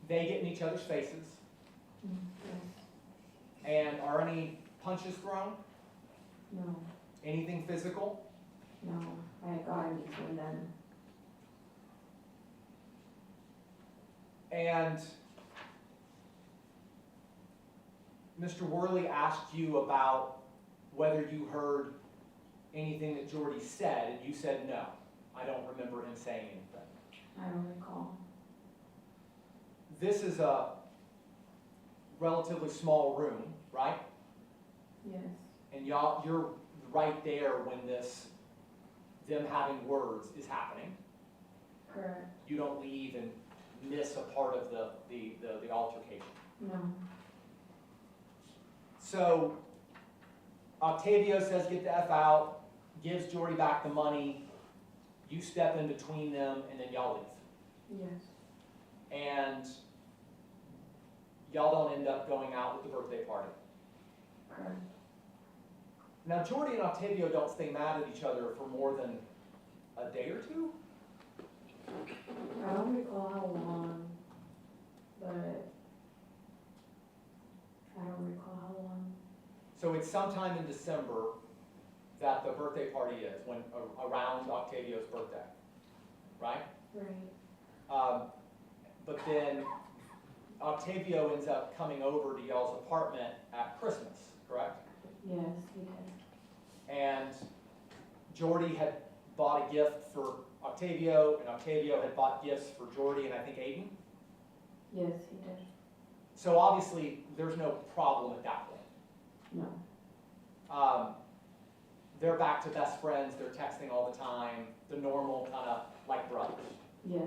they get in each other's faces. Yes. And are any punches thrown? No, Anything physical? no, I got in between them. And Mr. Worley asked you about whether you heard anything that Jordy said, and you said no. I don't remember him saying anything. I don't recall. This is a relatively small room, right? Yes, And you're right there when them having words is happening. correct. You don't leave and miss a part of the altercation. No, So Octavio says get the F out, gives Jordy back the money, you step in between them, and then y'all leave. yes, And y'all don't end up going out with the birthday party. correct. Now Jordy and Octavio don't stay mad at each other for more than a day or two? I don't recall how long, but I don't recall how long. So it's sometime in December that the birthday party is, when around Octavio's birthday, right? Right, But then Octavio ends up coming over to y'all's apartment at Christmas, correct? yes, he did. And Jordy had bought a gift for Octavio, and Octavio had bought gifts for Jordy and I think Aiden. Yes, he did. So obviously, there's no problem at that point. No, They're back to best friends, they're texting all the time, the normal kind of like brothers. yes,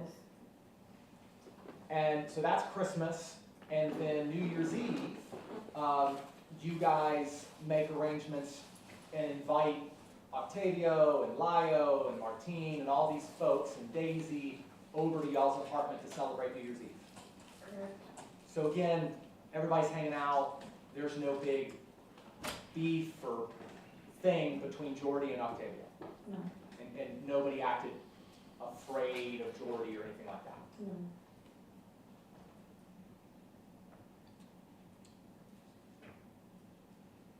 And so that's Christmas, and then New Year's Eve, you guys make arrangements and invite Octavio and Lio and Martine and all these folks and Daisy over to y'all's apartment to celebrate New Year's Eve. correct. So again, everybody's hanging out, there's no big beef or thing between Jordy and Octavio. No, And nobody acted afraid of Jordy or anything like that. no,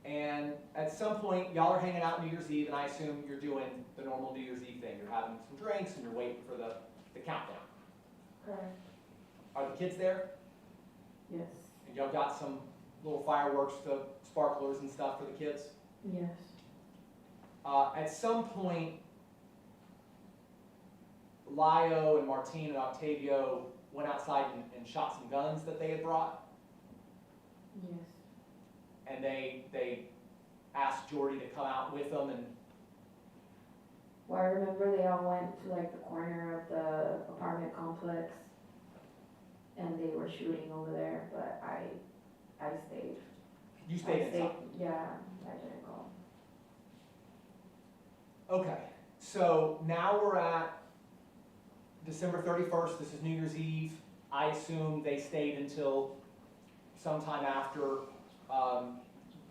And at some point, y'all are hanging out New Year's Eve, and I assume you're doing the normal New Year's Eve thing. You're having some drinks and you're waiting for the countdown. correct. Are the kids there? Yes, And y'all got some little fireworks, sparklers and stuff for the kids? yes, At some point, Lio and Martine and Octavio went outside and shot some guns that they had brought, yes, and they asked Jordy to come out with them, and well, I remember they all went to like the corner of the apartment complex and they were shooting over there, but I stayed. you stayed inside. Yeah, I didn't go. Okay, so now we're at December 31st, this is New Year's Eve. I assume they stayed until sometime after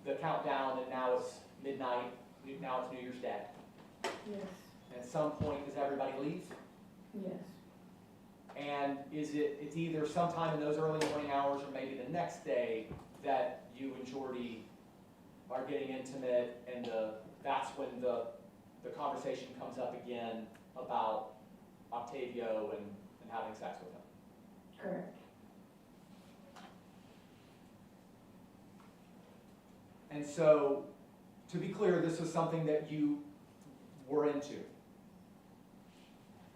the countdown, and now it's midnight, now it's New Year's Day. Yes, At some point, does everybody leave? yes, And it's either sometime in those early morning hours or maybe the next day that you and Jordy are getting intimate, and that's when the conversation comes up again about Octavio and having sex with him. correct. And so, to be clear, this was something that you were into.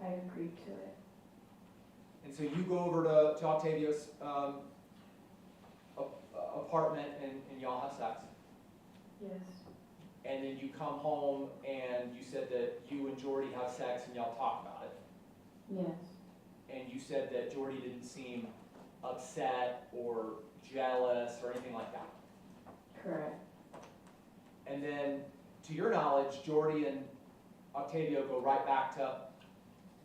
I agreed to it. And so you go over to Octavio's apartment and y'all have sex. Yes, And then you come home and you said that you and Jordy have sex and y'all talk about it. yes, And you said that Jordy didn't seem upset or jealous or anything like that. correct. And then, to your knowledge, Jordy and Octavio go right back to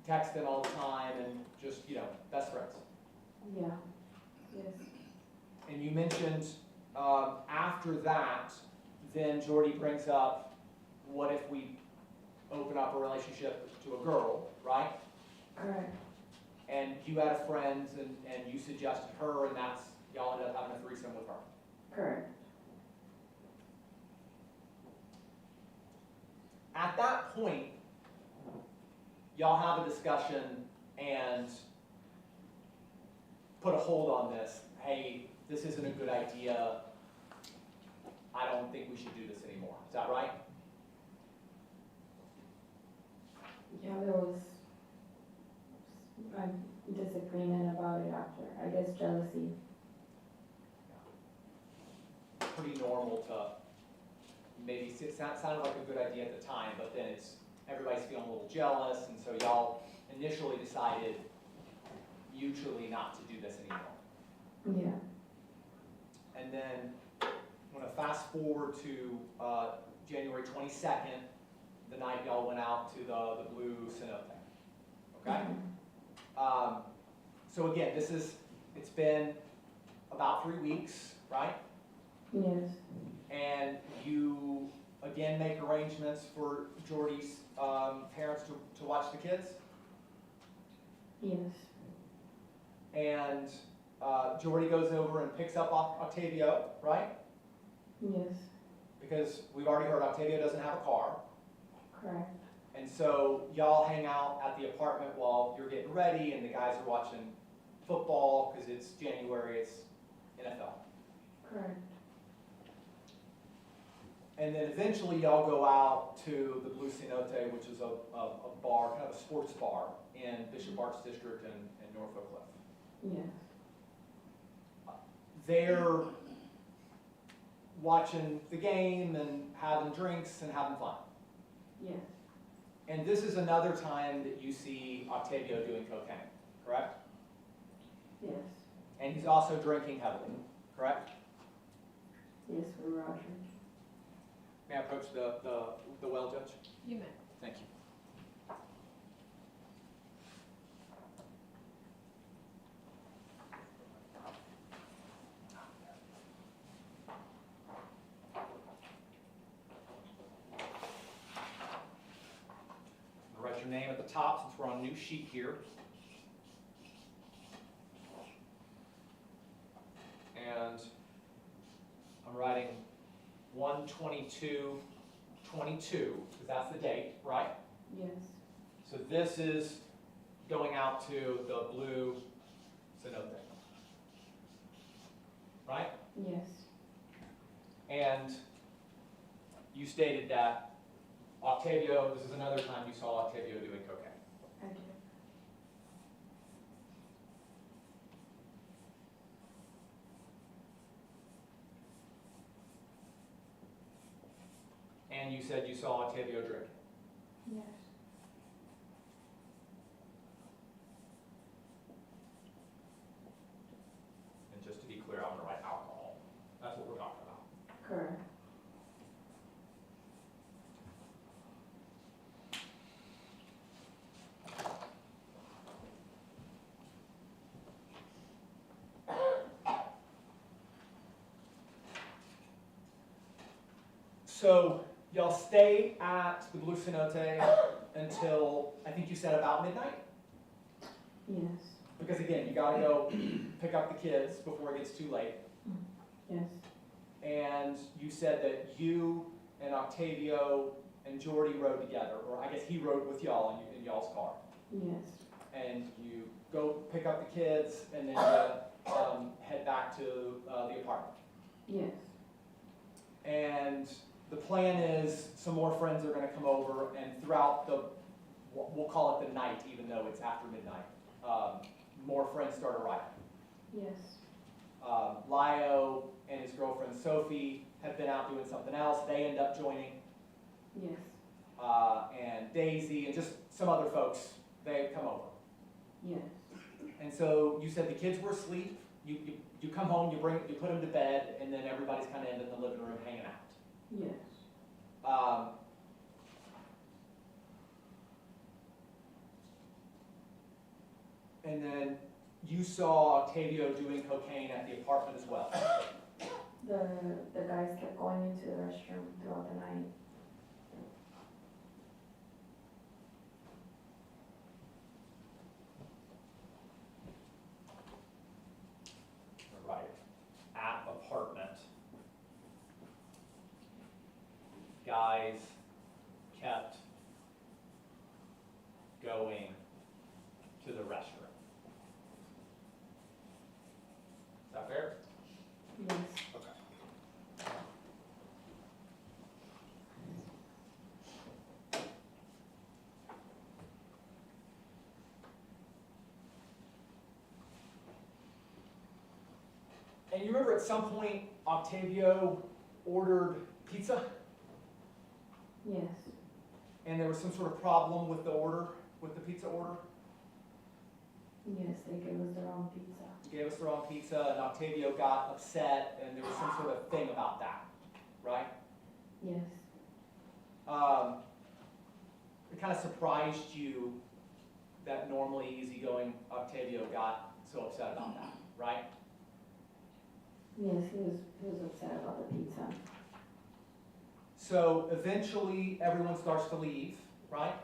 texting all the time and just, best friends. Yeah, yes, And you mentioned after that, then Jordy brings up what if we open up a relationship to a girl, right? Correct. And you had a friend and you suggested her and that's, y'all ended up having a threesome with her. Correct. At that point, y'all have a discussion and put a hold on this. Hey, this isn't a good idea. I don't think we should do this anymore. Is that right? Yeah, there was a disagreement about it after, I guess jealousy. Pretty normal to maybe, it sounded like a good idea at the time, but then everybody's feeling a little jealous, and so y'all initially decided mutually not to do this anymore. Yeah. And then, I'm gonna fast forward to January 22nd, the night y'all went out to the Blue Cenote, okay? So again, it's been about 3 weeks, right? Yes. And you, again, make arrangements for Jordy's parents to watch the kids? Yes. And Jordy goes over and picks up Octavio, right? Yes. Because we've already heard Octavio doesn't have a car. Correct. And so y'all hang out at the apartment while you're getting ready and the guys are watching football because it's January, it's NFL. Correct. And then eventually y'all go out to the Blue Cenote, which is a bar, kind of a sports bar in Bishop Arts District in Norfolk Cliff. Yes. They're watching the game and having drinks and having fun. Yes. And this is another time that you see Octavio doing cocaine, correct? Yes. And he's also drinking heavily, correct? Yes, for Roger. May I approach the well, Judge? You may. Thank you. I'm gonna write your name at the top since we're on a new sheet here. And I'm writing 1/22/22, because that's the date, right? Yes. So this is going out to the Blue Cenote, right? Yes. And you stated that Octavio, this is another time you saw Octavio doing cocaine. I did. And you said you saw Octavio drinking. Yes. And just to be clear, I'm gonna write alcohol. That's what we're talking about. Correct. So y'all stay at the Blue Cenote until, I think you said about midnight? Yes. Because again, you gotta go pick up the kids before it gets too late. Yes. And you said that you and Octavio and Jordy rode together, or I guess he rode with y'all in y'all's car. Yes. And you go pick up the kids and then you head back to the apartment. Yes. And the plan is some more friends are gonna come over and throughout we'll call it the night, even though it's after midnight, more friends start arriving. Yes. Lio and his girlfriend Sophie have been out doing something else. They end up joining. Yes. And Daisy and just some other folks, they come over. Yes. And so you said the kids were asleep. You come home, you put them to bed, and then everybody's kind of in the living room hanging out. Yes. And then you saw Octavio doing cocaine at the apartment as well. The guys kept going into the restroom throughout the night. guys kept going to the restroom. Is that fair? Yes. Okay. And you remember at some point Octavio ordered pizza? Yes. And there was some sort of problem with the order, with the pizza order? Yes, they gave us the wrong pizza. Gave us the wrong pizza, and Octavio got upset, and there was some sort of thing about that, right? Yes. It kind of surprised you that normally easygoing Octavio got so upset about that, right? Yes, he was upset about the pizza. So eventually, everyone starts to leave, right?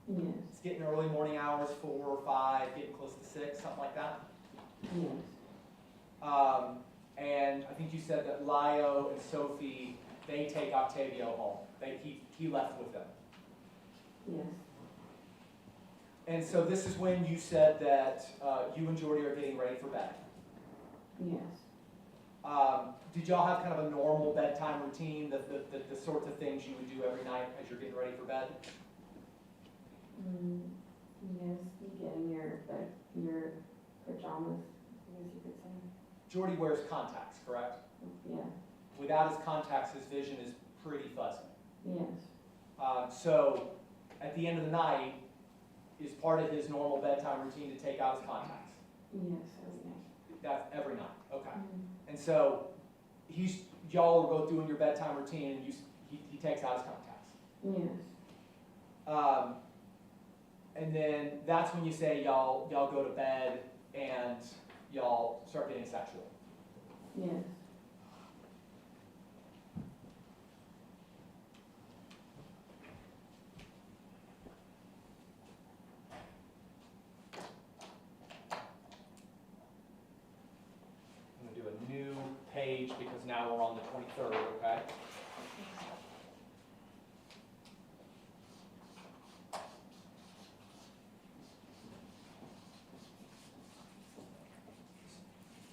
Yes. It's getting early morning hours, 4 or 5, getting close to 6, something like that. Yes. And I think you said that Lio and Sophie, they take Octavio home. He left with them. Yes. And so this is when you said that you and Jordy are getting ready for bed. Yes. Did y'all have kind of a normal bedtime routine, the sorts of things you would do every night as you're getting ready for bed? Yes, you get in your pajamas, I guess you could say. Jordy wears contacts, correct? Yeah. Without his contacts, his vision is pretty fuzzy. Yes. So at the end of the night, is part of his normal bedtime routine to take out his contacts? Yes, every night. That's every night, okay. Mm-hmm. And so y'all are both doing your bedtime routine, and he takes out his contacts. Yes. And then that's when you say y'all go to bed and y'all start getting sexual. Yes. I'm gonna do a new page because now we're on the 23rd, okay?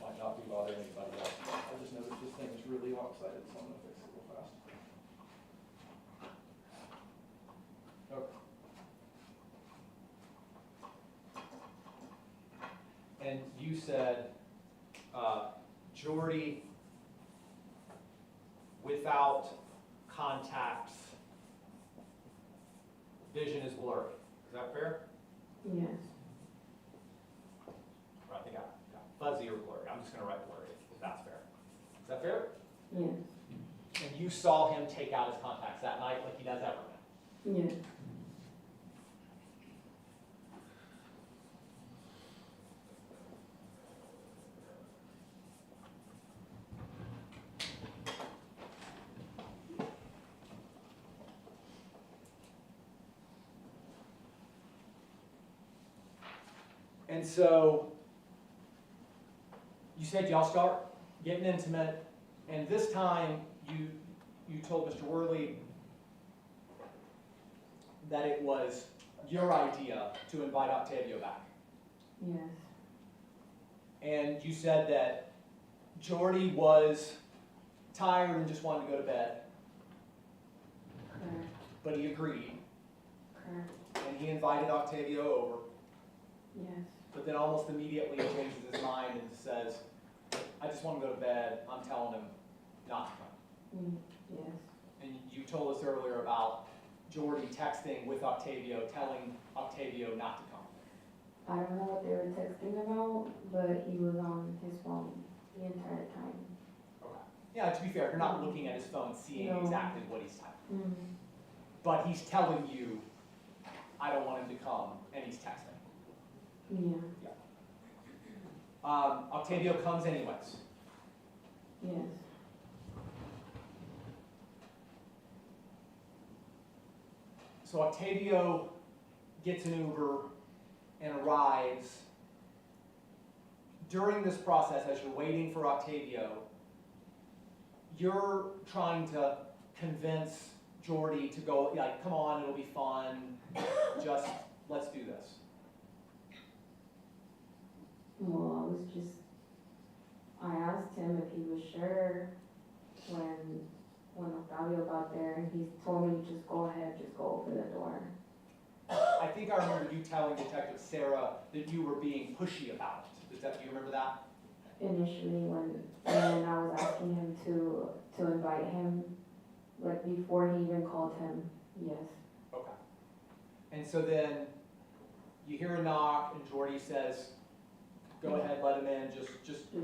Might not be bothering anybody else. I just noticed this thing is really lopsided, so I'm gonna fix it real fast. Okay. And you said, Jordy, without contacts, vision is blurry. Is that fair? Yes. Or I think I got fuzzy or blurry. I'm just gonna write blurry if that's fair. Is that fair? Yes. And you saw him take out his contacts that night like he does every night. Yes. And so you said y'all start getting intimate, and this time you told Mr. Worley that it was your idea to invite Octavio back. Yes. And you said that Jordy was tired and just wanted to go to bed, Correct. but he agreed, Correct. and he invited Octavio over. Yes. But then almost immediately he changes his mind and says, I just want to go to bed, I'm telling him not to come. Yes. And you told us earlier about Jordy texting with Octavio, telling Octavio not to come. I don't know what they were texting about, but he was on his phone the entire time. Okay. Yeah, to be fair, you're not looking at his phone seeing No. exactly what he's typing. Mm-hmm. But he's telling you, I don't want him to come, and he's texting. Yeah. Octavio comes anyways. Yes. So Octavio gets an Uber and arrives. During this process, as you're waiting for Octavio, you're trying to convince Jordy to go, like, come on, it'll be fun, just, let's do this? Well, I asked him if he was sure when Octavio got there, and he told me just go ahead, just go open the door. I think I remember you telling Detective Sarah that you were being pushy about it. Do you remember that? Initially, when I was asking him to invite him, like before he even called him, yes. Okay. And so then you hear a knock and Jordy says, go ahead, let him in,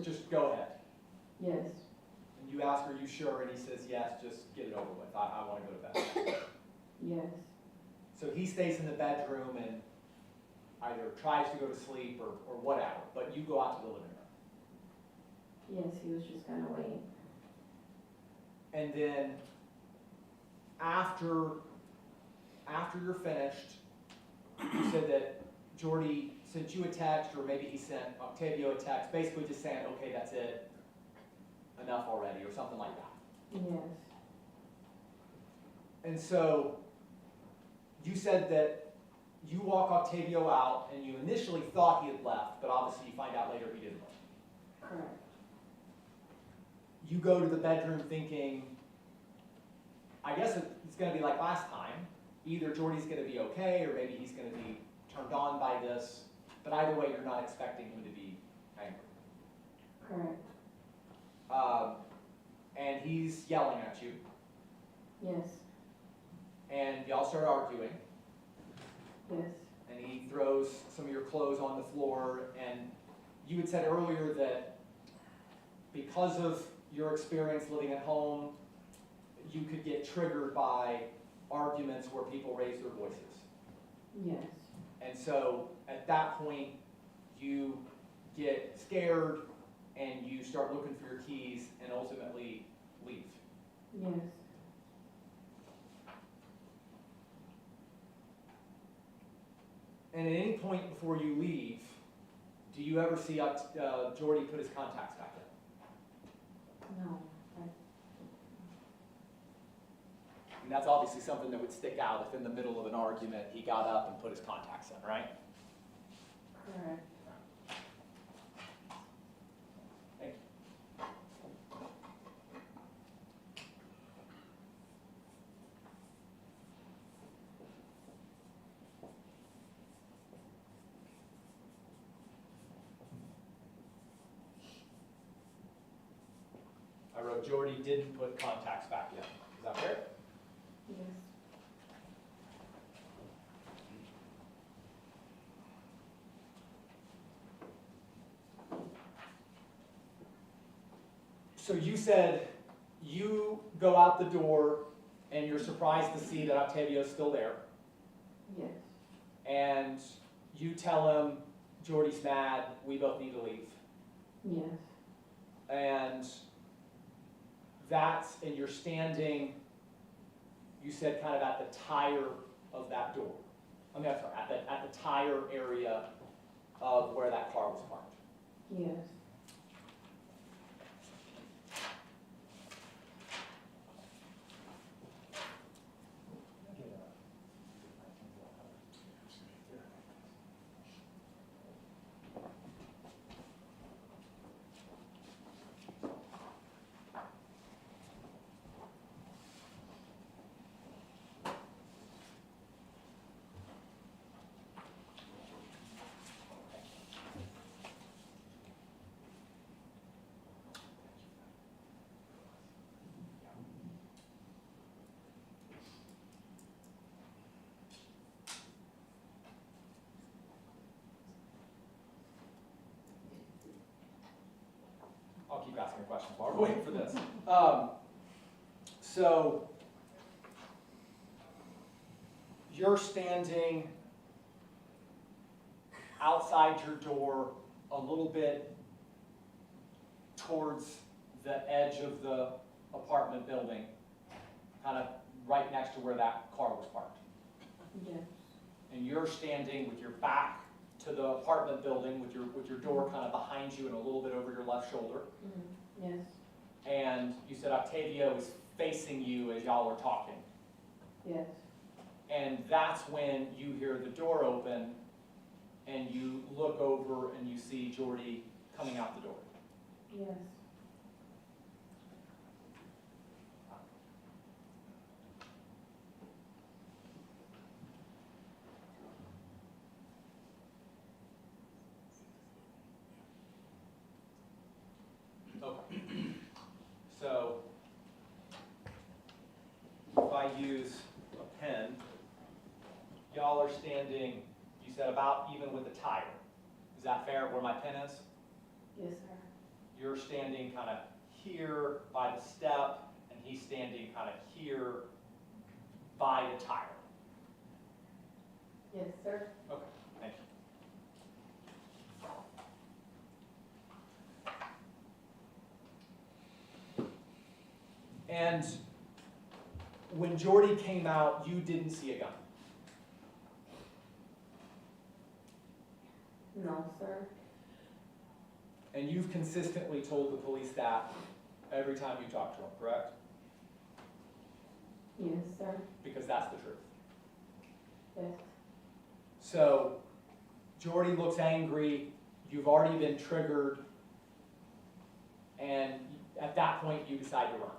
just go ahead. Yes, And you ask, are you sure? And he says, yes, just get it over with. I want to go to bed. yes, So he stays in the bedroom and either tries to go to sleep or whatever, but you go out to the living room. yes, he was just gonna wait. And then after you're finished, you said that Jordy sent you a text, or maybe he sent Octavio a text, basically just saying, okay, that's it, enough already, or something like that. Yes, And so you said that you walk Octavio out, and you initially thought he had left, but obviously you find out later he didn't leave. correct. You go to the bedroom thinking, I guess it's going to be like last time. Either Jordy's going to be okay, or maybe he's going to be turned on by this. But either way, you're not expecting him to be angry. Correct. And he's yelling at you, Yes, and y'all start arguing. yes, And he throws some of your clothes on the floor. And you had said earlier that because of your experience living at home, you could get triggered by arguments where people raise their voices. yes, And so at that point, you get scared and you start looking for your keys and ultimately leave. yes. And at any point before you leave, do you ever see Jordy put his contacts back in? No, And that's obviously something that would stick out if in the middle of an argument he got up and put his contacts in, right? correct. Thank you. I wrote Jordy didn't put contacts back in. Is that fair? Yes, So you said you go out the door and you're surprised to see that Octavio's still there. yes, And you tell him, Jordy's mad, we both need to leave. yes, And you're standing, you said kind of at the tire of that door. I mean, I'm sorry, at the tire area of where that car was parked. yes. I'll keep asking questions while we're waiting for this. So you're standing outside your door a little bit towards the edge of the apartment building, kind of right next to where that car was parked. Yes, And you're standing with your back to the apartment building with your door kind of behind you and a little bit over your left shoulder. yes, And you said Octavio is facing you as y'all are talking. Yes. And that's when you hear the door open and you look over and you see Jordy coming out the door. Yes. Okay. So, if I use a pen, y'all are standing, you said about even with the tire. Is that fair, where my pen is? Yes, sir. You're standing kind of here by the step, and he's standing kind of here by the tire. Yes, sir. Okay, thank you. And when Jordy came out, you didn't see a gun. No, sir. And you've consistently told the police that every time you talk to them, correct? Yes, sir. Because that's the truth. Yes. So, Jordy looks angry, you've already been triggered, and at that point you decide to run.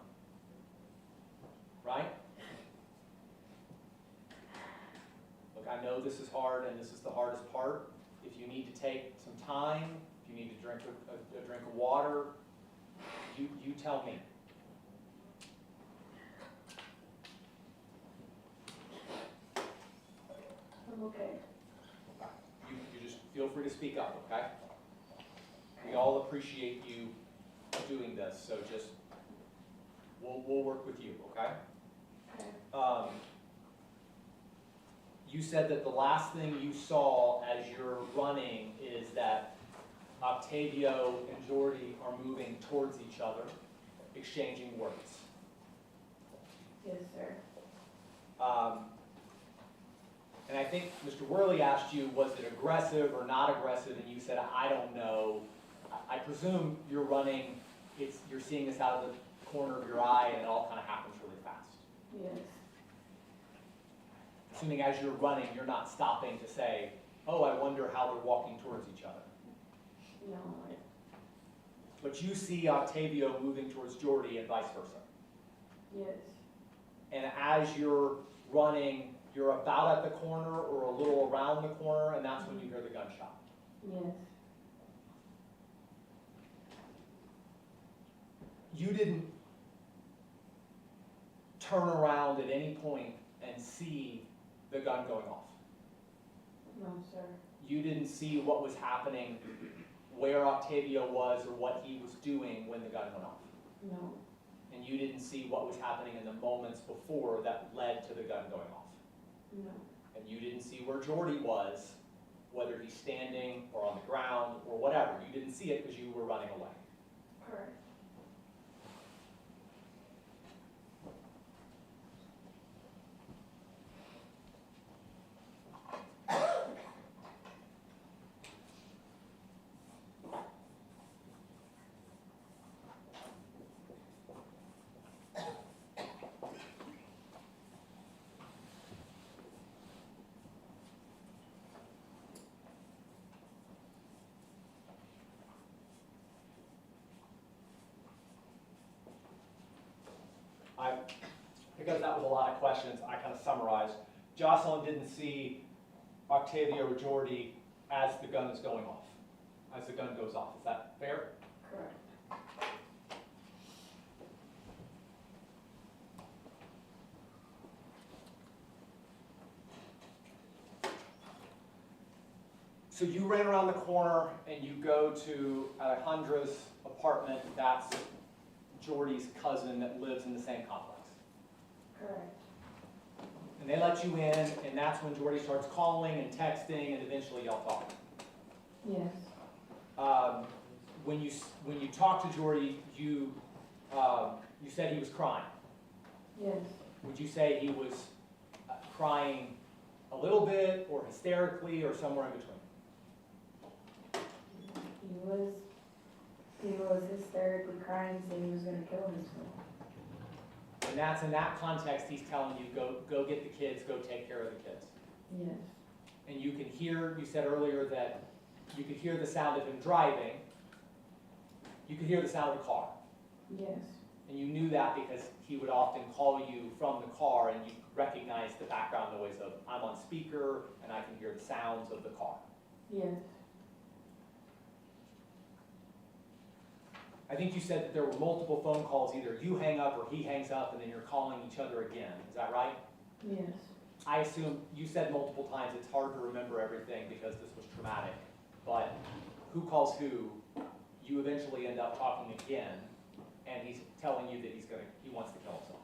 Right? Look, I know this is hard and this is the hardest part. If you need to take some time, if you need to drink a drink of water, you tell me. I'm okay. You just feel free to speak up, okay? We all appreciate you doing this, so just, we'll work with you, okay? Okay. You said that the last thing you saw as you're running is that Octavio and Jordy are moving towards each other, exchanging words. Yes, sir. And I think Mr. Worley asked you, was it aggressive or not aggressive, and you said, I don't know. I presume you're running, you're seeing this out of the corner of your eye, and it all kind of happens really fast. Yes. Assuming as you're running, you're not stopping to say, oh, I wonder how they're walking towards each other. No. But you see Octavio moving towards Jordy and vice versa. Yes. And as you're running, you're about at the corner or a little around the corner, and that's when you hear the gunshot. Yes. You didn't turn around at any point and see the gun going off. No, sir. You didn't see what was happening, where Octavio was or what he was doing when the gun went off. No. And you didn't see what was happening in the moments before that led to the gun going off. No. And you didn't see where Jordy was, whether he's standing or on the ground or whatever. You didn't see it because you were running away. Correct. Because that was a lot of questions, I kind of summarized. Jocelyn didn't see Octavio or Jordy as the gun is going off, as the gun goes off. Is that fair? Correct. So you ran around the corner and you go to Alejandra's apartment. That's Jordy's cousin that lives in the same complex. Correct. And they let you in, and that's when Jordy starts calling and texting, and eventually y'all talk. Yes. When you talked to Jordy, you said he was crying. Yes. Would you say he was crying a little bit, or hysterically, or somewhere in between? He was hysterically crying, saying he was gonna kill himself. And that's in that context, he's telling you, go get the kids, go take care of the kids. Yes. And you can hear, you said earlier that you could hear the sound of him driving. You could hear the sound of the car. Yes. And you knew that because he would often call you from the car and you recognized the background noise of, I'm on speaker and I can hear the sounds of the car. Yes. I think you said that there were multiple phone calls, either you hang up or he hangs up and then you're calling each other again. Is that right? Yes. I assume, you said multiple times, it's hard to remember everything because this was traumatic, but who calls who, you eventually end up talking again, and he's telling you that he wants to kill himself.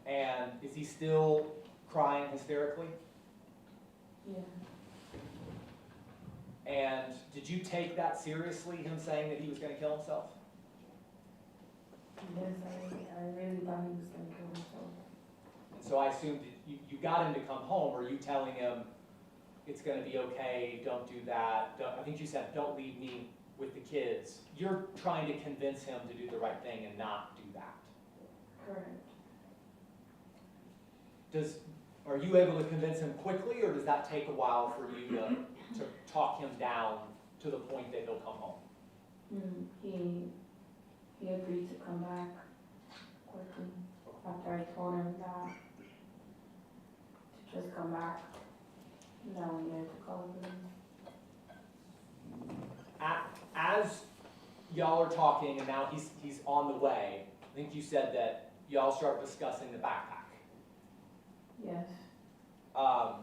Yeah. And is he still crying hysterically? Yeah. And did you take that seriously, him saying that he was gonna kill himself? Yes, I really thought he was gonna kill himself. And so I assumed that you got him to come home, or are you telling him, it's gonna be okay, don't do that, I think you said, don't leave me with the kids. You're trying to convince him to do the right thing and not do that. Correct. Are you able to convince him quickly, or does that take a while for you to talk him down to the point that he'll come home? He agreed to come back quickly after I told him that to just come back. That we needed to call the police. As y'all are talking, and now he's on the way, I think you said that y'all start discussing the backpack. Yes. I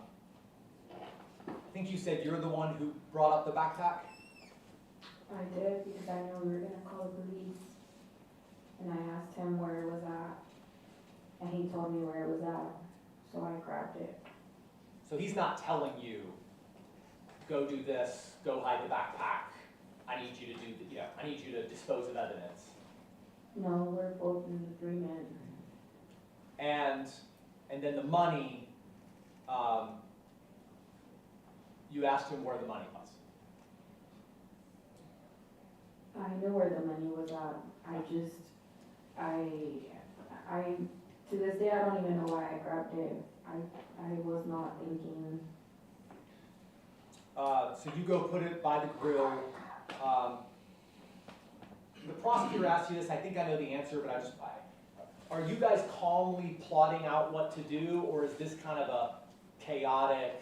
think you said you're the one who brought up the backpack? I did because I knew we were gonna call the police. And I asked him where it was at. And he told me where it was at. So I grabbed it. So he's not telling you, go do this, go hide the backpack, I need you to do, I need you to dispose of evidence. No, we're both in agreement. And then the money, you asked him where the money was. I knew where the money was at. To this day, I don't even know why I grabbed it. I was not thinking. So you go put it by the grill. The prosecutor asked you this, I think I know the answer, but are you guys calmly plotting out what to do, or is this kind of a chaotic,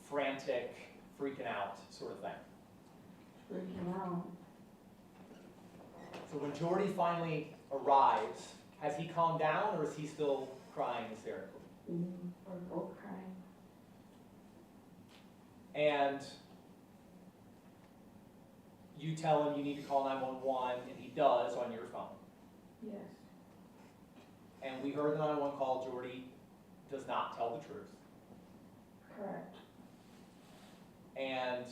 frantic, freaking out sort of thing? Freaking out. So when Jordy finally arrives, has he calmed down, or is he still crying hysterically? We're both crying. And you tell him you need to call 911, and he does on your phone. Yes. And we heard the 911 call. Jordy does not tell the truth. Correct. And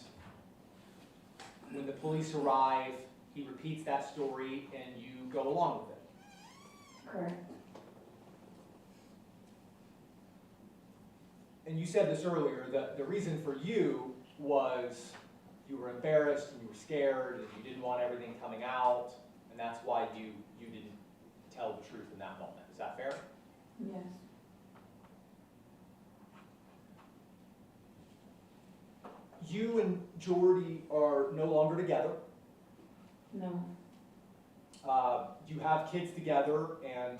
when the police arrive, he repeats that story, and you go along with it. Correct. And you said this earlier, the reason for you was you were embarrassed and you were scared and you didn't want everything coming out, and that's why you didn't tell the truth in that moment. Is that fair? Yes. You and Jordy are no longer together. No. You have kids together, and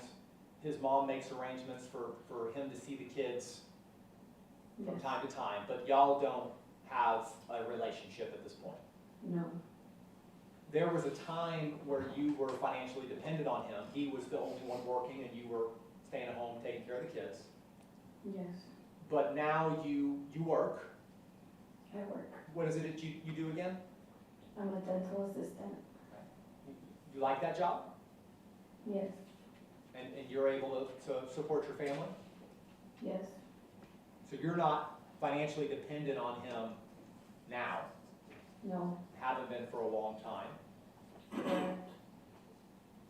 his mom makes arrangements for him to see the kids from Yes. time to time, but y'all don't have a relationship at this point. No. There was a time where you were financially dependent on him. He was the only one working, and you were staying at home taking care of the kids. Yes. But now you work. I work. What is it that you do again? I'm a dental assistant. You like that job? Yes. And you're able to support your family? Yes. So you're not financially dependent on him now, No. haven't been for a long time. Correct.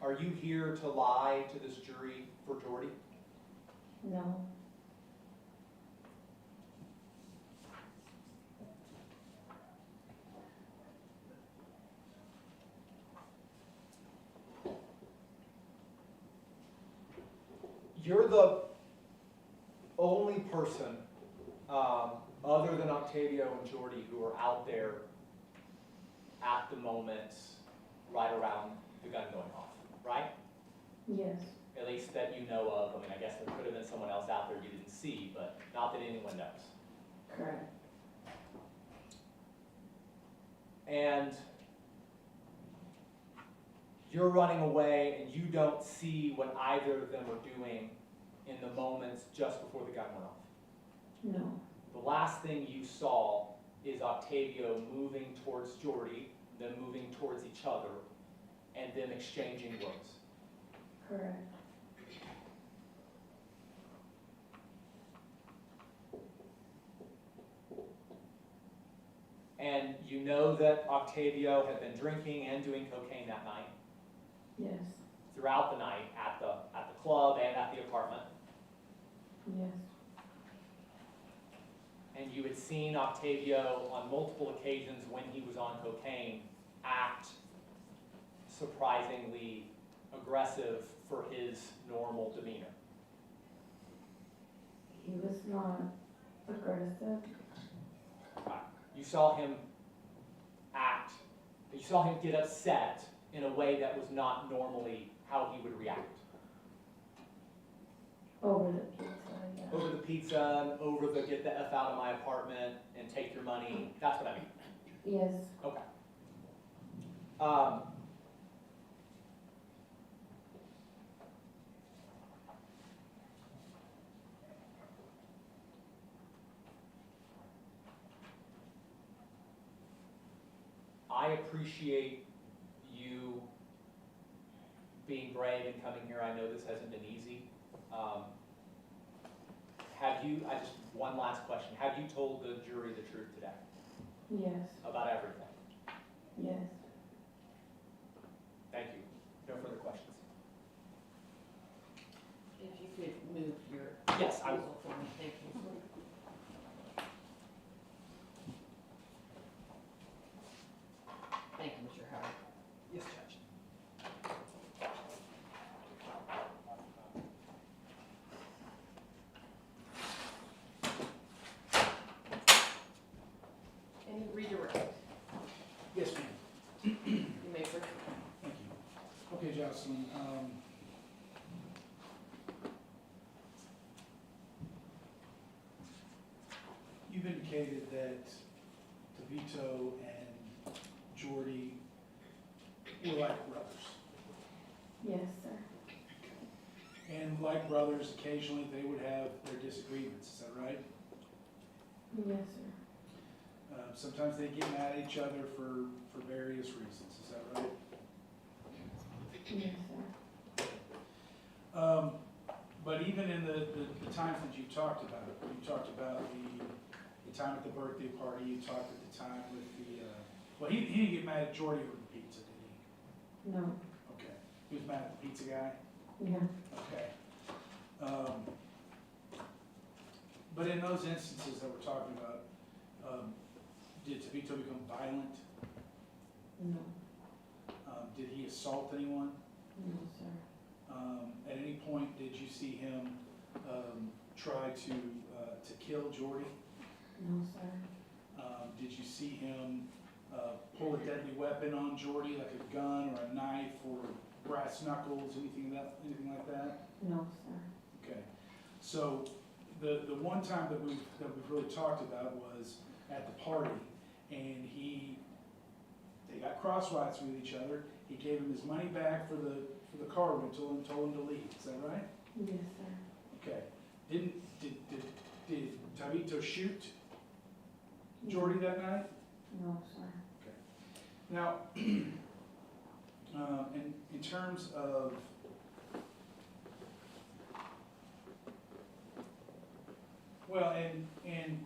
Are you here to lie to this jury for Jordy? No. you're the only person, other than Octavio and Jordy, who are out there at the moment right around the gun going off, right? Yes. At least that you know of. I mean, I guess there could have been someone else out there you didn't see, but not that anyone knows. Correct. And you're running away and you don't see what either of them are doing in the moments just before the gun went off. No. The last thing you saw is Octavio moving towards Jordy, then moving towards each other, and them exchanging words. Correct. And you know that Octavio had been drinking and doing cocaine that night, Yes. throughout the night, at the club and at the apartment. Yes. And you had seen Octavio on multiple occasions when he was on cocaine act surprisingly aggressive for his normal demeanor. He was not aggressive. You saw him act, you saw him get upset in a way that was not normally how he would react. Over the pizza, yeah. Over the pizza, and over the get the F out of my apartment and take your money, that's what I mean. Yes. Okay. I appreciate you being brave and coming here. I know this hasn't been easy. One last question. Have you told the jury the truth today Yes. about everything? Yes. Thank you. No further questions. If you could move your Yes, I will. proposal for me, thank you. Thank you, Mr. Howard. Yes, Judge. Any redirect? Yes, ma'am. You may proceed. Thank you. Okay, Jocelyn, you've indicated that DeVito and Jordy were like brothers. Yes, sir. And like brothers, occasionally they would have their disagreements, is that right? Yes, sir. Sometimes they get mad at each other for various reasons, is that right? Yes, sir. But even in the times that you talked about the time at the birthday party, you talked at the time with the, well, he didn't get mad at Jordy over the pizza, did No. he? Okay. He was mad at the pizza guy? Yeah. Okay. But in those instances that we're talking about, did DeVito become violent? No. Did he assault anyone? No, sir. At any point, did you see him try to kill Jordy? No, sir. Did you see him pull a deadly weapon on Jordy, like a gun or a knife or brass knuckles, anything like that? No, sir. Okay. So the one time that we've really talked about was at the party, and they got crosswise with each other. He gave him his money back for the car rental and told him to leave. Is that right? Yes, sir. Okay. Did DeVito shoot Jordy that night? No, sir. Now, in terms of well, and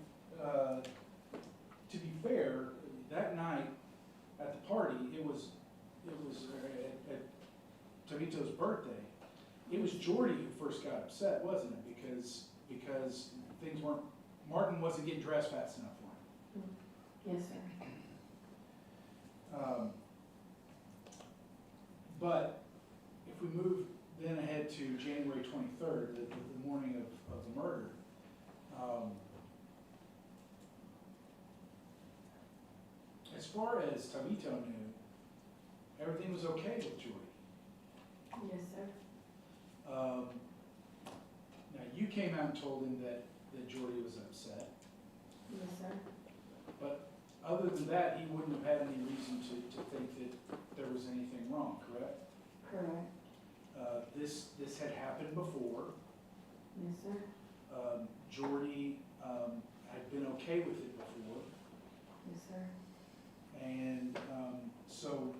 to be fair, that night at the party, it was at DeVito's birthday. It was Jordy who first got upset, wasn't it? Because things weren't. Martin wasn't getting dressed fast enough for him. Yes, sir. But if we move then ahead ahead to January 23rd, the morning of the murder. As far as Tabito knew, everything was okay with Jordy. Yes, sir. Now, you came out and told him that Jordy was upset, Yes, sir. but other than that, he wouldn't have had any reason to think that there was anything wrong, correct? Correct. This had happened before. Yes, sir. Jordy had been okay with it before, Yes, sir. and so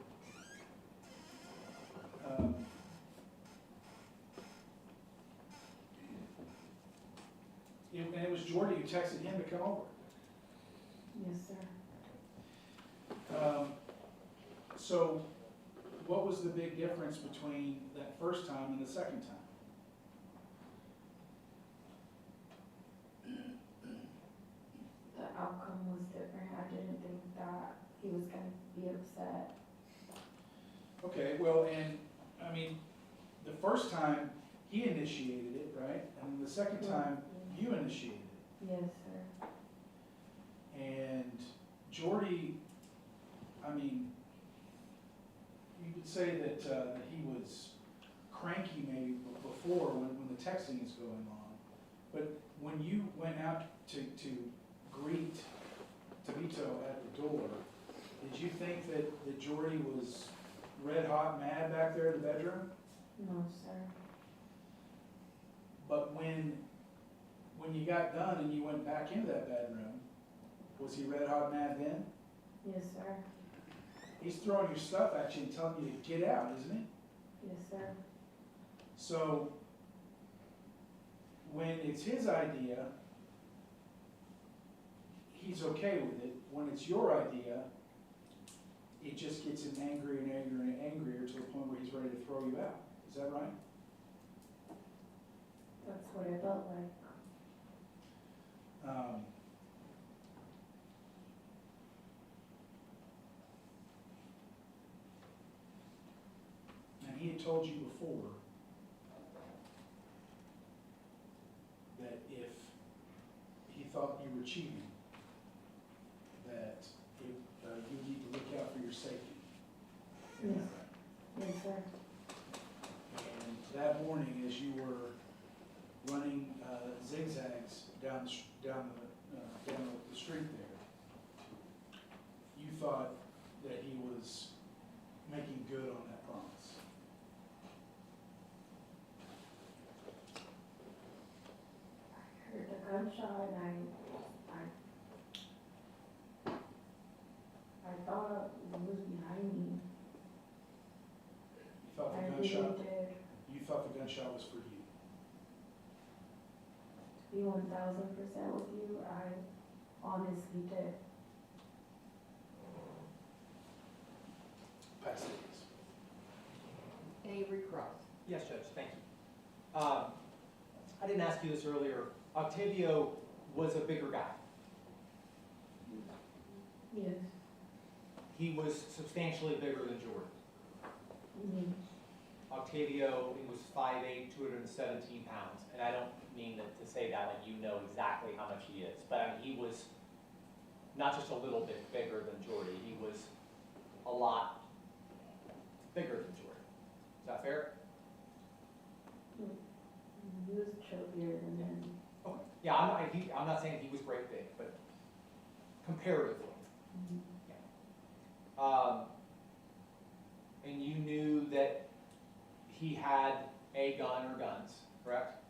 and it was Jordy who texted him to come over. Yes, sir. So what was the big difference between that first time and the second time? The outcome was different. I didn't think that he was gonna be upset. Okay, well, and, I mean, the first time, he initiated it, right? And then the second time, you initiated it. Yes, sir. And Jordy, I mean, you could say that he was cranky maybe before when the texting is going on. But when you went out to greet Tabito at the door, did you think that Jordy was red hot mad back there in the bedroom? No, sir. But when you got done and you went back into that bedroom, was he red hot mad then? Yes, sir. He's throwing your stuff at you and telling you to get out, isn't he? Yes, sir. So when it's his idea, he's okay with it. When it's your idea, it just gets him angrier and angrier and angrier to the point where he's ready to throw you out. Is that right? That's what it felt like. And he had told you before that if he thought you were cheating, that you need to look out for your safety. Isn't that right? Yes, sir. And that morning, as you were running zigzags down the street there, you thought that he was making good on that promise. I heard the gunshot and I thought it was behind me. You thought I the really gunshot, did. you thought the gunshot was for you. To be 1000% with you, I honestly did. Pass it. Avery Cross. Yes, Judge, thank you. I didn't ask you this earlier. Octavio was a bigger guy. Yes. He was substantially bigger than Jordan. Mm-hmm. Octavio, he was 5'8", 217 pounds. And I don't mean to say that like you know exactly how much he is. But I mean, he was not just a little bit bigger than Jordy. He was a lot bigger than Jordy. Is that fair? He was chubbier than him. Okay. Yeah, I'm not saying he was great big, but comparatively. Mm-hmm. And you knew that he had a gun or guns, correct?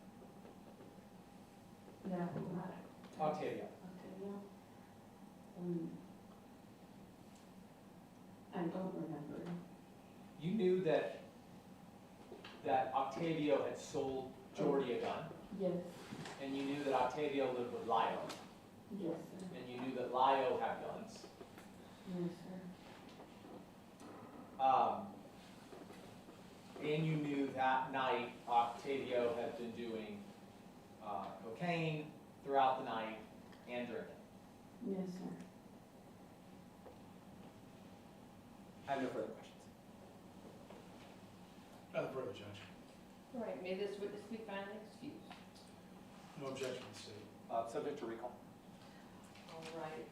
Yeah, who had it? Octavio. Octavio? I don't remember. You knew that Octavio had sold Jordy a gun, Yes. and you knew that Octavio lived with Lio, Yes, sir. and you knew that Lio had guns. Yes, sir. And you knew that night Octavio had been doing cocaine throughout the night and drinking. Yes, sir. I have no further questions. Further, Judge. All right, may this witness be finally excused. No objection, State. Subject to recall. All right,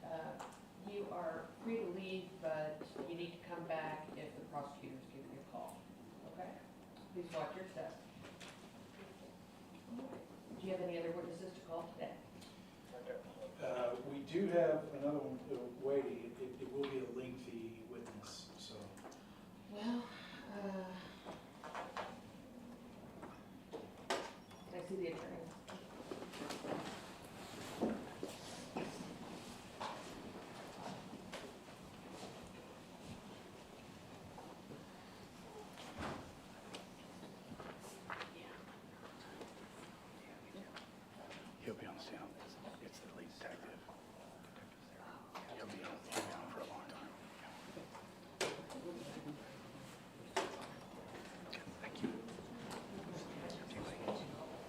you are free to leave, but you need to come back if the prosecutors give you a call, okay? Please watch your step. All right. Do you have any other witnesses to call today? We do have another one waiting. It will be a lengthy witness, so. Well, can I see the attorney? He'll be on the stand. It's the lead detective. He'll be on for a long time. Thank you.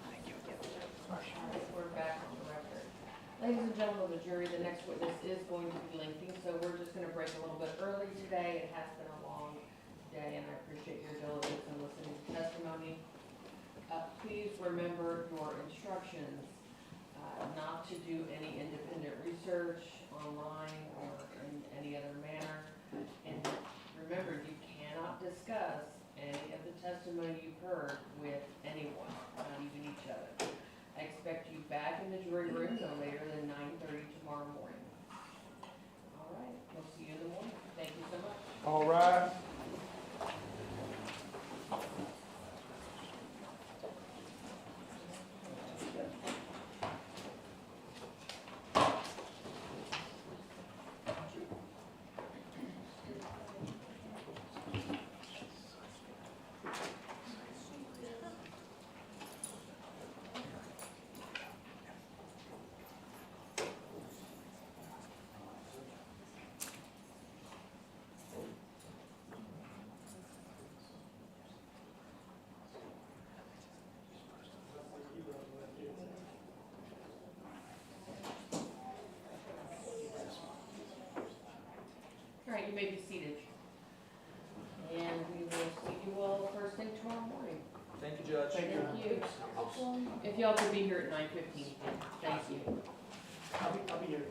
Thank you again. All right, we're back on the record. Ladies and gentlemen of the jury, the next witness is going to be lengthy, so we're just gonna break a little bit early today. It has been a long day, and I appreciate your diligence in listening to testimony. Please remember your instructions, not to do any independent research online or in any other manner. And remember, you cannot discuss any of the testimony you've heard with anyone, not even each other. I expect you back in the jury room no later than 9:30 tomorrow morning. All right, we'll see you in the morning. Thank you so much. All right. All right, you may be seated. And we will see you all first thing tomorrow morning. Thank you, Judge. Thank you. If y'all could be here at 9:15, thank you. I'll be here.